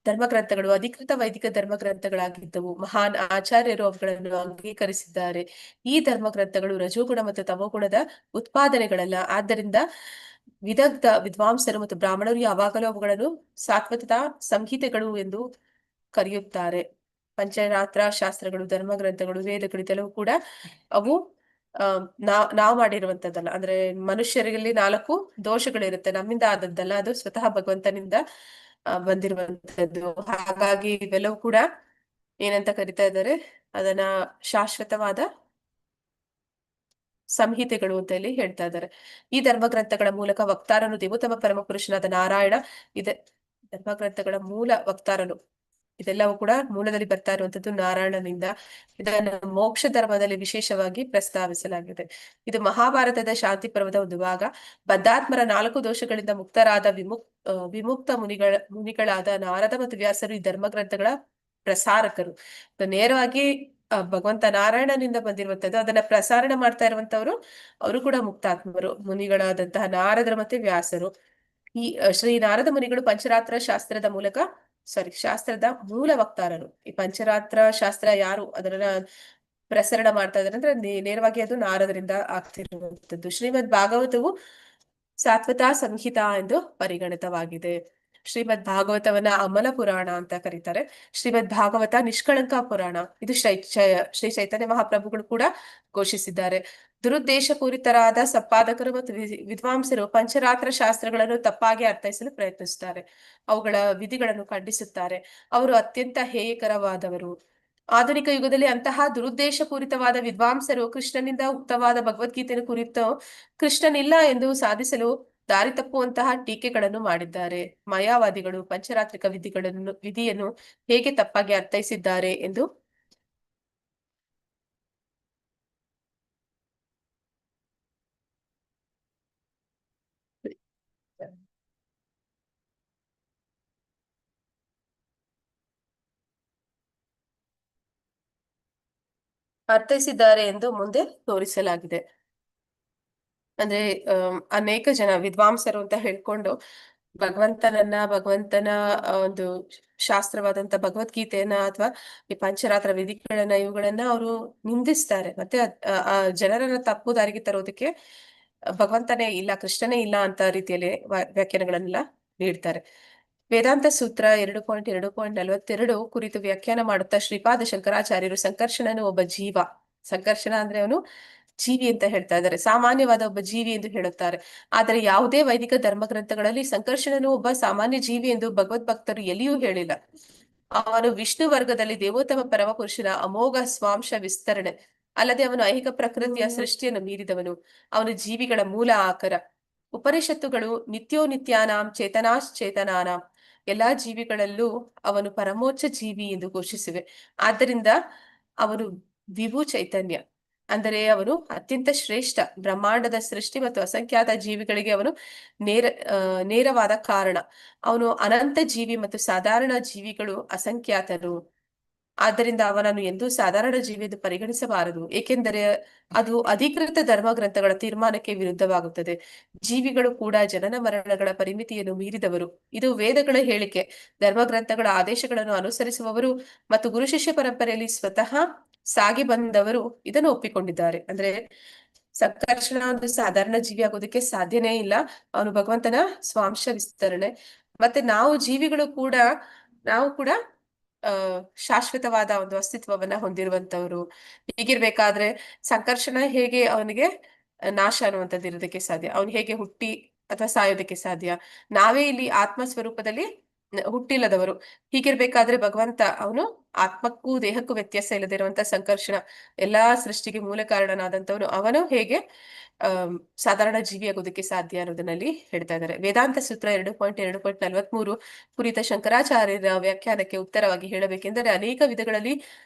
ಧರ್ಮಗ್ರಂಥಗಳು ಅಧಿಕೃತ ವೈದಿಕ ಧರ್ಮಗ್ರಂಥಗಳಾಗಿದ್ದವು. ಮಹಾನ್ ಆಚಾರ್ಯರು ಅವುಗಳನ್ನು ಅಂಗೀಕರಿಸಿದ್ದಾರೆ. ಈ ಧರ್ಮಗ್ರಂಥಗಳು ರಜೋಗುಣ ಮತ್ತು ತಮೋಗುಣದ ಉತ್ಪಾದನೆಗಳಲ್ಲ. ಆದ್ದರಿಂದ ವಿದಗ್ಧ ವಿದ್ವಾಂಸರು ಮತ್ತು ಬ್ರಾಹ್ಮಣರು ಯಾವಾಗಲೂ ಅವುಗಳನ್ನು ಸಾತ್ವತಾ ಸಂಹಿತೆಗಳು ಎಂದು ಕರೆಯುತ್ತಾರೆ. ಪಂಚರಾತ್ರ ಶಾಸ್ತ್ರಗಳು, ಧರ್ಮಗ್ರಂಥಗಳು, ವೇದಗಳು ಇದೆಲ್ಲವೂ ಕೂಡ ಅವು ನಾವು ಮಾಡಿರುವಂತದ್ದಲ್ಲ. ಅಂದ್ರೆ ಮನುಷ್ಯರಲ್ಲಿ 4 ದೋಷಗಳಿರುತ್ತೆ, ನಮ್ಮಿಂದ ಆದದ್ದಲ್ಲ, ಅದು ಸ್ವತಃ ಭಗವಂತನಿಂದ ಬಂದಿರುವಂತದ್ದು. ಹಾಗಾಗಿ ಇವೆಲ್ಲವೂ ಕೂಡ ಏನಂತ ಕರಿತಾ ಇದ್ದಾರೆ, ಅದನ್ನ ಶಾಶ್ವತವಾದ ಸಂಹಿತೆಗಳು ಅಂತ ಹೇಳಿ ಹೇಳ್ತಾ ಇದ್ದಾರೆ. ಈ ಧರ್ಮಗ್ರಂಥಗಳ ಮೂಲಕ ವಕ್ತಾರನು ದೇವೋತ್ತಮ ಪರಮ ಪುರುಷನಾದ ನಾರಾಯಣ ಇದೆ. ಧರ್ಮಗ್ರಂಥಗಳ ಮೂಲ ವಕ್ತಾರನು, ಇದೆಲ್ಲವೂ ಕೂಡ ಮೂಲದಲ್ಲಿ ಬರ್ತಾ ಇರುವಂತದ್ದು ನಾರಾಯಣನಿಂದ. ಇದನ್ನು ಮೋಕ್ಷ ಧರ್ಮದಲ್ಲಿ ವಿಶೇಷವಾಗಿ ಪ್ರಸ್ತಾವಿಸಲಾಗಿದೆ. ಇದು ಮಹಾಭಾರತದ ಶಾಂತಿ ಪರ್ವದ ಒಂದು ಭಾಗ. ಬದ್ಧಾತ್ಮರ 4 ದೋಷಗಳಿಂದ ಮುಕ್ತರಾದ ವಿಮುಕ್ತ ಮುನಿಗಳಾದ ನಾರದ ಮತ್ತು ವ್ಯಾಸರು ಈ ಧರ್ಮಗ್ರಂಥಗಳ ಪ್ರಸಾರಕರು. ನೇರವಾಗಿ ಭಗವಂತ ನಾರಾಯಣನಿಂದ ಬಂದಿರುವಂತದ್ದು. ಅದನ್ನ ಪ್ರಸಾರ ಮಾಡ್ತಾ ಇರುವಂತವ್ರು ಅವರು ಕೂಡ ಮುಕ್ತಾತ್ಮರು, ಮುನಿಗಳಾದಂತಹ ನಾರದರು ಮತ್ತೆ ವ್ಯಾಸರು. ಈ ಶ್ರೀ ನಾರದ ಮುನಿಗಳು ಪಂಚರಾತ್ರ ಶಾಸ್ತ್ರದ ಮೂಲ ವಕ್ತಾರರು. ಈ ಪಂಚರಾತ್ರ ಶಾಸ್ತ್ರ ಯಾರು ಅದನ್ನ ಪ್ರಸರಣ ಮಾಡ್ತಾ ಇದಾರೆ ಅಂದ್ರೆ ನೇರವಾಗಿ ಅದು ನಾರದರಿಂದ ಆಗ್ತಿರುವಂತದ್ದು. ಶ್ರೀಮದ್ ಭಾಗವತವು ಸಾತ್ವತಾ ಸಂಹಿತಾ ಎಂದು ಪರಿಗಣಿತವಾಗಿದೆ. ಶ್ರೀಮದ್ ಭಾಗವತವನ್ನ ಅಮಲ ಪುರಾಣ ಅಂತ ಕರೀತಾರೆ. ಶ್ರೀಮದ್ ಭಾಗವತ ನಿಷ್ಕಳಂಕ ಪುರಾಣ, ಇದು ಶ್ರೀ ಚೈತನ್ಯ ಮಹಾಪ್ರಭುಗಳು ಕೂಡ ಘೋಷಿಸಿದ್ದಾರೆ. ದುರುದ್ದೇಶಪೂರಿತರಾದ ಸಂಪಾದಕರು ಮತ್ತು ವಿದ್ವಾಂಸರು ಪಂಚರಾತ್ರ ಶಾಸ್ತ್ರಗಳನ್ನು ತಪ್ಪಾಗಿ ಅರ್ಥೈಸಲು ಪ್ರಯತ್ನಿಸುತ್ತಾರೆ. ಅವುಗಳ ವಿಧಿಗಳನ್ನು ಖಂಡಿಸುತ್ತಾರೆ. ಅವರು ಅತ್ಯಂತ ಹೇಯಕರವಾದವರು. ಆಧುನಿಕ ಯುಗದಲ್ಲಿ ಅಂತಹ ದುರುದ್ದೇಶಪೂರಿತವಾದ ವಿದ್ವಾಂಸರು ಕೃಷ್ಣನಿಂದ ಉಕ್ತವಾದ ಭಗವದ್ಗೀತೆಯನ್ನು ಕುರಿತು ಕೃಷ್ಣನಿಲ್ಲ ಎಂದು ಸಾಧಿಸಲು ದಾರಿ ತಪ್ಪುವಂತಹ ಟೀಕೆಗಳನ್ನು ಮಾಡಿದ್ದಾರೆ. ಮಾಯಾವಾದಿಗಳು ಪಂಚರಾತ್ರಿಕ ವಿಧಿಯನ್ನು ಹೇಗೆ ತಪ್ಪಾಗಿ ಅರ್ಥೈಸಿದ್ದಾರೆ ಎಂದು ಅರ್ಥೈಸಿದ್ದಾರೆ ಎಂದು ಮುಂದೆ ತೋರಿಸಲಾಗಿದೆ. ಅಂದ್ರೆ ಅನೇಕ ಜನ ವಿದ್ವಾಂಸರು ಅಂತ ಹೇಳ್ಕೊಂಡು ಭಗವಂತನ ಒಂದು ಶಾಸ್ತ್ರವಾದಂತ ಭಗವದ್ಗೀತೆಯನ್ನ ಅಥವಾ ಈ ಪಂಚರಾತ್ರ ವಿಧಿಗಳನ್ನ ಇವುಗಳನ್ನ ಅವರು ನಿಂದಿಸ್ತಾರೆ. ಮತ್ತೆ ಆ ಜನರನ್ನ ತಪ್ಪು ದಾರಿಗೆ ತರೋದಕ್ಕೆ ಭಗವಂತನೇ ಇಲ್ಲ, ಕೃಷ್ಣನೇ ಇಲ್ಲ ಅಂತ ರೀತಿಯಲ್ಲಿ ವ್ಯಾಖ್ಯಾನಗಳನ್ನೆಲ್ಲ ನೀಡ್ತಾರೆ. ವೇದಾಂತ ಸೂತ್ರ 2.2.42 ಕುರಿತು ವ್ಯಾಖ್ಯಾನ ಮಾಡುತ್ತಾ ಶ್ರೀಪಾದ ಶಂಕರಾಚಾರ್ಯರು ಸಂಕರ್ಷಣನು ಒಬ್ಬ ಜೀವ, ಸಂಕರ್ಷಣ ಅಂದ್ರೆ ಅವನು ಜೀವಿ ಅಂತ ಹೇಳ್ತಾ ಇದ್ದಾರೆ, ಸಾಮಾನ್ಯವಾದ ಒಬ್ಬ ಜೀವಿ ಎಂದು ಹೇಳುತ್ತಾರೆ. ಆದರೆ ಯಾವುದೇ ವೈದಿಕ ಧರ್ಮಗ್ರಂಥಗಳಲ್ಲಿ ಸಂಕರ್ಷಣನು ಒಬ್ಬ ಸಾಮಾನ್ಯ ಜೀವಿ ಎಂದು ಭಗವದ್ಭಕ್ತರು ಎಲ್ಲಿಯೂ ಹೇಳಿಲ್ಲ. ಅವನು ವಿಷ್ಣು ವರ್ಗದಲ್ಲಿ ದೇವೋತ್ತಮ ಪರಮಪುರುಷನ ಅಮೋಘ ಸ್ವಾಂಶ ವಿಸ್ತರಣೆ, ಅಲ್ಲದೆ ಅವನು ಐಹಿಕ ಪ್ರಕೃತಿಯ ಸೃಷ್ಟಿಯನ್ನು ಮೀರಿದವನು. ಅವನು ಜೀವಿಗಳ ಮೂಲ ಆಕರ. ಉಪನಿಷತ್ತುಗಳು ನಿತ್ಯೋನಿತ್ಯಾನಾಂ ಚೇತನಾಶ್ಚೇತನಾನಾಂ, ಎಲ್ಲಾ ಜೀವಿಗಳಲ್ಲೂ ಅವನು ಪರಮೋಚ್ಚ ಜೀವಿ ಎಂದು ಘೋಷಿಸಿವೆ. ಆದ್ದರಿಂದ ಅವನು ವಿಭು ಚೈತನ್ಯ, ಅಂದರೆ ಅವನು ಅತ್ಯಂತ ಶ್ರೇಷ್ಠ. ಬ್ರಹ್ಮಾಂಡದ ಸೃಷ್ಟಿ ಮತ್ತು ಅಸಂಖ್ಯಾತ ಜೀವಿಗಳಿಗೆ ಅವನು ನೇರವಾದ ಕಾರಣ. ಅವನು ಅನಂತ ಜೀವಿ ಮತ್ತು ಸಾಧಾರಣ ಜೀವಿಗಳು ಅಸಂಖ್ಯಾತರು. ಆದ್ದರಿಂದ ಅವನನ್ನು ಎಂದೂ ಸಾಧಾರಣ ಜೀವಿ ಎಂದು ಪರಿಗಣಿಸಬಾರದು, ಏಕೆಂದರೆ ಅದು ಅಧಿಕೃತ ಧರ್ಮಗ್ರಂಥಗಳ ತೀರ್ಮಾನಕ್ಕೆ ವಿರುದ್ಧವಾಗುತ್ತದೆ. ಜೀವಿಗಳು ಕೂಡ ಜನನ ಮರಣಗಳ ಪರಿಮಿತಿಯನ್ನು ಮೀರಿದವರು. ಇದು ವೇದಗಳ ಹೇಳಿಕೆ. ಧರ್ಮಗ್ರಂಥಗಳ ಆದೇಶಗಳನ್ನು ಅನುಸರಿಸುವವರು ಮತ್ತು ಗುರು ಶಿಷ್ಯ ಪರಂಪರೆಯಲ್ಲಿ ಸ್ವತಃ ಸಾಗಿ ಬಂದವರು ಇದನ್ನು ಒಪ್ಪಿಕೊಂಡಿದ್ದಾರೆ. ಅಂದ್ರೆ ಸಂಕರ್ಷಣ ಒಂದು ಸಾಧಾರಣ ಜೀವಿ ಆಗೋದಕ್ಕೆ ಸಾಧ್ಯನೇ ಇಲ್ಲ. ಅವನು ಭಗವಂತನ ಸ್ವಾಂಶ ವಿಸ್ತರಣೆ. ಮತ್ತೆ ನಾವು ಜೀವಿಗಳು ಕೂಡ ಶಾಶ್ವತವಾದ ಒಂದು ಅಸ್ತಿತ್ವವನ್ನ ಹೊಂದಿರುವಂತವ್ರು. ಹೀಗಿರ್ಬೇಕಾದ್ರೆ ಸಂಕರ್ಷಣ ಹೇಗೆ ಅವನಿಗೆ ನಾಶ ಅನ್ನುವಂಥದ್ದು ಇರೋದಕ್ಕೆ ಸಾಧ್ಯ? ಅವನು ಹೇಗೆ ಹುಟ್ಟಿ ಅಥವಾ ಸಾಯೋದಕ್ಕೆ ಸಾಧ್ಯ? ನಾವೇ ಇಲ್ಲಿ ಆತ್ಮ ಸ್ವರೂಪದಲ್ಲಿ ಹುಟ್ಟಿಲ್ಲದವರು. ಹೀಗಿರ್ಬೇಕಾದ್ರೆ ಭಗವಂತ ಅವನು ಆತ್ಮಕ್ಕೂ ದೇಹಕ್ಕೂ ವ್ಯತ್ಯಾಸ ಇಲ್ಲದಿರುವಂತ ಸಂಕರ್ಷಣ, ಎಲ್ಲಾ ಸೃಷ್ಟಿಗೆ ಮೂಲ ಕಾರಣನಾದಂತವನು, ಅವನು ಹೇಗೆ ಸಾಧಾರಣ ಜೀವಿ ಆಗೋದಕ್ಕೆ ಸಾಧ್ಯ ಅನ್ನೋದನ್ನಲ್ಲಿ ಹೇಳ್ತಾ ಇದ್ದಾರೆ. ವೇದಾಂತ ಸೂತ್ರ 2.2.43 ಕುರಿತ ಶಂಕರಾಚಾರ್ಯರ ವ್ಯಾಖ್ಯಾನಕ್ಕೆ ಉತ್ತರವಾಗಿ ಹೇಳಬೇಕೆಂದರೆ, ಅನೇಕ ವಿಧಗಳಲ್ಲಿ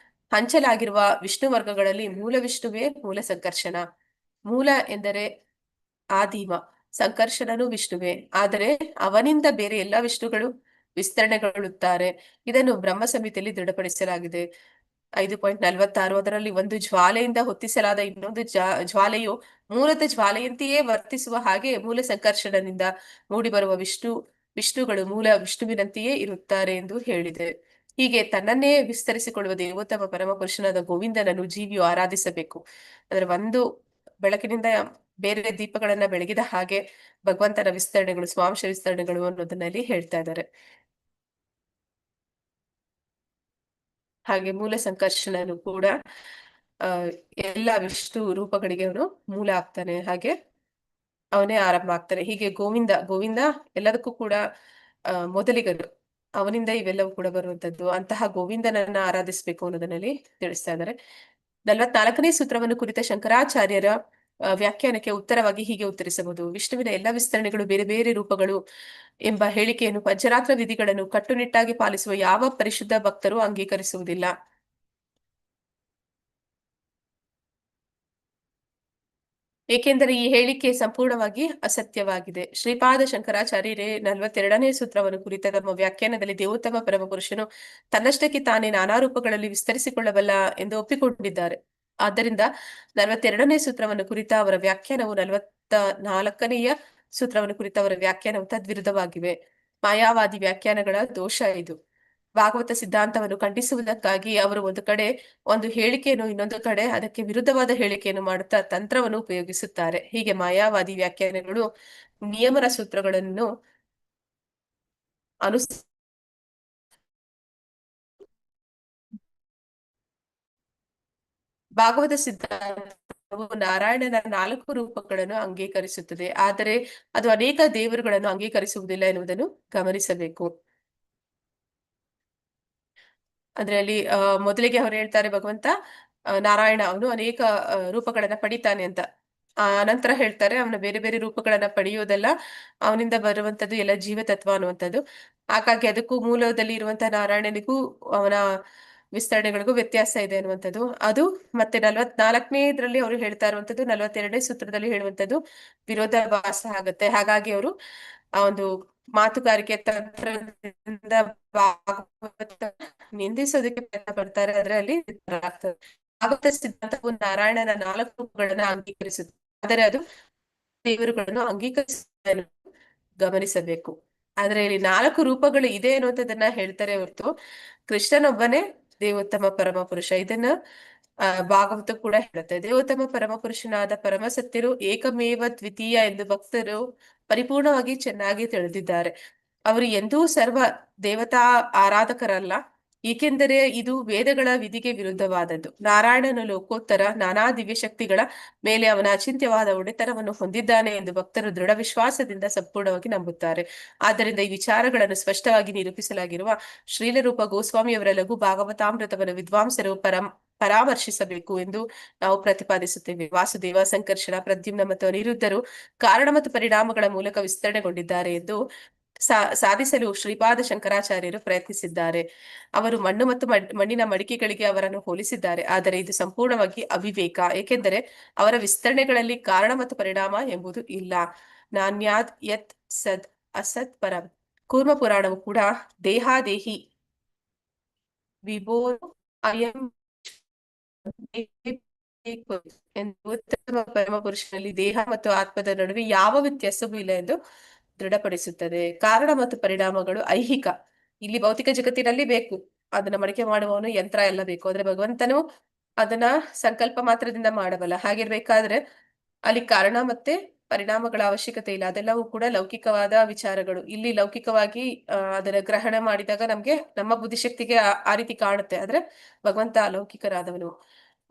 ಹಂಚಲಾಗಿರುವ ವಿಷ್ಣು ವರ್ಗಗಳಲ್ಲಿ ಮೂಲ ವಿಷ್ಣುವೇ ಮೂಲ ಸಂಕರ್ಷಣ. ಮೂಲ ಎಂದರೆ ಆದಿಮ, ಸಂಕರ್ಷಣನು ವಿಷ್ಣುವೇ. ಆದರೆ ಅವನಿಂದ ಬೇರೆ ಎಲ್ಲಾ ವಿಷ್ಣುಗಳು ವಿಸ್ತರಣೆಗೊಳ್ಳುತ್ತಾರೆ. ಇದನ್ನು ಬ್ರಹ್ಮ ಸಂಹಿತೆಯಲ್ಲಿ ದೃಢಪಡಿಸಲಾಗಿದೆ. 5.46 ಅದರಲ್ಲಿ ಒಂದು ಜ್ವಾಲೆಯಿಂದ ಹೊತ್ತಿಸಲಾದ ಇನ್ನೊಂದು ಜ್ವಾಲೆಯು ಮೂಲತಃ ಜ್ವಾಲೆಯಂತೆಯೇ ವರ್ತಿಸುವ ಹಾಗೆ ಮೂಲ ಸಂಕರ್ಷಣದಿಂದ ಮೂಡಿಬರುವ ವಿಷ್ಣುಗಳು ಮೂಲ ವಿಷ್ಣುವಿನಂತೆಯೇ ಇರುತ್ತಾರೆ ಎಂದು ಹೇಳಿದೆ. ಹೀಗೆ ತನ್ನನ್ನೇ ವಿಸ್ತರಿಸಿಕೊಳ್ಳುವ ದೇವೋತ್ತಮ ಪರಮಪುರುಷನಾದ ಗೋವಿಂದನನ್ನು ಜೀವಿಯು ಆರಾಧಿಸಬೇಕು. ಅಂದ್ರೆ ಒಂದು ಬೆಳಕಿನಿಂದ ಬೇರೆ ದೀಪಗಳನ್ನ ಬೆಳಗಿದ ಹಾಗೆ ಭಗವಂತನ ವಿಸ್ತರಣೆಗಳು, ಸ್ವಾಂಶ ವಿಸ್ತರಣೆಗಳು ಅನ್ನೋದನ್ನಲ್ಲಿ ಹೇಳ್ತಾ ಇದ್ದಾರೆ. ಹಾಗೆ ಮೂಲ ಸಂಕರ್ಷಣನು ಕೂಡ ಎಲ್ಲ ವಿಷ್ಣು ರೂಪಗಳಿಗೆ ಅವನು ಮೂಲ ಆಗ್ತಾನೆ, ಹಾಗೆ ಅವನೇ ಆರಂಭ ಆಗ್ತಾನೆ. ಹೀಗೆ ಗೋವಿಂದ ಎಲ್ಲದಕ್ಕೂ ಕೂಡ ಮೊದಲಿಗನು, ಅವನಿಂದ ಇವೆಲ್ಲವೂ ಕೂಡ ಬರುವಂತದ್ದು. ಅಂತಹ ಗೋವಿಂದನನ್ನ ಆರಾಧಿಸ್ಬೇಕು ಅನ್ನೋದನ್ನಲ್ಲಿ ತಿಳಿಸ್ತಾ ಇದ್ದಾರೆ. 44ನೇ ಸೂತ್ರವನ್ನು ಕುರಿತ ಶಂಕರಾಚಾರ್ಯರ ವ್ಯಾಖ್ಯಾನಕ್ಕೆ ಉತ್ತರವಾಗಿ ಹೀಗೆ ಉತ್ತರಿಸಬಹುದು. ವಿಷ್ಣುವಿನ ಎಲ್ಲ ವಿಸ್ತರಣೆಗಳು ಬೇರೆ ಬೇರೆ ರೂಪಗಳು ಎಂಬ ಹೇಳಿಕೆಯನ್ನು ಪಂಚರಾತ್ರ ವಿಧಿಗಳನ್ನು ಕಟ್ಟುನಿಟ್ಟಾಗಿ ಪಾಲಿಸುವ ಯಾವ ಪರಿಶುದ್ಧ ಭಕ್ತರು ಅಂಗೀಕರಿಸುವುದಿಲ್ಲ. ಏಕೆಂದರೆ ಈ ಹೇಳಿಕೆ ಸಂಪೂರ್ಣವಾಗಿ ಅಸತ್ಯವಾಗಿದೆ. ಶ್ರೀಪಾದ ಶಂಕರಾಚಾರ್ಯರೇ 42ನೇ ಸೂತ್ರವನ್ನು ಕುರಿತ ತಮ್ಮ ವ್ಯಾಖ್ಯಾನದಲ್ಲಿ ದೇವೋತ್ತಮ ಪರಮಪುರುಷನು ತನ್ನಷ್ಟಕ್ಕೆ ತಾನೇ ನಾನಾ ರೂಪಗಳಲ್ಲಿ ವಿಸ್ತರಿಸಿಕೊಳ್ಳಬಲ್ಲ ಎಂದು ಒಪ್ಪಿಕೊಂಡಿದ್ದಾರೆ. ಆದ್ದರಿಂದ 42ನೇ ಸೂತ್ರವನ್ನು ಕುರಿತ ಅವರ ವ್ಯಾಖ್ಯಾನವು 44ನೆಯ ಸೂತ್ರವನ್ನು ಕುರಿತ ಅವರ ವ್ಯಾಖ್ಯಾನವು ತದ್ವಿರುದ್ಧವಾಗಿವೆ. ಮಾಯಾವಾದಿ ವ್ಯಾಖ್ಯಾನಗಳ ದೋಷ ಇದು. ಭಾಗವತ ಸಿದ್ಧಾಂತವನ್ನು ಖಂಡಿಸುವುದಕ್ಕಾಗಿ ಅವರು ಒಂದು ಕಡೆ ಒಂದು ಹೇಳಿಕೆಯನ್ನು, ಇನ್ನೊಂದು ಕಡೆ ಅದಕ್ಕೆ ವಿರುದ್ಧವಾದ ಹೇಳಿಕೆಯನ್ನು ಮಾಡುತ್ತಾ ತಂತ್ರವನ್ನು ಉಪಯೋಗಿಸುತ್ತಾರೆ. ಹೀಗೆ ಮಾಯಾವಾದಿ ವ್ಯಾಖ್ಯಾನಗಳು ನಿಯಮನ ಸೂತ್ರಗಳನ್ನು ಭಾಗವತ ಸಿದ್ಧಾಂತವು ನಾರಾಯಣನ 4 ರೂಪಗಳನ್ನು ಅಂಗೀಕರಿಸುತ್ತದೆ, ಆದರೆ ಅದು ಅನೇಕ ದೇವರುಗಳನ್ನು ಅಂಗೀಕರಿಸುವುದಿಲ್ಲ ಎನ್ನುವುದನ್ನು ಗಮನಿಸಬೇಕು. ಅದರಲ್ಲಿ ಮೊದಲಿಗೆ ಅವರು ಹೇಳ್ತಾರೆ, ಭಗವಂತ ನಾರಾಯಣ ಅವನು ಅನೇಕ ರೂಪಗಳನ್ನ ಪಡಿತಾನೆ ಅಂತ. ನಂತರ ಹೇಳ್ತಾರೆ ಅವನ ಬೇರೆ ಬೇರೆ ರೂಪಗಳನ್ನ ಪಡೆಯುವುದಲ್ಲ, ಅವನಿಂದ ಬರುವಂತದ್ದು ಎಲ್ಲ ಜೀವತತ್ವ ಅನ್ನುವಂಥದ್ದು. ಹಾಗಾಗಿ ಅದಕ್ಕೂ ಮೂಲದಲ್ಲಿ ಇರುವಂತಹ ನಾರಾಯಣನಿಗೂ ಅವನ ವಿಸ್ತರಣೆಗಳಿಗೂ ವ್ಯತ್ಯಾಸ ಇದೆ ಅನ್ನುವಂಥದ್ದು. ಅದು ಮತ್ತೆ 44ನೇದ್ರಲ್ಲಿ ಅವರು ಹೇಳ್ತಾ ಇರುವಂತದ್ದು 42ನೇ ಸೂತ್ರದಲ್ಲಿ ಹೇಳುವಂತದ್ದು ವಿರೋಧಾಭಾಸ ಆಗುತ್ತೆ. ಹಾಗಾಗಿ ಅವರು ಆ ಒಂದು ಮಾತುಗಾರಿಕೆ ತಂತ್ರದಿಂದ ನಿಂದಿಸೋದಕ್ಕೆ ಪ್ರಯತ್ನ ಪಡ್ತಾರೆ. ಅದರಲ್ಲಿ ಭಾಗವತ ಸಿದ್ಧಾಂತವು ನಾರಾಯಣನ 4 ರೂಪಗಳನ್ನ ಅಂಗೀಕರಿಸುತ್ತೆ, ಆದರೆ ಅದು ದೇವರುಗಳನ್ನು ಅಂಗೀಕರಿಸುವುದನ್ನು ಗಮನಿಸಬೇಕು. ಆದ್ರೆ ಇಲ್ಲಿ 4 ರೂಪಗಳು ಇದೆ ಅನ್ನುವಂಥದ್ದನ್ನ ಹೇಳ್ತಾರೆ ಹೊರತು ಕೃಷ್ಣನೊಬ್ಬನೇ ದೇವೋತ್ತಮ ಪರಮಪುರುಷ. ಇದನ್ನ ಭಾಗವತ ಕೂಡ ಹೇಳುತ್ತೆ. ದೇವೋತ್ತಮ ಪರಮಪುರುಷನಾದ ಪರಮಸತ್ಯರು ಏಕಮೇವ ದ್ವಿತೀಯ ಎಂದು ಭಕ್ತರು ಪರಿಪೂರ್ಣವಾಗಿ ಚೆನ್ನಾಗಿ ತಿಳಿದಿದ್ದಾರೆ. ಅವರು ಎಂದೂ ಸರ್ವ ದೇವತಾ ಆರಾಧಕರಲ್ಲ, ಏಕೆಂದರೆ ಇದು ವೇದಗಳ ವಿಧಿಗೆ ವಿರುದ್ಧವಾದದ್ದು. ನಾರಾಯಣನು ಲೋಕೋತ್ತರ ನಾನಾ ದಿವ್ಯ ಶಕ್ತಿಗಳ ಮೇಲೆ ಅವನ ಅಚಿಂತ್ಯವಾದ ಒಡೆತನವನ್ನು ಹೊಂದಿದ್ದಾನೆ ಎಂದು ಭಕ್ತರು ದೃಢ ವಿಶ್ವಾಸದಿಂದ ಸಂಪೂರ್ಣವಾಗಿ ನಂಬುತ್ತಾರೆ. ಆದ್ದರಿಂದ ಈ ವಿಚಾರಗಳನ್ನು ಸ್ಪಷ್ಟವಾಗಿ ನಿರೂಪಿಸಲಾಗಿರುವ ಶ್ರೀಲರೂಪ ಗೋಸ್ವಾಮಿಯವರ ಲಘು ಭಾಗವತಾಮೃತವನ್ನು ವಿದ್ವಾಂಸರು ಪರಾಮರ್ಶಿಸಬೇಕು ಎಂದು ನಾವು ಪ್ರತಿಪಾದಿಸುತ್ತೇವೆ. ವಾಸುದೇವ, ಸಂಕರ್ಷಣ, ಪ್ರದ್ಯುಮ್ನ ಮತ್ತು ಅನಿರುದ್ಧರು ಕಾರಣ ಮತ್ತು ಪರಿಣಾಮಗಳ ಮೂಲಕ ವಿಸ್ತರಣೆಗೊಂಡಿದ್ದಾರೆ ಎಂದು ಸಾಧಿಸಲು ಶ್ರೀಪಾದ ಶಂಕರಾಚಾರ್ಯರು ಪ್ರಯತ್ನಿಸಿದ್ದಾರೆ. ಅವರು ಮಣ್ಣು ಮತ್ತು ಮಣ್ಣಿನ ಮಡಿಕೆಗಳಿಗೆ ಅವರನ್ನು ಹೋಲಿಸಿದ್ದಾರೆ, ಆದರೆ ಇದು ಸಂಪೂರ್ಣವಾಗಿ ಅವಿವೇಕ. ಏಕೆಂದರೆ ಅವರ ವಿಸ್ತರಣೆಗಳಲ್ಲಿ ಕಾರಣ ಮತ್ತು ಪರಿಣಾಮ ಎಂಬುದು ಇಲ್ಲ. ನಾನ್ಯಾದ್ ಯತ್ ಸದ್ ಅಸತ್ ಪರಂ. ಕೂರ್ಮ ಪುರಾಣವು ಕೂಡ ದೇಹಾದೇಹಿ ವಿಭೋ ಅಯಂ ಉತ್ತಮ ಪರಮಪುರುಷನಲ್ಲಿ ದೇಹ ಮತ್ತು ಆತ್ಮದ ನಡುವೆ ಯಾವ ವ್ಯತ್ಯಾಸವೂ ಇಲ್ಲ ಎಂದು ದೃಢಪಡಿಸುತ್ತದೆ. ಕಾರಣ ಮತ್ತು ಪರಿಣಾಮಗಳು ಐಹಿಕ. ಇಲ್ಲಿ ಭೌತಿಕ ಜಗತ್ತಿನಲ್ಲಿ ಬೇಕು, ಅದನ್ನ ಮಡಿಕೆ ಮಾಡುವವನು ಯಂತ್ರ ಎಲ್ಲ ಬೇಕು. ಆದ್ರೆ ಭಗವಂತನು ಅದನ್ನ ಸಂಕಲ್ಪ ಮಾತ್ರದಿಂದ ಮಾಡಬಲ್ಲ. ಹಾಗಿರ್ಬೇಕಾದ್ರೆ ಅಲ್ಲಿ ಕಾರಣ ಮತ್ತೆ ಪರಿಣಾಮಗಳ ಅವಶ್ಯಕತೆ ಇಲ್ಲ. ಅದೆಲ್ಲವೂ ಕೂಡ ಲೌಕಿಕವಾದ ವಿಚಾರಗಳು. ಇಲ್ಲಿ ಲೌಕಿಕವಾಗಿ ಅದನ್ನ ಗ್ರಹಣ ಮಾಡಿದಾಗ ನಮ್ಗೆ ನಮ್ಮ ಬುದ್ಧಿಶಕ್ತಿಗೆ ಆ ರೀತಿ ಕಾಣುತ್ತೆ, ಆದ್ರೆ ಭಗವಂತ ಅಲೌಕಿಕರಾದವನು.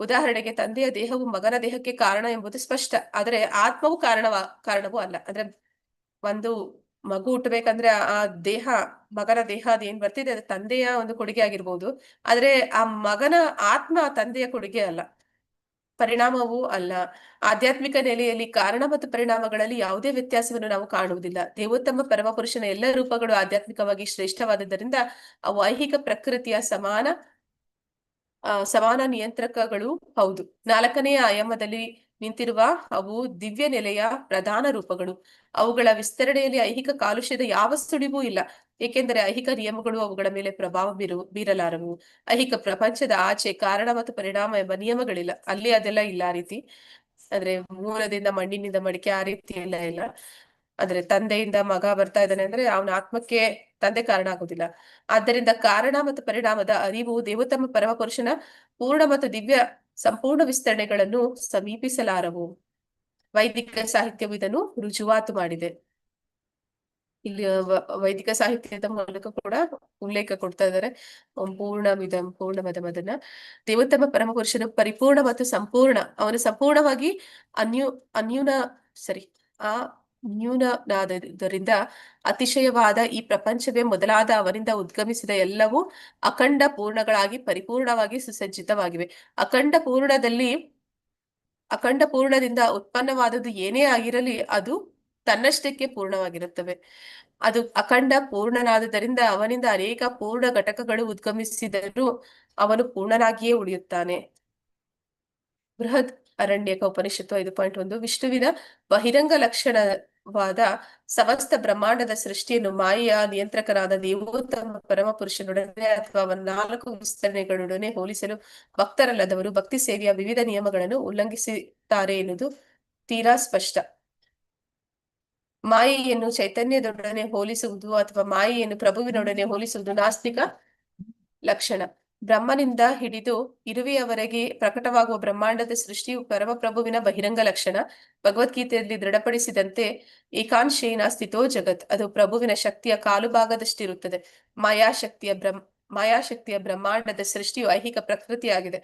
ಉದಾಹರಣೆಗೆ ತಂದೆಯ ದೇಹವು ಮಗನ ದೇಹಕ್ಕೆ ಕಾರಣ ಎಂಬುದು ಸ್ಪಷ್ಟ, ಆದ್ರೆ ಆತ್ಮವು ಕಾರಣವೂ ಅಲ್ಲ. ಅಂದ್ರೆ ಒಂದು ಮಗು ಹುಟ್ಟಬೇಕಂದ್ರೆ ಆ ದೇಹ, ಮಗನ ದೇಹ ಅದೇನ್ ಬರ್ತಿದೆ ಅದು ತಂದೆಯ ಒಂದು ಕೊಡುಗೆ ಆಗಿರ್ಬೋದು, ಆದ್ರೆ ಆ ಮಗನ ಆತ್ಮ ತಂದೆಯ ಕೊಡುಗೆ ಅಲ್ಲ, ಪರಿಣಾಮವೂ ಅಲ್ಲ. ಆಧ್ಯಾತ್ಮಿಕ ನೆಲೆಯಲ್ಲಿ ಕಾರಣ ಮತ್ತು ಪರಿಣಾಮಗಳಲ್ಲಿ ಯಾವುದೇ ವ್ಯತ್ಯಾಸವನ್ನು ನಾವು ಕಾಣುವುದಿಲ್ಲ. ದೇವೋತ್ತಮ ಪರಮಪುರುಷನ ಎಲ್ಲ ರೂಪಗಳು ಆಧ್ಯಾತ್ಮಿಕವಾಗಿ ಶ್ರೇಷ್ಠವಾದದ್ದರಿಂದ ಅವು ಐಹಿಕ ಪ್ರಕೃತಿಯ ಸಮಾನ ನಿಯಂತ್ರಕಗಳು ಹೌದು. 4ನೇ ಆಯಾಮದಲ್ಲಿ ನಿಂತಿರುವ ಅವು ದಿವ್ಯ ನೆಲೆಯ ಪ್ರಧಾನ ರೂಪಗಳು. ಅವುಗಳ ವಿಸ್ತರಣೆಯಲ್ಲಿ ಐಹಿಕ ಕಾಲುಷ್ಯದ ಯಾವ ಸುಳಿವೂ ಇಲ್ಲ. ಏಕೆಂದರೆ ಐಹಿಕ ನಿಯಮಗಳು ಅವುಗಳ ಮೇಲೆ ಪ್ರಭಾವ ಬೀರಲಾರವು. ಐಹಿಕ ಪ್ರಪಂಚದ ಆಚೆ ಕಾರಣ ಮತ್ತು ಪರಿಣಾಮ ಎಂಬ ನಿಯಮಗಳಿಲ್ಲ. ಅಲ್ಲಿ ಅದೆಲ್ಲ ಇಲ್ಲ ಆ ರೀತಿ. ಅಂದ್ರೆ ಮೂಲದಿಂದ ಮಣ್ಣಿನಿಂದ ಮಡಿಕೆ ಆ ರೀತಿ ಎಲ್ಲ ಇಲ್ಲ. ಅಂದ್ರೆ ತಂದೆಯಿಂದ ಮಗ ಬರ್ತಾ ಇದ್ದಾನೆ ಅಂದ್ರೆ ಅವನ ಆತ್ಮಕ್ಕೆ ತಂದೆ ಕಾರಣ ಆಗುದಿಲ್ಲ. ಆದ್ದರಿಂದ ಕಾರಣ ಮತ್ತು ಪರಿಣಾಮದ ಅರಿವು ದೇವೋತ್ತಮ ಪರಮಪುರುಷನ ಪೂರ್ಣ ಮತ್ತು ದಿವ್ಯ ಸಂಪೂರ್ಣ ವಿಸ್ತರಣೆಗಳನ್ನು ಸಮೀಪಿಸಲಾರವು. ವೈದಿಕ ಸಾಹಿತ್ಯವು ಇದನ್ನು ರುಜುವಾತು ಮಾಡಿದೆ. ಇಲ್ಲಿ ವೈದಿಕ ಸಾಹಿತ್ಯದ ಮೂಲಕ ಕೂಡ ಉಲ್ಲೇಖ ಕೊಡ್ತಾ ಇದ್ದಾರೆ. ಪೂರ್ಣಮದನ ದೇವೋತ್ತಮ ಪರಮಪುರುಷನು ಪರಿಪೂರ್ಣ ಮತ್ತು ಸಂಪೂರ್ಣ. ಅವನು ಸಂಪೂರ್ಣವಾಗಿ ನ್ಯೂನನಾದ್ದರಿಂದ ಅತಿಶಯವಾದ ಈ ಪ್ರಪಂಚವೇ ಮೊದಲಾದ ಅವನಿಂದ ಉದ್ಗಮಿಸಿದ ಎಲ್ಲವೂ ಅಖಂಡ ಪೂರ್ಣಗಳಾಗಿ ಪರಿಪೂರ್ಣವಾಗಿ ಸುಸಜ್ಜಿತವಾಗಿವೆ. ಅಖಂಡ ಪೂರ್ಣದಿಂದ ಉತ್ಪನ್ನವಾದದ್ದು ಏನೇ ಆಗಿರಲಿ ಅದು ತನ್ನಷ್ಟಕ್ಕೆ ಪೂರ್ಣವಾಗಿರುತ್ತವೆ. ಅದು ಅಖಂಡ ಪೂರ್ಣನಾದುದರಿಂದ ಅವನಿಂದ ಅನೇಕ ಪೂರ್ಣ ಘಟಕಗಳು ಉದ್ಗಮಿಸಿದರೂ ಅವನು ಪೂರ್ಣನಾಗಿಯೇ ಉಳಿಯುತ್ತಾನೆ. ಬೃಹದ್ ಅರಣ್ಯಕ ಉಪನಿಷತ್ತು 5.1 ವಿಷ್ಣುವಿನ ಬಹಿರಂಗ ಲಕ್ಷಣವಾದ ಸಮಸ್ತ ಬ್ರಹ್ಮಾಂಡದ ಸೃಷ್ಟಿಯನ್ನು ಮಾಯೆಯ ನಿಯಂತ್ರಕನಾದ ದೇವೋತ್ತಮ ಪರಮಪುರುಷನೊಡನೆ ಅಥವಾ ಅವನ 4 ವಿಸ್ತರಣೆಗಳೊಡನೆ ಹೋಲಿಸಲು ಭಕ್ತರಲ್ಲದವರು ಭಕ್ತಿ ಸೇವೆಯ ವಿವಿಧ ನಿಯಮಗಳನ್ನು ಉಲ್ಲಂಘಿಸುತ್ತಾರೆ ಎನ್ನುವುದು ತೀರಾ ಸ್ಪಷ್ಟ. ಮಾಯೆಯನ್ನು ಚೈತನ್ಯದೊಡನೆ ಹೋಲಿಸುವುದು ಅಥವಾ ಮಾಯೆಯನ್ನು ಪ್ರಭುವಿನೊಡನೆ ಹೋಲಿಸುವುದು ನಾಸ್ತಿಕ ಲಕ್ಷಣ. ಬ್ರಹ್ಮನಿಂದ ಹಿಡಿದು ಇರುವೆಯವರೆಗೆ ಪ್ರಕಟವಾಗುವ ಬ್ರಹ್ಮಾಂಡದ ಸೃಷ್ಟಿಯು ಪರಮಪ್ರಭುವಿನ ಬಹಿರಂಗ ಲಕ್ಷಣ. ಭಗವದ್ಗೀತೆಯಲ್ಲಿ ದೃಢಪಡಿಸಿದಂತೆ ಏಕಾಂಶೇನ ಸ್ಥಿತೋ ಜಗತ್. ಅದು ಪ್ರಭುವಿನ ಶಕ್ತಿಯ ಕಾಲು ಭಾಗದಷ್ಟಿರುತ್ತದೆ. ಮಾಯಾಶಕ್ತಿಯ ಬ್ರಹ್ಮಾಂಡದ ಸೃಷ್ಟಿಯು ಐಹಿಕ ಪ್ರಕೃತಿಯಾಗಿದೆ.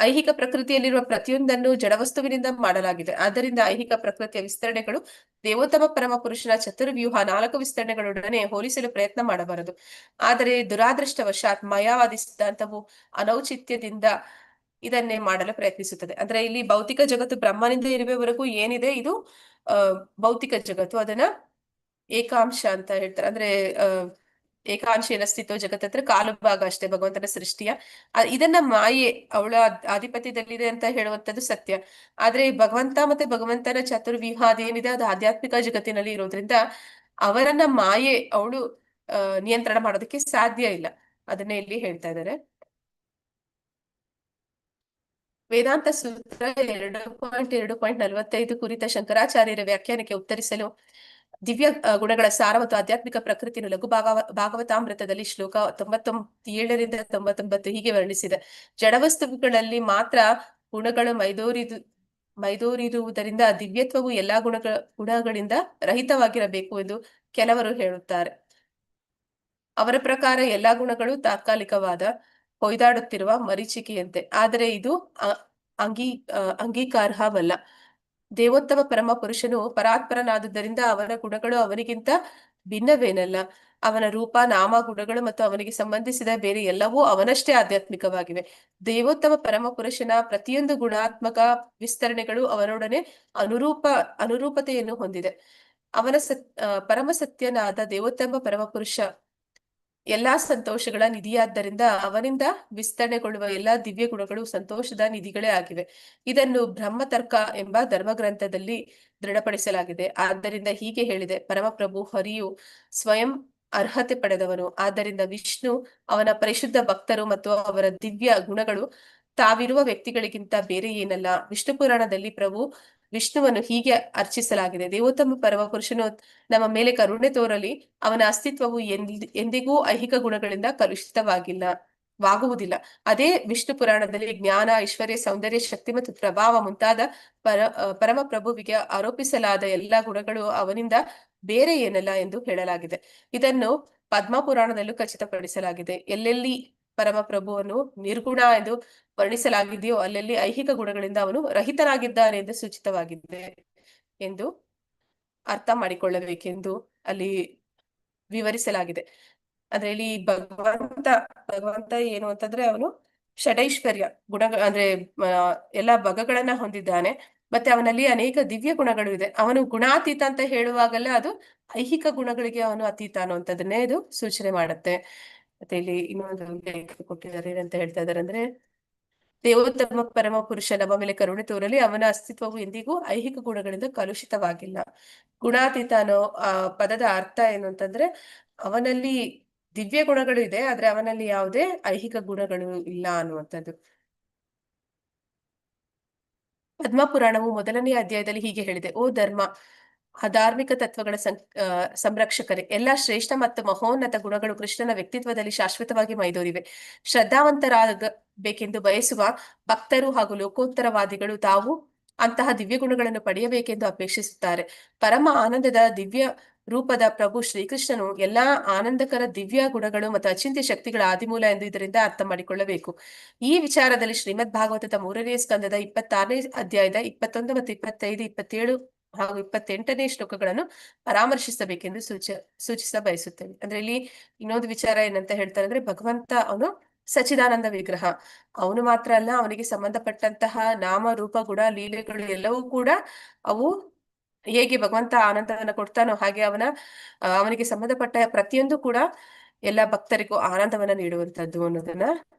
ಐಹಿಕ ಪ್ರಕೃತಿಯಲ್ಲಿರುವ ಪ್ರತಿಯೊಂದನ್ನು ಜಡವಸ್ತುವಿನಿಂದ ಮಾಡಲಾಗಿದೆ. ಆದ್ದರಿಂದ ಐಹಿಕ ಪ್ರಕೃತಿಯ ವಿಸ್ತರಣೆಗಳು ದೇವೋತ್ತಮ ಪರಮಪುರುಷನ ಚತುರ್ವ್ಯೂಹ 4 ವಿಸ್ತರಣೆಗಳೊಡನೆ ಹೋಲಿಸಲು ಪ್ರಯತ್ನ ಮಾಡಬಾರದು. ಆದರೆ ದುರಾದೃಷ್ಟವಶಾತ್ ಮಾಯಾವಾದಿ ಸಿದ್ಧಾಂತವು ಅನೌಚಿತ್ಯದಿಂದ ಇದನ್ನೇ ಮಾಡಲು ಪ್ರಯತ್ನಿಸುತ್ತದೆ. ಅಂದ್ರೆ ಇಲ್ಲಿ ಭೌತಿಕ ಜಗತ್ತು ಬ್ರಹ್ಮನಿಂದ ಇರುವವರೆಗೂ ಏನಿದೆ ಇದು ಭೌತಿಕ ಜಗತ್ತು. ಅದನ್ನ ಏಕಾಂಶ ಅಂತ ಹೇಳ್ತಾರೆ. ಅಂದ್ರೆ ಏಕಾಂಶೇನ ಸ್ಥಿತೋ ಜಗತ್ ಅಂದ್ರೆ ಕಾಲು ಭಾಗ ಅಷ್ಟೇ ಭಗವಂತನ ಸೃಷ್ಟಿಯ. ಇದನ್ನ ಮಾಯೆ ಅವಳ ಆಧಿಪತ್ಯದಲ್ಲಿದೆ ಅಂತ ಹೇಳುವಂಥದ್ದು ಸತ್ಯ. ಆದ್ರೆ ಭಗವಂತ ಮತ್ತೆ ಭಗವಂತನ ಚತುರ್ವ್ಯೂಹ ಅದೇನಿದೆ ಅದು ಆಧ್ಯಾತ್ಮಿಕ ಜಗತ್ತಿನಲ್ಲಿ ಇರೋದ್ರಿಂದ ಅವರನ್ನ ಮಾಯೆ ಅವಳು ನಿಯಂತ್ರಣ ಮಾಡೋದಕ್ಕೆ ಸಾಧ್ಯ ಇಲ್ಲ. ಅದನ್ನೇ ಇಲ್ಲಿ ಹೇಳ್ತಾ ಇದ್ದಾರೆ. ವೇದಾಂತ ಸೂತ್ರ 2.2.45 ಕುರಿತ ಶಂಕರಾಚಾರ್ಯರ ವ್ಯಾಖ್ಯಾನಕ್ಕೆ ಉತ್ತರಿಸಲು ದಿವ್ಯ ಗುಣಗಳ ಸಾರ ಮತ್ತು ಆಧ್ಯಾತ್ಮಿಕ ಪ್ರಕೃತಿಯನ್ನು ಲಘು ಭಾಗವತಾಮೃತದಲ್ಲಿ ಶ್ಲೋಕ 97ರಿಂದ 99 ಹೀಗೆ ವರ್ಣಿಸಿದೆ. ಜಡವಸ್ತುಗಳಲ್ಲಿ ಮಾತ್ರ ಗುಣಗಳು ಮೈದೋರಿರುವುದರಿಂದ ದಿವ್ಯತ್ವವು ಎಲ್ಲಾ ಗುಣಗಳಿಂದ ರಹಿತವಾಗಿರಬೇಕು ಎಂದು ಕೆಲವರು ಹೇಳುತ್ತಾರೆ. ಅವರ ಪ್ರಕಾರ ಎಲ್ಲಾ ಗುಣಗಳು ತಾತ್ಕಾಲಿಕವಾದ ಹೊಯ್ದಾಡುತ್ತಿರುವ ಮರೀಚಿಕೆಯಂತೆ. ಆದರೆ ಇದು ಅಂಗೀಕಾರ್ಹವಲ್ಲ. ದೇವೋತ್ತಮ ಪರಮ ಪುರುಷನು ಪರಾತ್ಪರನಾದುದರಿಂದ ಅವನ ಗುಣಗಳು ಅವನಿಗಿಂತ ಭಿನ್ನವೇನಲ್ಲ. ಅವನ ರೂಪ, ನಾಮ, ಗುಣಗಳು ಮತ್ತು ಅವನಿಗೆ ಸಂಬಂಧಿಸಿದ ಬೇರೆ ಎಲ್ಲವೂ ಅವನಷ್ಟೇ ಆಧ್ಯಾತ್ಮಿಕವಾಗಿವೆ. ದೇವೋತ್ತಮ ಪರಮ ಪುರುಷನ ಪ್ರತಿಯೊಂದು ಗುಣಾತ್ಮಕ ವಿಸ್ತರಣೆಗಳು ಅವನೊಡನೆ ಅನುರೂಪತೆಯನ್ನು ಹೊಂದಿದೆ. ಅವನ ಪರಮ ಸತ್ಯನಾದ ದೇವೋತ್ತಮ ಪರಮ ಪುರುಷ ಎಲ್ಲಾ ಸಂತೋಷಗಳ ನಿಧಿಯಾದ್ದರಿಂದ ಅವನಿಂದ ವಿಸ್ತರಣೆಗೊಳ್ಳುವ ಎಲ್ಲಾ ದಿವ್ಯ ಗುಣಗಳು ಸಂತೋಷದ ನಿಧಿಗಳೇ ಆಗಿವೆ. ಇದನ್ನು ಬ್ರಹ್ಮತರ್ಕ ಎಂಬ ಧರ್ಮಗ್ರಂಥದಲ್ಲಿ ದೃಢಪಡಿಸಲಾಗಿದೆ. ಆದ್ದರಿಂದ ಹೀಗೆ ಹೇಳಿದೆ: ಪರಮಪ್ರಭು ಹರಿಯು ಸ್ವಯಂ ಅರ್ಹತೆ ಪಡೆದವನು. ಆದ್ದರಿಂದ ವಿಷ್ಣು ಅವನ ಪರಿಶುದ್ಧ ಭಕ್ತರು ಮತ್ತು ಅವರ ದಿವ್ಯ ಗುಣಗಳು ತಾವಿರುವ ವ್ಯಕ್ತಿಗಳಿಗಿಂತ ಬೇರೆ ಏನಲ್ಲ. ವಿಷ್ಣು ಪುರಾಣದಲ್ಲಿ ಪ್ರಭು ವಿಷ್ಣುವನ್ನು ಹೀಗೆ ಅರ್ಚಿಸಲಾಗಿದೆ: ದೇವೋತ್ತಮ ಪರಮ ಪುರುಷನು ನಮ್ಮ ಮೇಲೆ ಕರುಣೆ ತೋರಲಿ. ಅವನ ಅಸ್ತಿತ್ವವು ಎಂದಿಗೂ ಐಹಿಕ ಗುಣಗಳಿಂದ ಕಲುಷಿತವಾಗುವುದಿಲ್ಲ. ಅದೇ ವಿಷ್ಣು ಪುರಾಣದಲ್ಲಿ ಜ್ಞಾನ, ಐಶ್ವರ್ಯ, ಸೌಂದರ್ಯ, ಶಕ್ತಿ ಮತ್ತು ಪ್ರಭಾವ ಮುಂತಾದ ಪರಮ ಪ್ರಭುವಿಗೆ ಆರೋಪಿಸಲಾದ ಎಲ್ಲಾ ಗುಣಗಳು ಅವನಿಂದ ಬೇರೆ ಏನಲ್ಲ ಎಂದು ಹೇಳಲಾಗಿದೆ. ಇದನ್ನು ಪದ್ಮ ಪುರಾಣದಲ್ಲೂ ಖಚಿತಪಡಿಸಲಾಗಿದೆ. ಎಲ್ಲೆಲ್ಲಿ ಪರಮಪ್ರಭುವನ್ನು ನಿರ್ಗುಣ ಎಂದು ವರ್ಣಿಸಲಾಗಿದೆಯೋ ಅಲ್ಲೆಲ್ಲಿ ಐಹಿಕ ಗುಣಗಳಿಂದ ಅವನು ರಹಿತನಾಗಿದ್ದಾನೆ ಎಂದು ಸೂಚಿತವಾಗಿದೆ ಎಂದು ಅರ್ಥ ಮಾಡಿಕೊಳ್ಳಬೇಕೆಂದು ಅಲ್ಲಿ ವಿವರಿಸಲಾಗಿದೆ. ಅಂದ್ರೆ ಇಲ್ಲಿ ಭಗವಂತ ಏನು ಅಂತಂದ್ರೆ ಅವನು ಷಡೈಶ್ವರ್ಯ ಅಂದ್ರೆ ಎಲ್ಲಾ ಭಗಗಳನ್ನ ಹೊಂದಿದ್ದಾನೆ. ಮತ್ತೆ ಅವನಲ್ಲಿ ಅನೇಕ ದಿವ್ಯ ಗುಣಗಳು ಇದೆ. ಅವನು ಗುಣಾತೀತ ಅಂತ ಹೇಳುವಾಗಲೇ ಅದು ಐಹಿಕ ಗುಣಗಳಿಗೆ ಅವನು ಅತೀತ ಅನ್ನುವಂಥದ್ದನ್ನೇ ಇದು ಸೂಚನೆ ಮಾಡುತ್ತೆ. ಮತ್ತೆ ಇಲ್ಲಿ ಇನ್ನೊಂದು ಉಲ್ಲೇಖ ಕೊಟ್ಟಿದ್ದಾರೆ. ಏನಂತ ಹೇಳ್ತಾ ಇದ್ದಾರೆ ಅಂದ್ರೆ, ದೇವೋತ್ತಮ ಪರಮ ಪುರುಷ ನಮ್ಮ ಮೇಲೆ ಕರುಣೆ ತೋರಲಿ. ಅವನ ಅಸ್ತಿತ್ವವು ಎಂದಿಗೂ ಐಹಿಕ ಗುಣಗಳಿಂದ ಕಲುಷಿತವಾಗಿಲ್ಲ. ಗುಣಾತೀತ ಅನ್ನೋ ಪದದ ಅರ್ಥ ಏನು ಅಂತಂದ್ರೆ, ಅವನಲ್ಲಿ ದಿವ್ಯ ಗುಣಗಳು ಇದೆ, ಆದ್ರೆ ಅವನಲ್ಲಿ ಯಾವುದೇ ಐಹಿಕ ಗುಣಗಳು ಇಲ್ಲ ಅನ್ನುವಂಥದ್ದು. ಪದ್ಮಪುರಾಣವು ಮೊದಲನೆಯ ಅಧ್ಯಾಯದಲ್ಲಿ ಹೀಗೆ ಹೇಳಿದೆ: ಓ ಧರ್ಮ, ಧಾರ್ಮಿಕ ತತ್ವಗಳ ಸಂರಕ್ಷಕರೇ, ಎಲ್ಲಾ ಶ್ರೇಷ್ಠ ಮತ್ತು ಮಹೋನ್ನತ ಗುಣಗಳು ಕೃಷ್ಣನ ವ್ಯಕ್ತಿತ್ವದಲ್ಲಿ ಶಾಶ್ವತವಾಗಿ ಮೈದೋರಿವೆ. ಶ್ರದ್ಧಾವಂತರಾಗಬೇಕೆಂದು ಬಯಸುವ ಭಕ್ತರು ಹಾಗೂ ಲೋಕೋತ್ತರವಾದಿಗಳು ತಾವು ಅಂತಹ ದಿವ್ಯ ಗುಣಗಳನ್ನು ಪಡೆಯಬೇಕೆಂದು ಅಪೇಕ್ಷಿಸುತ್ತಾರೆ. ಪರಮ ಆನಂದದ ದಿವ್ಯ ರೂಪದ ಪ್ರಭು ಶ್ರೀಕೃಷ್ಣನು ಎಲ್ಲಾ ಆನಂದಕರ ದಿವ್ಯ ಗುಣಗಳು ಮತ್ತು ಅಚಿಂತ್ಯ ಶಕ್ತಿಗಳ ಆದಿಮೂಲ ಎಂದು ಇದರಿಂದ ಅರ್ಥ ಮಾಡಿಕೊಳ್ಳಬೇಕು. ಈ ವಿಚಾರದಲ್ಲಿ ಶ್ರೀಮದ್ ಭಾಗವತದ 3ನೇ ಸ್ಕಂದದ 26ನೇ ಅಧ್ಯಾಯದ 21 ಮತ್ತು 25, 27 ಹಾಗೂ 28ನೇ ಶ್ಲೋಕಗಳನ್ನು ಪರಾಮರ್ಶಿಸಬೇಕೆಂದು ಸೂಚಿಸ ಬಯಸುತ್ತೇವೆ. ಅಂದ್ರೆ ಇಲ್ಲಿ ಇನ್ನೊಂದು ವಿಚಾರ ಏನಂತ ಹೇಳ್ತಾರೆ ಅಂದ್ರೆ, ಭಗವಂತ ಅವನು ಸಚಿದಾನಂದ ವಿಗ್ರಹ. ಅವನು ಮಾತ್ರ ಅಲ್ಲ, ಅವನಿಗೆ ಸಂಬಂಧಪಟ್ಟಂತಹ ನಾಮ ರೂಪ ಗುಣ ಲೀಲೆಗಳು ಎಲ್ಲವೂ ಕೂಡ ಅವು ಹೇಗೆ ಭಗವಂತ ಆನಂದವನ್ನ ಕೊಡ್ತಾನೋ ಹಾಗೆ ಅವನಿಗೆ ಸಂಬಂಧಪಟ್ಟ ಪ್ರತಿಯೊಂದು ಕೂಡ ಎಲ್ಲ ಭಕ್ತರಿಗೂ ಆನಂದವನ್ನ ನೀಡುವಂತದ್ದು ಅನ್ನೋದನ್ನ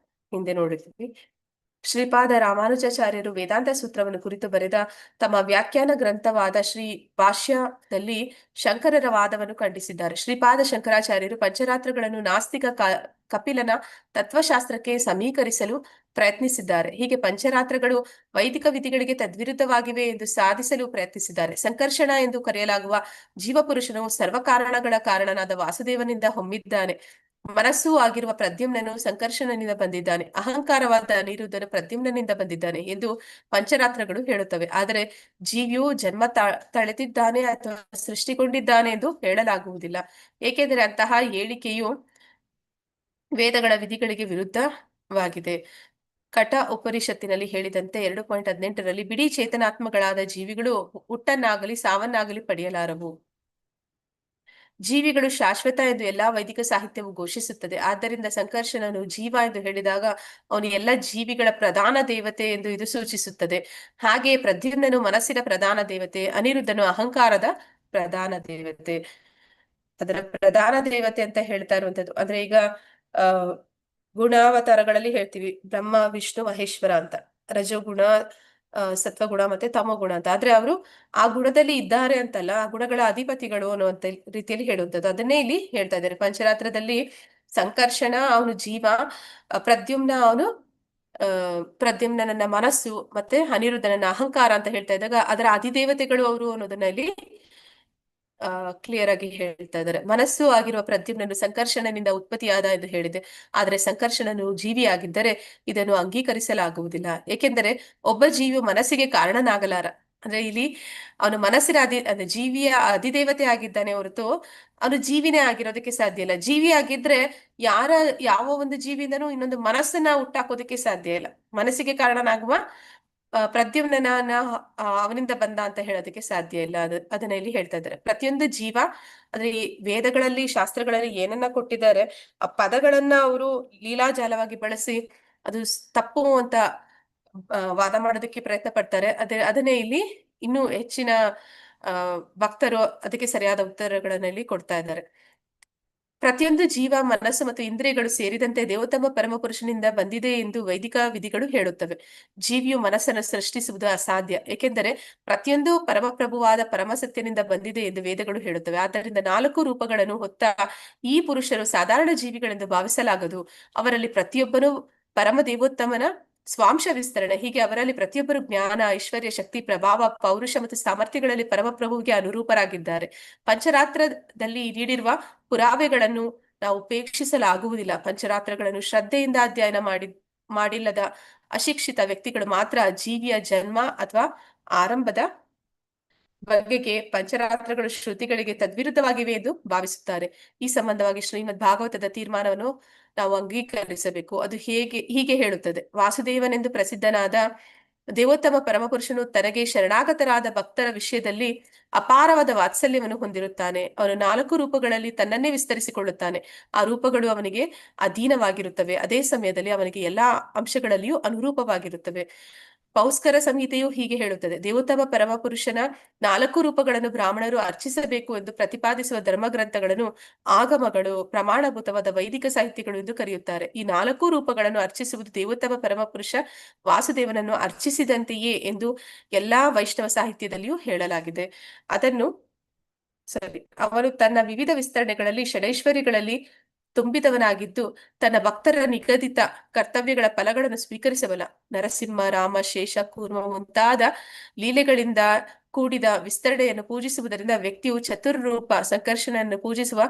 ಹಿಂದೆ ನೋಡಿದ್ವಿ. ಶ್ರೀಪಾದ ರಾಮಾನುಜಾಚಾರ್ಯರು ವೇದಾಂತ ಸೂತ್ರವನ್ನು ಕುರಿತು ಬರೆದ ತಮ್ಮ ವ್ಯಾಖ್ಯಾನ ಗ್ರಂಥವಾದ ಶ್ರೀ ಭಾಷ್ಯದಲ್ಲಿ ಶಂಕರರ ವಾದವನ್ನು ಖಂಡಿಸಿದ್ದಾರೆ. ಶ್ರೀಪಾದ ಶಂಕರಾಚಾರ್ಯರು ಪಂಚರಾತ್ರಗಳನ್ನು ನಾಸ್ತಿಕ ಕಪಿಲನ ತತ್ವಶಾಸ್ತ್ರಕ್ಕೆ ಸಮೀಕರಿಸಲು ಪ್ರಯತ್ನಿಸಿದ್ದಾರೆ. ಹೀಗೆ ಪಂಚರಾತ್ರಗಳು ವೈದಿಕ ವಿಧಿಗಳಿಗೆ ತದ್ವಿರುದ್ಧವಾಗಿವೆ ಎಂದು ಸಾಧಿಸಲು ಪ್ರಯತ್ನಿಸಿದ್ದಾರೆ. ಸಂಕರ್ಷಣ ಎಂದು ಕರೆಯಲಾಗುವ ಜೀವಪುರುಷನು ಸರ್ವಕಾರಣಗಳ ಕಾರಣನಾದ ವಾಸುದೇವನಿಂದ ಹೊಮ್ಮಿದ್ದಾನೆ. ಮನಸ್ಸು ಆಗಿರುವ ಪ್ರದ್ಯುಮ್ನನು ಸಂಕರ್ಷಣನಿಂದ ಬಂದಿದ್ದಾನೆ. ಅಹಂಕಾರವಾದ ಅನಿರುದ್ಧನು ಪ್ರದ್ಯುಮ್ನನಿಂದ ಬಂದಿದ್ದಾನೆ ಎಂದು ಪಂಚರಾತ್ರಗಳು ಹೇಳುತ್ತವೆ. ಆದರೆ ಜೀವಿಯು ಜನ್ಮ ತಳೆದಿದ್ದಾನೆ ಅಥವಾ ಸೃಷ್ಟಿಗೊಂಡಿದ್ದಾನೆ ಎಂದು ಹೇಳಲಾಗುವುದಿಲ್ಲ, ಏಕೆಂದರೆ ಅಂತಹ ಹೇಳಿಕೆಯು ವೇದಗಳ ವಿಧಿಗಳಿಗೆ ವಿರುದ್ಧವಾಗಿದೆ. ಕಟ ಉಪನಿಷತ್ತಿನಲ್ಲಿ ಹೇಳಿದಂತೆ 2.18ರಲ್ಲಿ ಬಿಡಿ ಚೇತನಾತ್ಮಗಳಾದ ಜೀವಿಗಳು ಹುಟ್ಟನ್ನಾಗಲಿ ಸಾವನ್ನಾಗಲಿ ಪಡೆಯಲಾರವು. ಜೀವಿಗಳು ಶಾಶ್ವತ ಎಂದು ಎಲ್ಲಾ ವೈದಿಕ ಸಾಹಿತ್ಯವು ಘೋಷಿಸುತ್ತದೆ. ಆದ್ದರಿಂದ ಸಂಕರ್ಷಣನು ಜೀವ ಎಂದು ಹೇಳಿದಾಗ ಅವನು ಎಲ್ಲ ಜೀವಿಗಳ ಪ್ರಧಾನ ದೇವತೆ ಎಂದು ಇದು ಸೂಚಿಸುತ್ತದೆ. ಹಾಗೆಯೇ ಪ್ರದ್ಯುಮ್ನನು ಮನಸ್ಸಿನ ಪ್ರಧಾನ ದೇವತೆ, ಅನಿರುದ್ಧನು ಅಹಂಕಾರದ ಪ್ರಧಾನ ದೇವತೆ. ಅದರ ಪ್ರಧಾನ ದೇವತೆ ಅಂತ ಹೇಳ್ತಾ ಇರುವಂತದ್ದು ಅಂದ್ರೆ ಈಗ ಗುಣಾವತಾರಗಳಲ್ಲಿ ಹೇಳ್ತೀವಿ ಬ್ರಹ್ಮ ವಿಷ್ಣು ಮಹೇಶ್ವರ ಅಂತ, ರಜೋಗುಣ, ಸತ್ವಗುಣ ಮತ್ತೆ ತಮೋಗುಣ ಅಂತ. ಆದ್ರೆ ಅವರು ಆ ಗುಣದಲ್ಲಿ ಇದ್ದಾರೆ ಅಂತಲ್ಲ, ಆ ಗುಣಗಳ ಅಧಿಪತಿಗಳು ಅನ್ನುವಂತ ರೀತಿಯಲ್ಲಿ ಹೇಳುವಂಥದ್ದು. ಅದನ್ನೇ ಇಲ್ಲಿ ಹೇಳ್ತಾ ಇದ್ದಾರೆ. ಪಂಚರಾತ್ರದಲ್ಲಿ ಸಂಕರ್ಷಣ ಅವನು ಜೀವ, ಪ್ರದ್ಯುಮ್ನ ಅವನು ಪ್ರದ್ಯುಮ್ನ ಮನಸ್ಸು, ಮತ್ತೆ ಅನಿರುದ್ಧನ ಅಹಂಕಾರ ಅಂತ ಹೇಳ್ತಾ ಇದ್ದಾಗ ಅದರ ಅಧಿದೇವತೆಗಳು ಅವರು ಅನ್ನೋದನ್ನ ಇಲ್ಲಿ ಕ್ಲಿಯರ್ ಆಗಿ ಹೇಳ್ತಾ ಇದ್ದಾರೆ. ಮನಸ್ಸು ಆಗಿರುವ ಪ್ರದ್ಯುಮ್ನನು ಸಂಕರ್ಷಣನಿಂದ ಉತ್ಪತ್ತಿಯಾದ ಎಂದು ಹೇಳಿದೆ. ಆದರೆ ಸಂಕರ್ಷಣನು ಜೀವಿಯಾಗಿದ್ದರೆ ಇದನ್ನು ಅಂಗೀಕರಿಸಲಾಗುವುದಿಲ್ಲ, ಏಕೆಂದರೆ ಒಬ್ಬ ಜೀವಿಯು ಮನಸ್ಸಿಗೆ ಕಾರಣನಾಗಲಾರ. ಅಂದ್ರೆ ಇಲ್ಲಿ ಅವನು ಮನಸ್ಸಿನ ಅಂದ್ರೆ ಜೀವಿಯ ಅಧಿದೇವತೆ ಆಗಿದ್ದಾನೆ ಹೊರತು ಅವನು ಜೀವಿನೇ ಆಗಿರೋದಕ್ಕೆ ಸಾಧ್ಯ ಇಲ್ಲ. ಜೀವಿ ಆಗಿದ್ರೆ ಯಾವ ಒಂದು ಜೀವಿಯಿಂದನೂ ಇನ್ನೊಂದು ಮನಸ್ಸನ್ನ ಹುಟ್ಟಾಕೋದಕ್ಕೆ ಸಾಧ್ಯ ಇಲ್ಲ. ಮನಸ್ಸಿಗೆ ಕಾರಣನಾಗುವ ಪ್ರದ್ಯುಮ್ನ ಅವನಿಂದ ಬಂದ ಅಂತ ಹೇಳೋದಕ್ಕೆ ಸಾಧ್ಯ ಇಲ್ಲ. ಅದನ್ನ ಇಲ್ಲಿ ಹೇಳ್ತಾ ಇದ್ದಾರೆ. ಪ್ರತಿಯೊಂದು ಜೀವ ಅಂದ್ರೆ ಈ ವೇದಗಳಲ್ಲಿ ಶಾಸ್ತ್ರಗಳಲ್ಲಿ ಏನನ್ನ ಕೊಟ್ಟಿದ್ದಾರೆ ಆ ಪದಗಳನ್ನ ಅವರು ಲೀಲಾಜಾಲವಾಗಿ ಬಳಸಿ ಅದು ತಪ್ಪು ಅಂತ ವಾದ ಮಾಡೋದಕ್ಕೆ ಪ್ರಯತ್ನ ಪಡ್ತಾರೆ. ಅದನ್ನೇ ಇಲ್ಲಿ ಇನ್ನೂ ಹೆಚ್ಚಿನ ಭಕ್ತರು ಅದಕ್ಕೆ ಸರಿಯಾದ ಉತ್ತರಗಳನ್ನ ಇಲ್ಲಿ ಕೊಡ್ತಾ ಇದ್ದಾರೆ. ಪ್ರತಿಯೊಂದು ಜೀವ, ಮನಸ್ಸು ಮತ್ತು ಇಂದ್ರಿಯಗಳು ಸೇರಿದಂತೆ ದೇವೋತ್ತಮ ಪರಮಪುರುಷನಿಂದ ಬಂದಿದೆ ಎಂದು ವೈದಿಕ ವಿಧಿಗಳು ಹೇಳುತ್ತವೆ. ಜೀವಿಯು ಮನಸ್ಸನ್ನು ಸೃಷ್ಟಿಸುವುದು ಅಸಾಧ್ಯ, ಏಕೆಂದರೆ ಪ್ರತಿಯೊಂದು ಪರಮಪ್ರಭುವಾದ ಪರಮಸತ್ಯನಿಂದ ಬಂದಿದೆ ಎಂದು ವೇದಗಳು ಹೇಳುತ್ತವೆ. ಆದ್ದರಿಂದ 4 ರೂಪಗಳನ್ನು ಹೊತ್ತ ಈ ಪುರುಷರು ಸಾಧಾರಣ ಜೀವಿಗಳೆಂದು ಭಾವಿಸಲಾಗದು. ಅವರಲ್ಲಿ ಪ್ರತಿಯೊಬ್ಬನು ಪರಮ ದೇವೋತ್ತಮನ ಸ್ವಾಂಶ ವಿಸ್ತರಣೆ. ಹೀಗೆ ಅವರಲ್ಲಿ ಪ್ರತಿಯೊಬ್ಬರು ಜ್ಞಾನ, ಐಶ್ವರ್ಯ, ಶಕ್ತಿ, ಪ್ರಭಾವ, ಪೌರುಷ ಮತ್ತು ಸಾಮರ್ಥ್ಯಗಳಲ್ಲಿ ಪರಮಪ್ರಭುವಿಗೆ ಅನುರೂಪರಾಗಿದ್ದಾರೆ. ಪಂಚರಾತ್ರದಲ್ಲಿ ನೀಡಿರುವ ಪುರಾವೆಗಳನ್ನು ನಾವು ಉಪೇಕ್ಷಿಸಲಾಗುವುದಿಲ್ಲ. ಪಂಚರಾತ್ರಗಳನ್ನು ಶ್ರದ್ಧೆಯಿಂದ ಅಧ್ಯಯನ ಮಾಡಿಲ್ಲದ ಅಶಿಕ್ಷಿತ ವ್ಯಕ್ತಿಗಳು ಮಾತ್ರ ಜೀವಿಯ ಜನ್ಮ ಅಥವಾ ಆರಂಭದ ಬಗೆಗೆ ಪಂಚರಾತ್ರಗಳು ಶ್ರುತಿಗಳಿಗೆ ತದ್ವಿರುದ್ಧವಾಗಿವೆ ಎಂದು ಭಾವಿಸುತ್ತಾರೆ. ಈ ಸಂಬಂಧವಾಗಿ ಶ್ರೀಮದ್ ಭಾಗವತದ ತೀರ್ಮಾನವನ್ನು ನಾವು ಅಂಗೀಕರಿಸಬೇಕು. ಅದು ಹೀಗೆ ಹೇಳುತ್ತದೆ: ವಾಸುದೇವನೆಂದು ಪ್ರಸಿದ್ಧನಾದ ದೇವೋತ್ತಮ ಪರಮಪುರುಷನು ತನಗೆ ಶರಣಾಗತರಾದ ಭಕ್ತರ ವಿಷಯದಲ್ಲಿ ಅಪಾರವಾದ ವಾತ್ಸಲ್ಯವನ್ನು ಹೊಂದಿರುತ್ತಾನೆ. ಅವನು 4 ರೂಪಗಳಲ್ಲಿ ತನ್ನನ್ನೇ ವಿಸ್ತರಿಸಿಕೊಳ್ಳುತ್ತಾನೆ. ಆ ರೂಪಗಳು ಅವನಿಗೆ ಅಧೀನವಾಗಿರುತ್ತವೆ, ಅದೇ ಸಮಯದಲ್ಲಿ ಅವನಿಗೆ ಎಲ್ಲಾ ಅಂಶಗಳಲ್ಲಿಯೂ ಅನುರೂಪವಾಗಿರುತ್ತವೆ. ಪೌಸ್ಕರ ಸಂಹಿತೆಯು ಹೀಗೆ ಹೇಳುತ್ತದೆ: ದೇವೋತ್ತಮ ಪರಮಪುರುಷನ 4 ರೂಪಗಳನ್ನು ಬ್ರಾಹ್ಮಣರು ಅರ್ಚಿಸಬೇಕು ಎಂದು ಪ್ರತಿಪಾದಿಸುವ ಧರ್ಮಗ್ರಂಥಗಳನ್ನು ಆಗಮಗಳು, ಪ್ರಮಾಣಭೂತವಾದ ವೈದಿಕ ಸಾಹಿತ್ಯಗಳು ಎಂದು ಕರೆಯುತ್ತಾರೆ. ಈ 4 ರೂಪಗಳನ್ನು ಅರ್ಚಿಸುವುದು ದೇವೋತ್ತಮ ಪರಮಪುರುಷ ವಾಸುದೇವನನ್ನು ಅರ್ಚಿಸಿದಂತೆಯೇ ಎಂದು ಎಲ್ಲಾ ವೈಷ್ಣವ ಸಾಹಿತ್ಯದಲ್ಲಿಯೂ ಹೇಳಲಾಗಿದೆ. ಅದನ್ನು ಅವನು ತನ್ನ ವಿವಿಧ ವಿಸ್ತರಣೆಗಳಲ್ಲಿ ಷಡೈಶ್ವರ್ಯಗಳಲ್ಲಿ ತುಂಬಿದವನಾಗಿದ್ದು ತನ್ನ ಭಕ್ತರ ನಿಗದಿತ ಕರ್ತವ್ಯಗಳ ಫಲಗಳನ್ನು ಸ್ವೀಕರಿಸಬಲ್ಲ. ನರಸಿಂಹ, ರಾಮ, ಶೇಷ, ಕೂರ್ಮ ಮುಂತಾದ ಲೀಲೆಗಳಿಂದ ಕೂಡಿದ ವಿಸ್ತರಣೆಯನ್ನು ಪೂಜಿಸುವುದರಿಂದ ವ್ಯಕ್ತಿಯು ಚತುರ್ರೂಪ ಸಂಕರ್ಷಣನ್ನು ಪೂಜಿಸುವ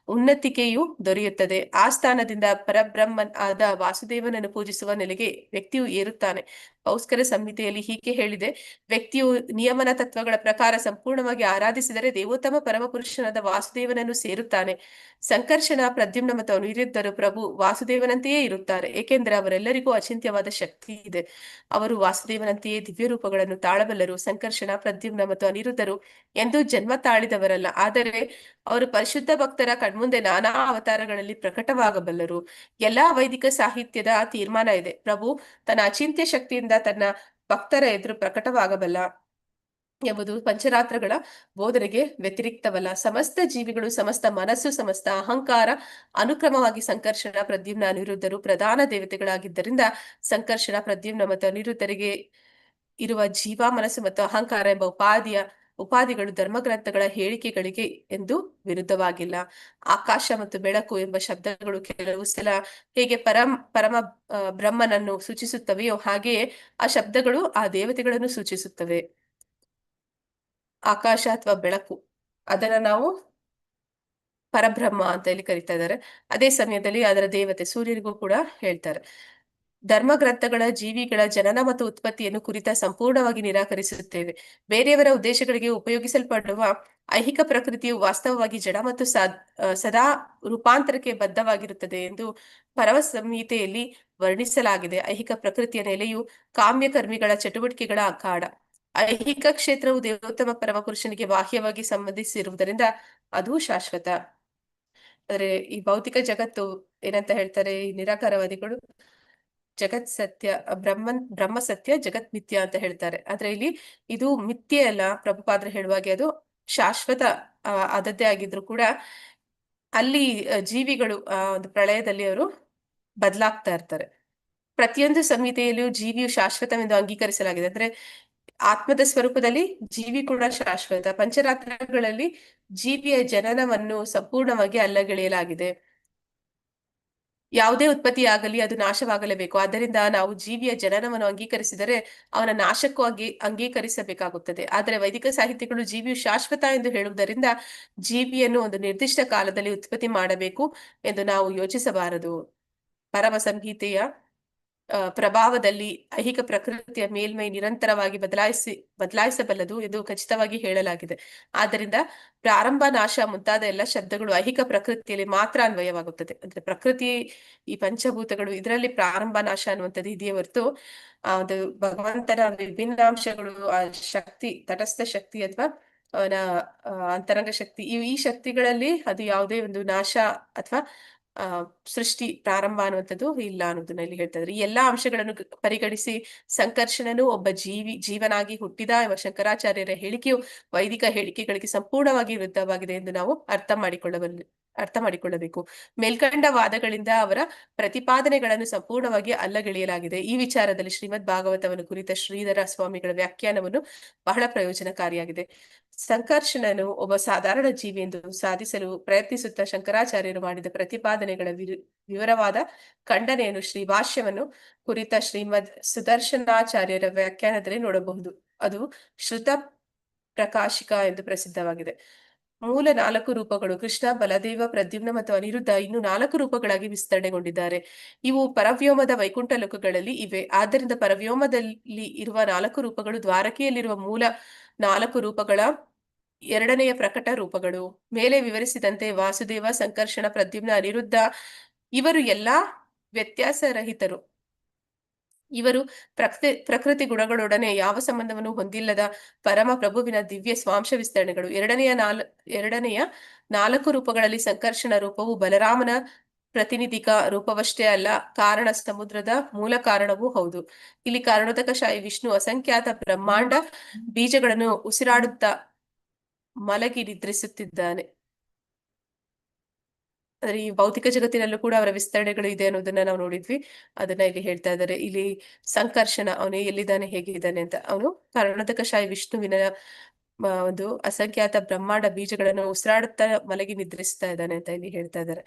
ಉನ್ನತಿಕೆಯು ದೊರೆಯುತ್ತದೆ. ಆ ಸ್ಥಾನದಿಂದ ಪರಬ್ರಹ್ಮನ್ ಆದ ವಾಸುದೇವನನ್ನು ಪೂಜಿಸುವ ನೆಲೆಗೆ ವ್ಯಕ್ತಿಯು ಏರುತ್ತಾನೆ. ಪೌಸ್ಕರ ಸಂಹಿತೆಯಲ್ಲಿ ಹೀಗೆ ಹೇಳಿದೆ: ವ್ಯಕ್ತಿಯು ನಿಯಮನ ತತ್ವಗಳ ಪ್ರಕಾರ ಸಂಪೂರ್ಣವಾಗಿ ಆರಾಧಿಸಿದರೆ ದೇವೋತ್ತಮ ಪರಮಪುರುಷನಾದ ವಾಸುದೇವನನ್ನು ಸೇರುತ್ತಾನೆ. ಸಂಕರ್ಷಣ, ಪ್ರದ್ಯುಮ್ನ ಮತ್ತು ಅನಿರುದ್ಧರು ಪ್ರಭು ವಾಸುದೇವನಂತೆಯೇ ಇರುತ್ತಾರೆ, ಏಕೆಂದರೆ ಅವರೆಲ್ಲರಿಗೂ ಅಚಿಂತ್ಯವಾದ ಶಕ್ತಿ ಇದೆ. ಅವರು ವಾಸುದೇವನಂತೆಯೇ ದಿವ್ಯ ರೂಪಗಳನ್ನು ತಾಳಬಲ್ಲರು. ಸಂಕರ್ಷಣ, ಪ್ರದ್ಯುಮ್ನ ಮತ್ತು ಅನಿರುದ್ಧರು ಎಂದೂ ಜನ್ಮ ತಾಳಿದವರಲ್ಲ, ಆದರೆ ಅವರು ಪರಿಶುದ್ಧ ಭಕ್ತರ ಕಣ್ಮುಂದೆ ನಾನಾ ಅವತಾರಗಳಲ್ಲಿ ಪ್ರಕಟವಾಗಬಲ್ಲರು. ಎಲ್ಲಾ ವೈದಿಕ ಸಾಹಿತ್ಯದ ತೀರ್ಮಾನ ಇದೆ: ಪ್ರಭು ತನ್ನ ಅಚಿಂತ್ಯ ಶಕ್ತಿಯಿಂದ ತನ್ನ ಭಕ್ತರ ಎದುರು ಪ್ರಕಟವಾಗಬಲ್ಲ ಎಂಬುದು ಪಂಚರಾತ್ರಗಳ ಬೋಧನೆಗೆ ವ್ಯತಿರಿಕ್ತವಲ್ಲ. ಸಮಸ್ತ ಜೀವಿಗಳು, ಸಮಸ್ತ ಮನಸ್ಸು, ಸಮಸ್ತ ಅಹಂಕಾರ ಅನುಕ್ರಮವಾಗಿ ಸಂಕರ್ಷಣ, ಪ್ರದ್ಯುಮ್ನ, ಅನಿರುದ್ಧರು ಪ್ರಧಾನ ದೇವತೆಗಳಾಗಿದ್ದರಿಂದ ಸಂಕರ್ಷಣ, ಪ್ರದ್ಯುಮ್ನ ಮತ್ತು ಅನಿರುದ್ಧರಿಗೆ ಇರುವ ಜೀವ, ಮನಸ್ಸು ಮತ್ತು ಅಹಂಕಾರ ಎಂಬ ಉಪಾಧಿಗಳು ಧರ್ಮಗ್ರಂಥಗಳ ಹೇಳಿಕೆಗಳಿಗೆ ಎಂದು ವಿರುದ್ಧವಾಗಿಲ್ಲ. ಆಕಾಶ ಮತ್ತು ಬೆಳಕು ಎಂಬ ಶಬ್ದಗಳು ಕೆಲವು ಸಲ ಹೇಗೆ ಪರಮ ಬ್ರಹ್ಮನನ್ನು ಸೂಚಿಸುತ್ತವೆಯೋ ಹಾಗೆಯೇ ಆ ಶಬ್ದಗಳು ಆ ದೇವತೆಗಳನ್ನು ಸೂಚಿಸುತ್ತವೆ. ಆಕಾಶ ಅಥವಾ ಬೆಳಕು, ಅದನ್ನ ನಾವು ಪರಬ್ರಹ್ಮ ಅಂತ ಇಲ್ಲಿ ಕರೀತಾ ಇದ್ದಾರೆ. ಅದೇ ಸಮಯದಲ್ಲಿ ಅದರ ದೇವತೆ ಸೂರ್ಯನಿಗೂ ಕೂಡ ಹೇಳ್ತಾರೆ. ಧರ್ಮಗ್ರಂಥಗಳ ಜೀವಿಗಳ ಜನನ ಮತ್ತು ಉತ್ಪತ್ತಿಯನ್ನು ಕುರಿತ ಸಂಪೂರ್ಣವಾಗಿ ನಿರಾಕರಿಸುತ್ತೇವೆ. ಬೇರೆಯವರ ಉದ್ದೇಶಗಳಿಗೆ ಉಪಯೋಗಿಸಲ್ಪಡುವ ಐಹಿಕ ಪ್ರಕೃತಿಯು ವಾಸ್ತವವಾಗಿ ಜಡ ಮತ್ತು ಸದಾ ರೂಪಾಂತರಕ್ಕೆ ಬದ್ಧವಾಗಿರುತ್ತದೆ ಎಂದು ಪರಮ ಸಂಹಿತೆಯಲ್ಲಿ ವರ್ಣಿಸಲಾಗಿದೆ. ಐಹಿಕ ಪ್ರಕೃತಿಯ ನೆಲೆಯು ಕಾಮ್ಯಕರ್ಮಿಗಳ ಚಟುವಟಿಕೆಗಳ ಅಖಾಡ. ಐಹಿಕ ಕ್ಷೇತ್ರವು ದೇವೋತ್ತಮ ಪರಮಪುರುಷನಿಗೆ ಬಾಹ್ಯವಾಗಿ ಸಂಬಂಧಿಸಿರುವುದರಿಂದ ಅದು ಶಾಶ್ವತ. ಆದರೆ ಈ ಭೌತಿಕ ಜಗತ್ತು ಏನಂತ ಹೇಳ್ತಾರೆ ಈ ನಿರಾಕಾರವಾದಿಗಳು? ಜಗತ್ ಸತ್ಯ, ಬ್ರಹ್ಮ ಸತ್ಯ, ಜಗತ್ ಮಿಥ್ಯ ಅಂತ ಹೇಳ್ತಾರೆ. ಆದ್ರೆ ಇಲ್ಲಿ ಇದು ಮಿಥ್ಯೆ ಅಲ್ಲ. ಪ್ರಭುಪಾದರು ಹೇಳುವಾಗೆ ಅದು ಶಾಶ್ವತ ಆದದ್ದೇ ಆಗಿದ್ರು ಕೂಡ ಅಲ್ಲಿ ಜೀವಿಗಳು ಒಂದು ಪ್ರಳಯದಲ್ಲಿ ಅವರು ಬದಲಾಗ್ತಾ ಇರ್ತಾರೆ. ಪ್ರತಿಯೊಂದು ಸಂಹಿತೆಯಲ್ಲಿಯೂ ಜೀವಿಯು ಶಾಶ್ವತವೆಂದು ಅಂಗೀಕರಿಸಲಾಗಿದೆ. ಅಂದ್ರೆ ಆತ್ಮದ ಸ್ವರೂಪದಲ್ಲಿ ಜೀವಿ ಕೂಡ ಶಾಶ್ವತ. ಪಂಚರಾತ್ರಗಳಲ್ಲಿ ಜೀವಿಯ ಜನನವನ್ನು ಸಂಪೂರ್ಣವಾಗಿ ಅಲ್ಲಗೆಳೆಯಲಾಗಿದೆ. ಯಾವುದೇ ಉತ್ಪತ್ತಿಯಾಗಲಿ ಅದು ನಾಶವಾಗಲೇಬೇಕು. ಆದ್ದರಿಂದ ನಾವು ಜೀವಿಯ ಜನನವನ್ನು ಅಂಗೀಕರಿಸಿದರೆ ಅವನ ನಾಶಕ್ಕೂ ಅಂಗೀಕರಿಸಬೇಕಾಗುತ್ತದೆ. ಆದರೆ ವೈದಿಕ ಸಾಹಿತ್ಯಗಳು ಜೀವಿಯು ಶಾಶ್ವತ ಎಂದು ಹೇಳುವುದರಿಂದ ಜೀವಿಯನ್ನು ಒಂದು ನಿರ್ದಿಷ್ಟ ಕಾಲದಲ್ಲಿ ಉತ್ಪತ್ತಿ ಮಾಡಬೇಕು ಎಂದು ನಾವು ಯೋಚಿಸಬಾರದು. ಪರಮ ಸಂಹಿತೆಯ ಪ್ರಭಾವದಲ್ಲಿ ಐಹಿಕ ಪ್ರಕೃತಿಯ ಮೇಲ್ಮೈ ನಿರಂತರವಾಗಿ ಬದಲಾಯಿಸಬಲ್ಲದು ಎಂದು ಖಚಿತವಾಗಿ ಹೇಳಲಾಗಿದೆ. ಆದ್ದರಿಂದ ಪ್ರಾರಂಭ, ನಾಶ ಮುಂತಾದ ಎಲ್ಲ ಶಬ್ದಗಳು ಐಹಿಕ ಪ್ರಕೃತಿಯಲ್ಲಿ ಮಾತ್ರ ಅನ್ವಯವಾಗುತ್ತದೆ. ಅಂದ್ರೆ ಪ್ರಕೃತಿ, ಈ ಪಂಚಭೂತಗಳು, ಇದರಲ್ಲಿ ಪ್ರಾರಂಭ, ನಾಶ ಅನ್ನುವಂಥದ್ದು ಇದೆಯೇ ಹೊರತು ಅದು ಭಗವಂತನ ವಿಭಿನ್ನಾಂಶಗಳು, ಆ ಶಕ್ತಿ, ತಟಸ್ಥ ಶಕ್ತಿ ಅಥವಾ ಅವನ ಅಂತರಂಗ ಶಕ್ತಿ, ಈ ಶಕ್ತಿಗಳಲ್ಲಿ ಅದು ಯಾವುದೇ ಒಂದು ನಾಶ ಅಥವಾ ಸೃಷ್ಟಿ, ಪ್ರಾರಂಭ ಅನ್ನುವಂಥದ್ದು ಇಲ್ಲ ಅನ್ನೋದನ್ನ ಇಲ್ಲಿ ಹೇಳ್ತಾ ಇದ್ದಾರೆ. ಈ ಎಲ್ಲಾ ಅಂಶಗಳನ್ನು ಪರಿಗಣಿಸಿ ಸಂಕರ್ಷಣನು ಒಬ್ಬ ಜೀವನಾಗಿ ಹುಟ್ಟಿದ ಎಂಬ ಶಂಕರಾಚಾರ್ಯರ ಹೇಳಿಕೆಯು ವೈದಿಕ ಹೇಳಿಕೆಗಳಿಗೆ ಸಂಪೂರ್ಣವಾಗಿ ವಿರುದ್ಧವಾಗಿದೆ ಎಂದು ನಾವು ಅರ್ಥ ಮಾಡಿಕೊಳ್ಳಬೇಕು. ಮೇಲ್ಕಂಡ ವಾದಗಳಿಂದ ಅವರ ಪ್ರತಿಪಾದನೆಗಳನ್ನು ಸಂಪೂರ್ಣವಾಗಿ ಅಲ್ಲಗೆಳೆಯಲಾಗಿದೆ. ಈ ವಿಚಾರದಲ್ಲಿ ಶ್ರೀಮದ್ ಭಾಗವತವನ್ನು ಕುರಿತ ಶ್ರೀಧರ ಸ್ವಾಮಿಗಳ ವ್ಯಾಖ್ಯಾನವನ್ನು ಬಹಳ ಪ್ರಯೋಜನಕಾರಿಯಾಗಿದೆ. ಸಂಕರ್ಷಣನು ಒಬ್ಬ ಸಾಧಾರಣ ಜೀವಿ ಎಂದು ಸಾಧಿಸಲು ಪ್ರಯತ್ನಿಸುತ್ತಾ ಶಂಕರಾಚಾರ್ಯರು ಮಾಡಿದ ಪ್ರತಿಪಾದನೆಗಳ ವಿವರವಾದ ಖಂಡನೆಯನ್ನು ಶ್ರೀ ಭಾಷ್ಯವನ್ನು ಕುರಿತ ಶ್ರೀಮದ್ ಸುದರ್ಶನಾಚಾರ್ಯರ ವ್ಯಾಖ್ಯಾನದಲ್ಲಿ ನೋಡಬಹುದು. ಅದು ಶ್ರುತ ಪ್ರಕಾಶಿಕ ಎಂದು ಪ್ರಸಿದ್ಧವಾಗಿದೆ. ಮೂಲ 4 ರೂಪಗಳು ಕೃಷ್ಣ, ಬಲದೇವ, ಪ್ರದ್ಯುಮ್ನ ಮತ್ತು ಅನಿರುದ್ಧ ಇನ್ನು 4 ರೂಪಗಳಾಗಿ ವಿಸ್ತರಣೆಗೊಂಡಿದ್ದಾರೆ. ಇವು ಪರವ್ಯೋಮದ ವೈಕುಂಠ ಲೋಕಗಳಲ್ಲಿ ಇವೆ. ಆದ್ದರಿಂದ ಪರವ್ಯೋಮದಲ್ಲಿ ಇರುವ 4 ರೂಪಗಳು ದ್ವಾರಕೆಯಲ್ಲಿರುವ ಮೂಲ 4 ರೂಪಗಳ 2ನೆಯ ಪ್ರಕಟ ರೂಪಗಳು. ಮೇಲೆ ವಿವರಿಸಿದಂತೆ ವಾಸುದೇವ, ಸಂಕರ್ಷಣ, ಪ್ರದ್ಯುಮ್ನ, ಅನಿರುದ್ಧ ಇವರು ಎಲ್ಲಾ ವ್ಯತ್ಯಾಸರಹಿತರು. ಇವರು ಪ್ರಕೃತಿ ಗುಣಗಳೊಡನೆ ಯಾವ ಸಂಬಂಧವನ್ನು ಹೊಂದಿಲ್ಲದ ಪರಮ ಪ್ರಭುವಿನ ದಿವ್ಯ ಸ್ವಾಂಶ ವಿಸ್ತರಣೆಗಳು. ಎರಡನೆಯ 4 ರೂಪಗಳಲ್ಲಿ ಸಂಕರ್ಷಣ ರೂಪವು ಬಲರಾಮನ ಪ್ರತಿನಿಧಿಕ ರೂಪವಷ್ಟೇ ಅಲ್ಲ, ಕಾರಣ ಸಮುದ್ರದ ಮೂಲ ಕಾರಣವೂ ಹೌದು. ಇಲ್ಲಿ ಕಾರಣೋದಕಶಾಹಿ ವಿಷ್ಣು ಅಸಂಖ್ಯಾತ ಬ್ರಹ್ಮಾಂಡ ಬೀಜಗಳನ್ನು ಉಸಿರಾಡುತ್ತಾ ಮಲಗಿ ನಿದ್ರಿಸುತ್ತಿದ್ದಾನೆ. ಅಂದ್ರೆ ಈ ಭೌತಿಕ ಜಗತ್ತಿನಲ್ಲೂ ಕೂಡ ಅವರ ವಿಸ್ತರಣೆಗಳು ಇದೆ ಅನ್ನೋದನ್ನ ನಾವು ನೋಡಿದ್ವಿ. ಅದನ್ನ ಇಲ್ಲಿ ಹೇಳ್ತಾ ಇದ್ದಾರೆ. ಇಲ್ಲಿ ಸಂಕರ್ಷಣ ಅವನು ಎಲ್ಲಿದ್ದಾನೆ, ಹೇಗಿದ್ದಾನೆ ಅಂತ. ಅವನು ಕಾರಣೋದಕಶಾಹಿ ವಿಷ್ಣುವಿನ ಒಂದು ಅಸಂಖ್ಯಾತ ಬ್ರಹ್ಮಾಂಡ ಬೀಜಗಳನ್ನು ಉಸಿರಾಡುತ್ತಾ ಮಲಗಿ ನಿದ್ರಿಸ್ತಾ ಇದ್ದಾನೆ ಅಂತ ಇಲ್ಲಿ ಹೇಳ್ತಾ ಇದ್ದಾರೆ.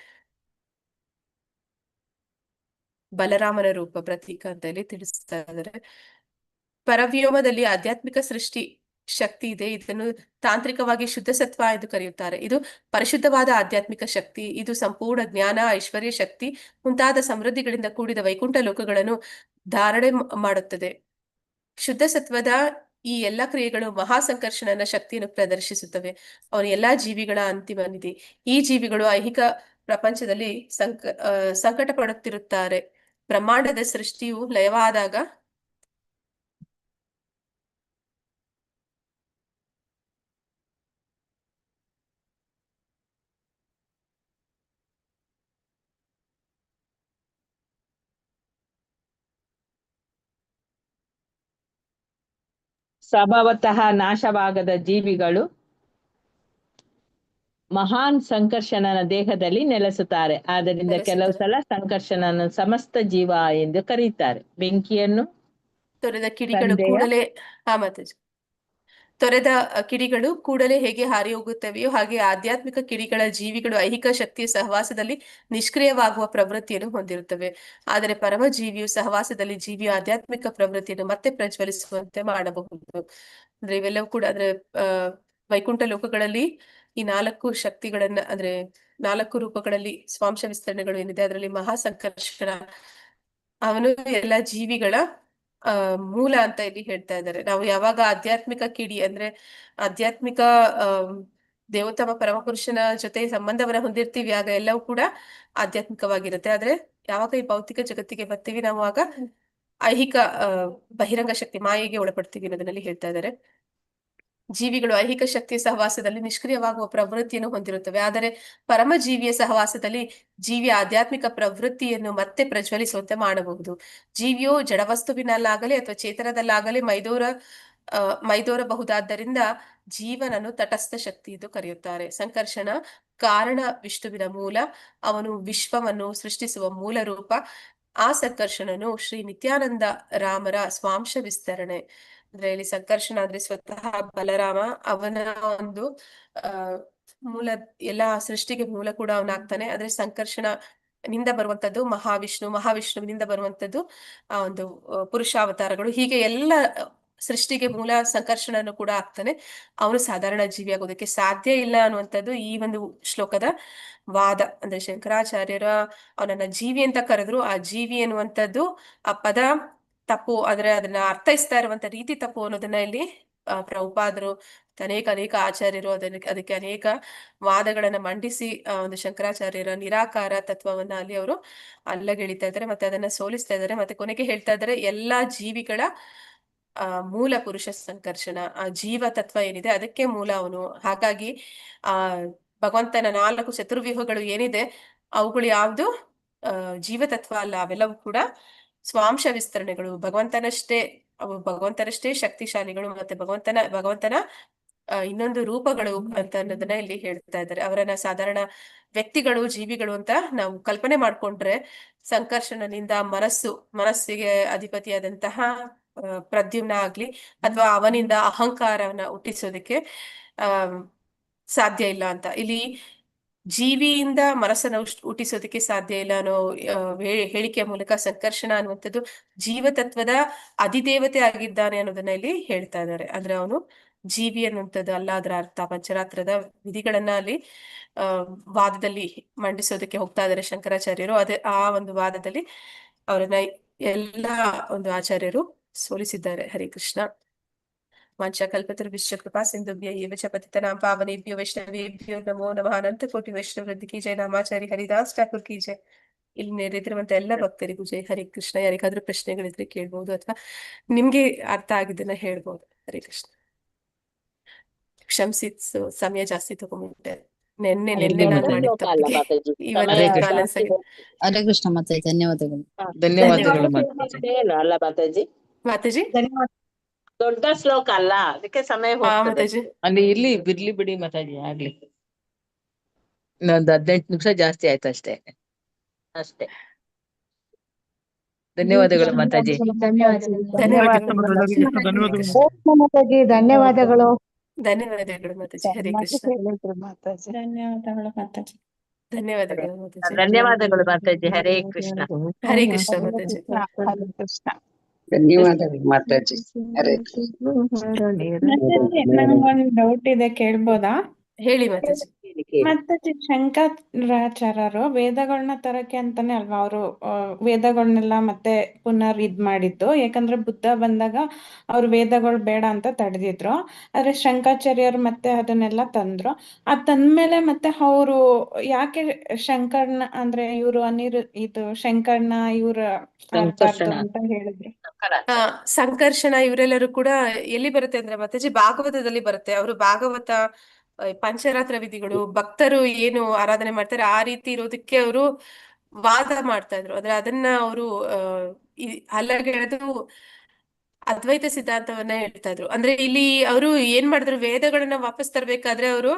ಬಲರಾಮನ ರೂಪ ಪ್ರತೀಕ ಅಂತ ಇಲ್ಲಿ ತಿಳಿಸ್ತಾ ಇದ್ದಾರೆ. ಪರವ್ಯೋಮದಲ್ಲಿ ಆಧ್ಯಾತ್ಮಿಕ ಸೃಷ್ಟಿ ಶಕ್ತಿ ಇದೆ. ಇದನ್ನು ತಾಂತ್ರಿಕವಾಗಿ ಶುದ್ಧ ಸತ್ವ ಎಂದು ಕರೆಯುತ್ತಾರೆ. ಇದು ಪರಿಶುದ್ಧವಾದ ಆಧ್ಯಾತ್ಮಿಕ ಶಕ್ತಿ. ಇದು ಸಂಪೂರ್ಣ ಜ್ಞಾನ, ಐಶ್ವರ್ಯ ಶಕ್ತಿ ಮುಂತಾದ ಸಮೃದ್ಧಿಗಳಿಂದ ಕೂಡಿದ ವೈಕುಂಠ ಲೋಕಗಳನ್ನು ಧಾರಣೆ ಮಾಡುತ್ತದೆ. ಶುದ್ಧ ಸತ್ವದ ಈ ಎಲ್ಲಾ ಕ್ರಿಯೆಗಳು ಮಹಾಸಂಕರ್ಷಣನ ಶಕ್ತಿಯನ್ನು ಪ್ರದರ್ಶಿಸುತ್ತವೆ. ಅವನು ಎಲ್ಲಾ ಜೀವಿಗಳ ಅಂತಿಮ ನಿಧಿ. ಈ ಜೀವಿಗಳು ಐಹಿಕ ಪ್ರಪಂಚದಲ್ಲಿ ಸಂಕಟ ಪಡುತ್ತಿರುತ್ತಾರೆ. ಬ್ರಹ್ಮಾಂಡದ ಸೃಷ್ಟಿಯು ಲಯವಾದಾಗ ಸ್ವಭಾವತಃ ನಾಶವಾಗದ ಜೀವಿಗಳು ಮಹಾನ್ ಸಂಕರ್ಷಣನ ದೇಹದಲ್ಲಿ ನೆಲೆಸುತ್ತಾರೆ. ಆದ್ದರಿಂದ ಕೆಲವು ಸಲ ಸಂಕರ್ಷಣನ ಸಮಸ್ತ ಜೀವ ಎಂದು ಕರೆಯುತ್ತಾರೆ. ಬೆಂಕಿಯನ್ನು ತೊರೆದ ಕಿಡಿಗಳು ತಂದೆಯ ಕೂಡಲೇ ಮಾತಾಜಿ ತೊರೆದ ಕಿಡಿಗಳು ಕೂಡಲೇ ಹೇಗೆ ಹಾರಿ ಹೋಗುತ್ತವೆಯೋ ಹಾಗೆ ಆಧ್ಯಾತ್ಮಿಕ ಕಿಡಿಗಳ ಜೀವಿಗಳು ಐಹಿಕ ಶಕ್ತಿಯ ಸಹವಾಸದಲ್ಲಿ ನಿಷ್ಕ್ರಿಯವಾಗುವ ಪ್ರವೃತ್ತಿಯನ್ನು ಹೊಂದಿರುತ್ತವೆ. ಆದರೆ ಪರಮ ಜೀವಿಯು ಸಹವಾಸದಲ್ಲಿ ಜೀವಿಯ ಆಧ್ಯಾತ್ಮಿಕ ಪ್ರವೃತ್ತಿಯನ್ನು ಮತ್ತೆ ಪ್ರಜ್ವಲಿಸುವಂತೆ ಮಾಡಬಹುದು. ಅಂದ್ರೆ ಇವೆಲ್ಲವೂ ಕೂಡ ಅಂದ್ರೆ ವೈಕುಂಠ ಲೋಕಗಳಲ್ಲಿ ಈ 4 ಶಕ್ತಿಗಳನ್ನ ಅಂದ್ರೆ 4 ರೂಪಗಳಲ್ಲಿ ಸ್ವಾಂಶ ವಿಸ್ತರಣೆಗಳು ಏನಿದೆ ಅದರಲ್ಲಿ ಮಹಾಸಂಕರ್ಷಣ ಅವನು ಎಲ್ಲ ಜೀವಿಗಳ ಮೂಲ ಅಂತ ಇಲ್ಲಿ ಹೇಳ್ತಾ ಇದ್ದಾರೆ. ನಾವು ಯಾವಾಗ ಆಧ್ಯಾತ್ಮಿಕ ಕಿಡಿ ಅಂದ್ರೆ ಆಧ್ಯಾತ್ಮಿಕ ದೇವೋತ್ತಮ ಪರಮಪುರುಷನ ಜೊತೆ ಸಂಬಂಧವನ್ನ ಹೊಂದಿರ್ತೀವಿ ಆಗ ಎಲ್ಲವೂ ಕೂಡ ಆಧ್ಯಾತ್ಮಿಕವಾಗಿರುತ್ತೆ. ಆದ್ರೆ ಯಾವಾಗ ಈ ಭೌತಿಕ ಜಗತ್ತಿಗೆ ಬರ್ತೀವಿ ನಾವು ಆಗ ಐಹಿಕ ಬಹಿರಂಗ ಶಕ್ತಿ ಮಾಯೆಗೆ ಒಳಪಡ್ತೀವಿ ಅನ್ನೋದನ್ನಲ್ಲಿ ಹೇಳ್ತಾ ಇದ್ದಾರೆ. ಜೀವಿಗಳು ಐಹಿಕ ಶಕ್ತಿಯ ಸಹವಾಸದಲ್ಲಿ ನಿಷ್ಕ್ರಿಯವಾಗುವ ಪ್ರವೃತ್ತಿಯನ್ನು ಹೊಂದಿರುತ್ತವೆ. ಆದರೆ ಪರಮ ಜೀವಿಯ ಸಹವಾಸದಲ್ಲಿ ಜೀವಿಯ ಆಧ್ಯಾತ್ಮಿಕ ಪ್ರವೃತ್ತಿಯನ್ನು ಮತ್ತೆ ಪ್ರಜ್ವಲಿಸುವಂತೆ ಮಾಡಬಹುದು. ಜೀವಿಯು ಜಡವಸ್ತುವಿನಲ್ಲಾಗಲಿ ಅಥವಾ ಚೇತನದಲ್ಲಾಗಲಿ ಮೈದೋರಬಹುದಾದ್ದರಿಂದ ಜೀವನನ್ನು ತಟಸ್ಥ ಶಕ್ತಿ ಎಂದು ಕರೆಯುತ್ತಾರೆ. ಸಂಕರ್ಷಣ ಕಾರಣ ವಿಷ್ಣುವಿನ ಮೂಲ. ಅವನು ವಿಶ್ವವನ್ನು ಸೃಷ್ಟಿಸುವ ಮೂಲ ರೂಪ. ಆ ಸಂಕರ್ಷಣನು ಶ್ರೀ ನಿತ್ಯಾನಂದ ರಾಮರ ಸ್ವಾಂಶ ವಿಸ್ತರಣೆ. ಅಂದ್ರೆ ಇಲ್ಲಿ ಸಂಕರ್ಷಣ ಅಂದ್ರೆ ಸ್ವತಃ ಬಲರಾಮ. ಅವನ ಒಂದು ಮೂಲ ಎಲ್ಲಾ ಸೃಷ್ಟಿಗೆ ಮೂಲ ಕೂಡ ಅವನಾಗ್ತಾನೆ. ಆದ್ರೆ ಸಂಕರ್ಷಣ ನಿಂದ ಬರುವಂತದ್ದು ಮಹಾವಿಷ್ಣುವಿನಿಂದ ಬರುವಂತದ್ದು ಆ ಒಂದು ಪುರುಷಾವತಾರಗಳು. ಹೀಗೆ ಎಲ್ಲ ಸೃಷ್ಟಿಗೆ ಮೂಲ ಸಂಕರ್ಷಣನು ಕೂಡ ಆಗ್ತಾನೆ. ಅವನು ಸಾಧಾರಣ ಜೀವಿ ಆಗೋದಕ್ಕೆ ಸಾಧ್ಯ ಇಲ್ಲ ಅನ್ನುವಂಥದ್ದು ಈ ಒಂದು ಶ್ಲೋಕದ ವಾದ. ಅಂದ್ರೆ ಶಂಕರಾಚಾರ್ಯರ ಅವನನ್ನ ಜೀವಿ ಅಂತ ಕರೆದ್ರು. ಆ ಜೀವಿ ಎನ್ನುವಂಥದ್ದು ಆ ಪದ ತಪ್ಪು, ಆದ್ರೆ ಅದನ್ನ ಅರ್ಥೈಸ್ತಾ ಇರುವಂತ ರೀತಿ ತಪ್ಪು ಅನ್ನೋದನ್ನ ಇಲ್ಲಿ ಪ್ರಭುಪಾದರು ಅನೇಕ ಆಚಾರ್ಯರು ಅದಕ್ಕೆ ಅನೇಕ ವಾದಗಳನ್ನ ಮಂಡಿಸಿ ಒಂದು ಶಂಕರಾಚಾರ್ಯರ ನಿರಾಕಾರ ತತ್ವವನ್ನ ಅಲ್ಲಿ ಅವರು ಅಲ್ಲಗೆಳಿತಾ ಇದ್ದಾರೆ. ಮತ್ತೆ ಅದನ್ನ ಸೋಲಿಸ್ತಾ ಇದ್ದಾರೆ. ಮತ್ತೆ ಕೊನೆಗೆ ಹೇಳ್ತಾ ಇದ್ದಾರೆ ಎಲ್ಲಾ ಜೀವಿಗಳ ಮೂಲ ಪುರುಷ ಸಂಕರ್ಷಣ. ಆ ಜೀವ ತತ್ವ ಏನಿದೆ ಅದಕ್ಕೆ ಮೂಲ ಅವನು. ಹಾಗಾಗಿ ಭಗವಂತನ 4 ಚತುರ್ವ್ಯೂಹಗಳು ಏನಿದೆ ಅವುಗಳು ಯಾವ್ದು ಜೀವತತ್ವ ಅಲ್ಲ. ಅವೆಲ್ಲವೂ ಕೂಡ ಸ್ವಾಂಶ ವಿಸ್ತರಣೆಗಳು. ಭಗವಂತನಷ್ಟೇ ಶಕ್ತಿಶಾಲಿಗಳು. ಮತ್ತೆ ಭಗವಂತನ ಇನ್ನೊಂದು ರೂಪಗಳು ಅಂತ ಅನ್ನೋದನ್ನ ಇಲ್ಲಿ ಹೇಳ್ತಾ ಇದ್ದಾರೆ. ಅವರನ್ನ ಸಾಧಾರಣ ವ್ಯಕ್ತಿಗಳು ಜೀವಿಗಳು ಅಂತ ನಾವು ಕಲ್ಪನೆ ಮಾಡ್ಕೊಂಡ್ರೆ ಸಂಕರ್ಷಣನಿಂದ ಮನಸ್ಸಿಗೆ ಅಧಿಪತಿಯಾದಂತಹ ಪ್ರದ್ಯುಮ್ನ ಆಗ್ಲಿ ಅಥವಾ ಅವನಿಂದ ಅಹಂಕಾರವನ್ನ ಹುಟ್ಟಿಸೋದಕ್ಕೆ ಸಾಧ್ಯ ಇಲ್ಲ ಅಂತ. ಇಲ್ಲಿ ಜೀವಿಯಿಂದ ಮನಸ್ಸನ್ನು ಹುಟ್ಟಿಸೋದಕ್ಕೆ ಸಾಧ್ಯ ಇಲ್ಲ ಅನ್ನೋ ಹೇಳಿಕೆಯ ಮೂಲಕ ಸಂಕರ್ಷಣ ಅನ್ನುವಂಥದ್ದು ಜೀವತತ್ವದ ಅಧಿದೇವತೆ ಆಗಿದ್ದಾನೆ ಅನ್ನೋದನ್ನ ಇಲ್ಲಿ ಹೇಳ್ತಾ ಇದ್ದಾರೆ. ಅಂದ್ರೆ ಅವನು ಜೀವಿ ಅನ್ನುವಂಥದ್ದು ಅಲ್ಲ ಅದರ ಅರ್ಥ. ಪಂಚರಾತ್ರದ ವಿಧಿಗಳನ್ನ ಅಲ್ಲಿ ವಾದದಲ್ಲಿ ಮಂಡಿಸೋದಕ್ಕೆ ಹೋಗ್ತಾ ಇದ್ದಾರೆ ಶಂಕರಾಚಾರ್ಯರು. ಆ ಒಂದು ವಾದದಲ್ಲಿ ಅವರನ್ನ ಎಲ್ಲಾ ಒಂದು ಆಚಾರ್ಯರು ಸೋಲಿಸಿದ್ದಾರೆ. ಹರೇ ಕೃಷ್ಣ. ವಾಂಛಾಕಲ್ಪತರುಭ್ಯಶ್ಚ ಕೃಪಾ ಸಿಂಧುಭ್ಯ ಏವ ಚ ಪತಿತನಾಂ ಪಾವನೇಭ್ಯೋ ವೈಷ್ಣವೇಭ್ಯೋ ನಮೋ ನಮಃ. ಅನಂತ ಕೋಟಿ ವೈಷ್ಣವ ವೃದ್ಧಿ ಕಿ ಜೈ. ನಾಮಾಚಾರಿ ಹರಿದಾಸ್ ಠಾಕೂರ್ ಕಿ ಜೈ. ಇಲ್ಲಿ ನೆರೆದಿರುವಂತ ಎಲ್ಲ ಭಕ್ತರಿಗೂ ಜೈ. ಹರೇ ಕೃಷ್ಣ. ಯಾರಿಗಾದ್ರೂ ಪ್ರಶ್ನೆಗಳಿದ್ರೆ ಕೇಳ್ಬಹುದು ಅಥವಾ ನಿಮ್ಗೆ ಅರ್ಥ ಆಗಿದ್ದನ್ನ ಹೇಳ್ಬೋದು. ಹರೇ ಕೃಷ್ಣ. ಕ್ಷಮಿಸಿ, ಸಮಯ ಜಾಸ್ತಿ ತಗೊಂಡ್ಬಿಟ್ಟೆ. ನೆನ್ನೆ ನಾನು ಮಾಡಿದ ತಪ್ಪಿಗೆ ಇವತ್ತು ಬ್ಯಾಲೆನ್ಸ್ ಆಗಿದೆ. ಹರೇ ಕೃಷ್ಣ ಮಾತಾಜಿ, ಧನ್ಯವಾದಗಳು. ಧನ್ಯವಾದಗಳು ಅಲ್ಲ ಮಾತಾಜಿ. ಮಾತಾಜಿ ದೊಡ್ಡ ಶ್ಲೋಕ ಅಲ್ಲ, ಅದಕ್ಕೆ ಸಮಯ ಹೋಗ್ತದೆ. ಮಾತಾಜಿ ಅಲ್ಲಿ ಇಲ್ಲಿ ಬಿರ್ಲಿ ಬಿಡಿ ಮಾತಾಜಿ ಆಗ್ಲಿ. ಇನ್ನೊಂದು 18 ನಿಮಿಷ ಜಾಸ್ತಿ ಆಯ್ತು ಅಷ್ಟೇ. ಧನ್ಯವಾದಗಳು ಮಾತಾಜಿ. ಧನ್ಯವಾದಗಳು. ಧನ್ಯವಾದಗಳು. ಮಾತಾಜಿ ಧನ್ಯವಾದಗಳು. ಧನ್ಯವಾದಗಳು ಮಾತಾಜಿ. ಹರೇ ಕೃಷ್ಣ. ಧನ್ಯವಾದಗಳು ಮಾತಾಜಿ. ಧನ್ಯವಾದಗಳು ಮಾತಾಜಿ. ಧನ್ಯವಾದಗಳು ಮಾತಾಜಿ. ಹರೇ ಕೃಷ್ಣ. ಹರೇ ಕೃಷ್ಣ ಮಾತಾಜಿ. ಹರೇ ಕೃಷ್ಣ. ಧನ್ಯವಾದಗಳು ಮಾತಾಜಿ. ಹರೇ ಕೃಷ್ಣ. ಮಾತಾಜಿ, ನಂಗೊಂದು ಡೌಟ್ ಇದೆ, ಕೇಳ್ಬೋದಾ? ಹೇಳಿ ಮಾತಾಜಿ. ಮಾತಾಜಿ, ಶಂಕರಾಚಾರ್ಯರು ವೇದಗಳನ್ನ ತರಕ್ಕೆ ಅಂತಾನೆ ಅಲ್ವಾ ಅವರು ವೇದಗಳನ್ನೆಲ್ಲ ಮತ್ತೆ ಪುನರ್ ಇದ್ ಮಾಡಿದ್ದು? ಯಾಕಂದ್ರೆ ಬುದ್ಧ ಬಂದಾಗ ಅವ್ರು ವೇದಗಳು ಬೇಡ ಅಂತ ತಡೆದಿದ್ರು. ಆದ್ರೆ ಶಂಕರಾಚಾರ್ಯರು ಮತ್ತೆ ಅದನ್ನೆಲ್ಲ ತಂದ್ರು. ಅದ್ ತಂದ್ಮೇಲೆ ಮತ್ತೆ ಅವರು ಯಾಕೆ ಶಂಕರ್ನ ಅಂದ್ರೆ ಇವ್ರು ಇದು ಶಂಕರ್ನ ಇವ್ರ ಸಂಕರ್ಷಣ. ಅಂತ ಹೇಳಿದ್ರು? ಸಂಕರ್ಷಣ ಇವರೆಲ್ಲರೂ ಕೂಡ ಎಲ್ಲಿ ಬರುತ್ತೆ ಅಂದ್ರೆ ಮಾತಾಜಿ ಭಾಗವತದಲ್ಲಿ ಬರುತ್ತೆ. ಅವರು ಭಾಗವತ ಪಂಚರಾತ್ರ ವಿಧಿಗಳು ಭಕ್ತರು ಏನು ಆರಾಧನೆ ಮಾಡ್ತಾರೆ ಆ ರೀತಿ ಇರೋದಕ್ಕೆ ಅವರು ವಾದ ಮಾಡ್ತಾ ಇದ್ರು. ಆದ್ರೆ ಅದನ್ನ ಅವರು ಅಲ್ಲಗೆಳೆದು ಅದ್ವೈತ ಸಿದ್ಧಾಂತವನ್ನ ಹೇಳ್ತಾ ಇದ್ರು. ಅಂದ್ರೆ ಇಲ್ಲಿ ಅವರು ಏನ್ ಮಾಡಿದ್ರು, ವೇದಗಳನ್ನ ವಾಪಸ್ ತರಬೇಕಾದ್ರೆ ಅವರು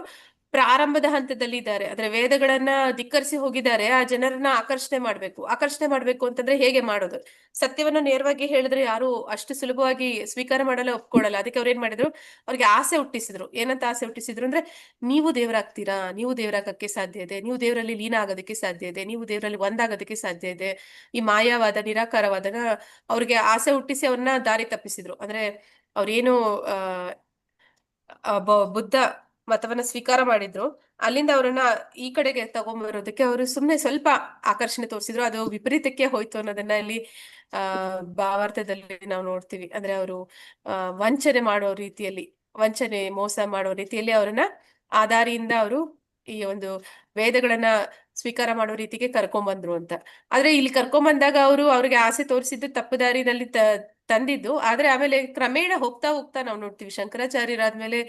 ಪ್ರಾರಂಭದ ಹಂತದಲ್ಲಿ ಇದ್ದಾರೆ. ಅಂದ್ರೆ ವೇದಗಳನ್ನ ಧಿಕ್ಕರಿಸಿ ಹೋಗಿದ್ದಾರೆ. ಆ ಜನರನ್ನ ಆಕರ್ಷಣೆ ಮಾಡ್ಬೇಕು ಅಂತಂದ್ರೆ ಹೇಗೆ ಮಾಡೋದು? ಸತ್ಯವನ್ನು ನೇರವಾಗಿ ಹೇಳಿದ್ರೆ ಯಾರು ಅಷ್ಟು ಸುಲಭವಾಗಿ ಸ್ವೀಕಾರ ಮಾಡಲ್ಲ, ಒಪ್ಕೊಳ್ಳಲ್ಲ. ಅದಕ್ಕೆ ಅವ್ರು ಏನ್ ಮಾಡಿದ್ರು, ಅವ್ರಿಗೆ ಆಸೆ ಹುಟ್ಟಿಸಿದ್ರು. ಏನಂತ ಆಸೆ ಹುಟ್ಟಿಸಿದ್ರು ಅಂದ್ರೆ, ನೀವು ದೇವರಾಗ್ತೀರಾ, ನೀವು ದೇವರಾಗಕ್ಕೆ ಸಾಧ್ಯ ಇದೆ, ನೀವು ದೇವರಲ್ಲಿ ಲೀನ ಆಗೋದಕ್ಕೆ ಸಾಧ್ಯ ಇದೆ, ನೀವು ದೇವರಲ್ಲಿ ಒಂದಾಗೋದಕ್ಕೆ ಸಾಧ್ಯ ಇದೆ. ಈ ಮಾಯಾವಾದ ನಿರಾಕಾರವಾದನ ಅವ್ರಿಗೆ ಆಸೆ ಹುಟ್ಟಿಸಿ ಅವ್ರನ್ನ ದಾರಿ ತಪ್ಪಿಸಿದ್ರು. ಅಂದ್ರೆ ಅವ್ರೇನು ಬುದ್ಧ ಮತವನ್ನ ಸ್ವೀಕಾರ ಮಾಡಿದ್ರು, ಅಲ್ಲಿಂದ ಅವ್ರನ್ನ ಈ ಕಡೆಗೆ ತಗೊಂಡ್ಬರೋದಕ್ಕೆ ಅವರು ಸುಮ್ನೆ ಸ್ವಲ್ಪ ಆಕರ್ಷಣೆ ತೋರಿಸಿದ್ರು. ಅದು ವಿಪರೀತಕ್ಕೆ ಹೋಯ್ತು ಅನ್ನೋದನ್ನ ಇಲ್ಲಿ ಭಾವಾರ್ಥದಲ್ಲಿ ನಾವು ನೋಡ್ತೀವಿ. ಅಂದ್ರೆ ಅವರು ವಂಚನೆ ಮಾಡೋ ರೀತಿಯಲ್ಲಿ, ಮೋಸ ಮಾಡೋ ರೀತಿಯಲ್ಲಿ ಅವ್ರನ್ನ ಆ ದಾರಿಯಿಂದ ಅವರು ಈ ಒಂದು ವೇದಗಳನ್ನ ಸ್ವೀಕಾರ ಮಾಡೋ ರೀತಿಗೆ ಕರ್ಕೊಂಬಂದ್ರು ಅಂತ. ಆದ್ರೆ ಇಲ್ಲಿ ಕರ್ಕೊಂಬಂದಾಗ ಅವ್ರಿಗೆ ಆಸೆ ತೋರಿಸಿದ್ದು ತಪ್ಪು ದಾರಿನಲ್ಲಿ ತಂದಿದ್ದು. ಆದ್ರೆ ಆಮೇಲೆ ಕ್ರಮೇಣ ಹೋಗ್ತಾ ಹೋಗ್ತಾ ನಾವು ನೋಡ್ತೀವಿ, ಶಂಕರಾಚಾರ್ಯರಾದ್ಮೇಲೆ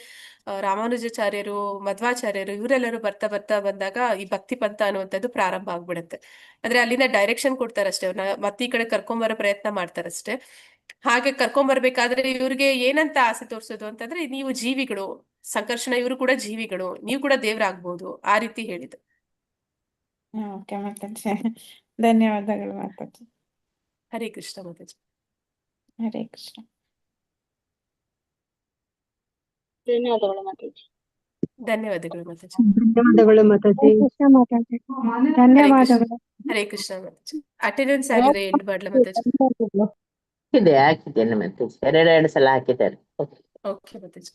ರಾಮಾನುಜಾಚಾರ್ಯರು, ಮಧ್ವಾಚಾರ್ಯರು ಇವರೆಲ್ಲರೂ ಬರ್ತಾ ಬಂದಾಗ ಈ ಭಕ್ತಿ ಪಂಥ ಅನ್ನುವಂಥದ್ದು ಪ್ರಾರಂಭ ಆಗ್ಬಿಡುತ್ತೆ. ಅಂದ್ರೆ ಅಲ್ಲಿಂದ ಡೈರೆಕ್ಷನ್ ಕೊಡ್ತಾರಷ್ಟೇ, ಅವ್ರನ್ನ ಮತ್ತೆ ಈ ಕಡೆ ಕರ್ಕೊಂಬರೋ ಪ್ರಯತ್ನ ಮಾಡ್ತಾರಷ್ಟೇ. ಹಾಗೆ ಕರ್ಕೊಂಬರ್ಬೇಕಾದ್ರೆ ಇವ್ರಿಗೆ ಏನಂತ ಆಸೆ ತೋರಿಸೋದು ಅಂತಂದ್ರೆ, ನೀವು ಜೀವಿಗಳು, ಸಂಕರ್ಷಣ ಇವರು ಕೂಡ ಜೀವಿಗಳು, ನೀವು ಕೂಡ ದೇವರಾಗ್ಬೋದು, ಆ ರೀತಿ ಹೇಳಿದ್ದು. ಓಕೆ ಮಾತಾಜಿ, ಧನ್ಯವಾದಗಳು ಮಾತಾಜಿ. ಹರೇ ಕೃಷ್ಣ ಮಾತಾಜಿ. ಹರೇ ಕೃಷ್ಣ. ಧನ್ಯವಾದಗಳು ಮಾತಾಜಿ. ಧನ್ಯವಾದಗಳು ಮಾತಾಜಿ. ಧನ್ಯವಾದಗಳು ಮಾತಾಜಿ. ಧನ್ಯವಾದಗಳು. ಹರೇ ಕೃಷ್ಣ ಮಾತಾಜಿ. ಅಟೆಂಡೆನ್ಸ್ ಆಗಿದ್ರೆ ಎಂಡ್ ಮಾಡ್ಲಾ ಮಾತಾಜಿ? ಹಾಕಿದ್ದೇನೆ ಮಾತಾಜಿ, 2 ಸಲ ಹಾಕಿದ್ದಾರೆ. ಓಕೆ ಮಾತಾಜಿ.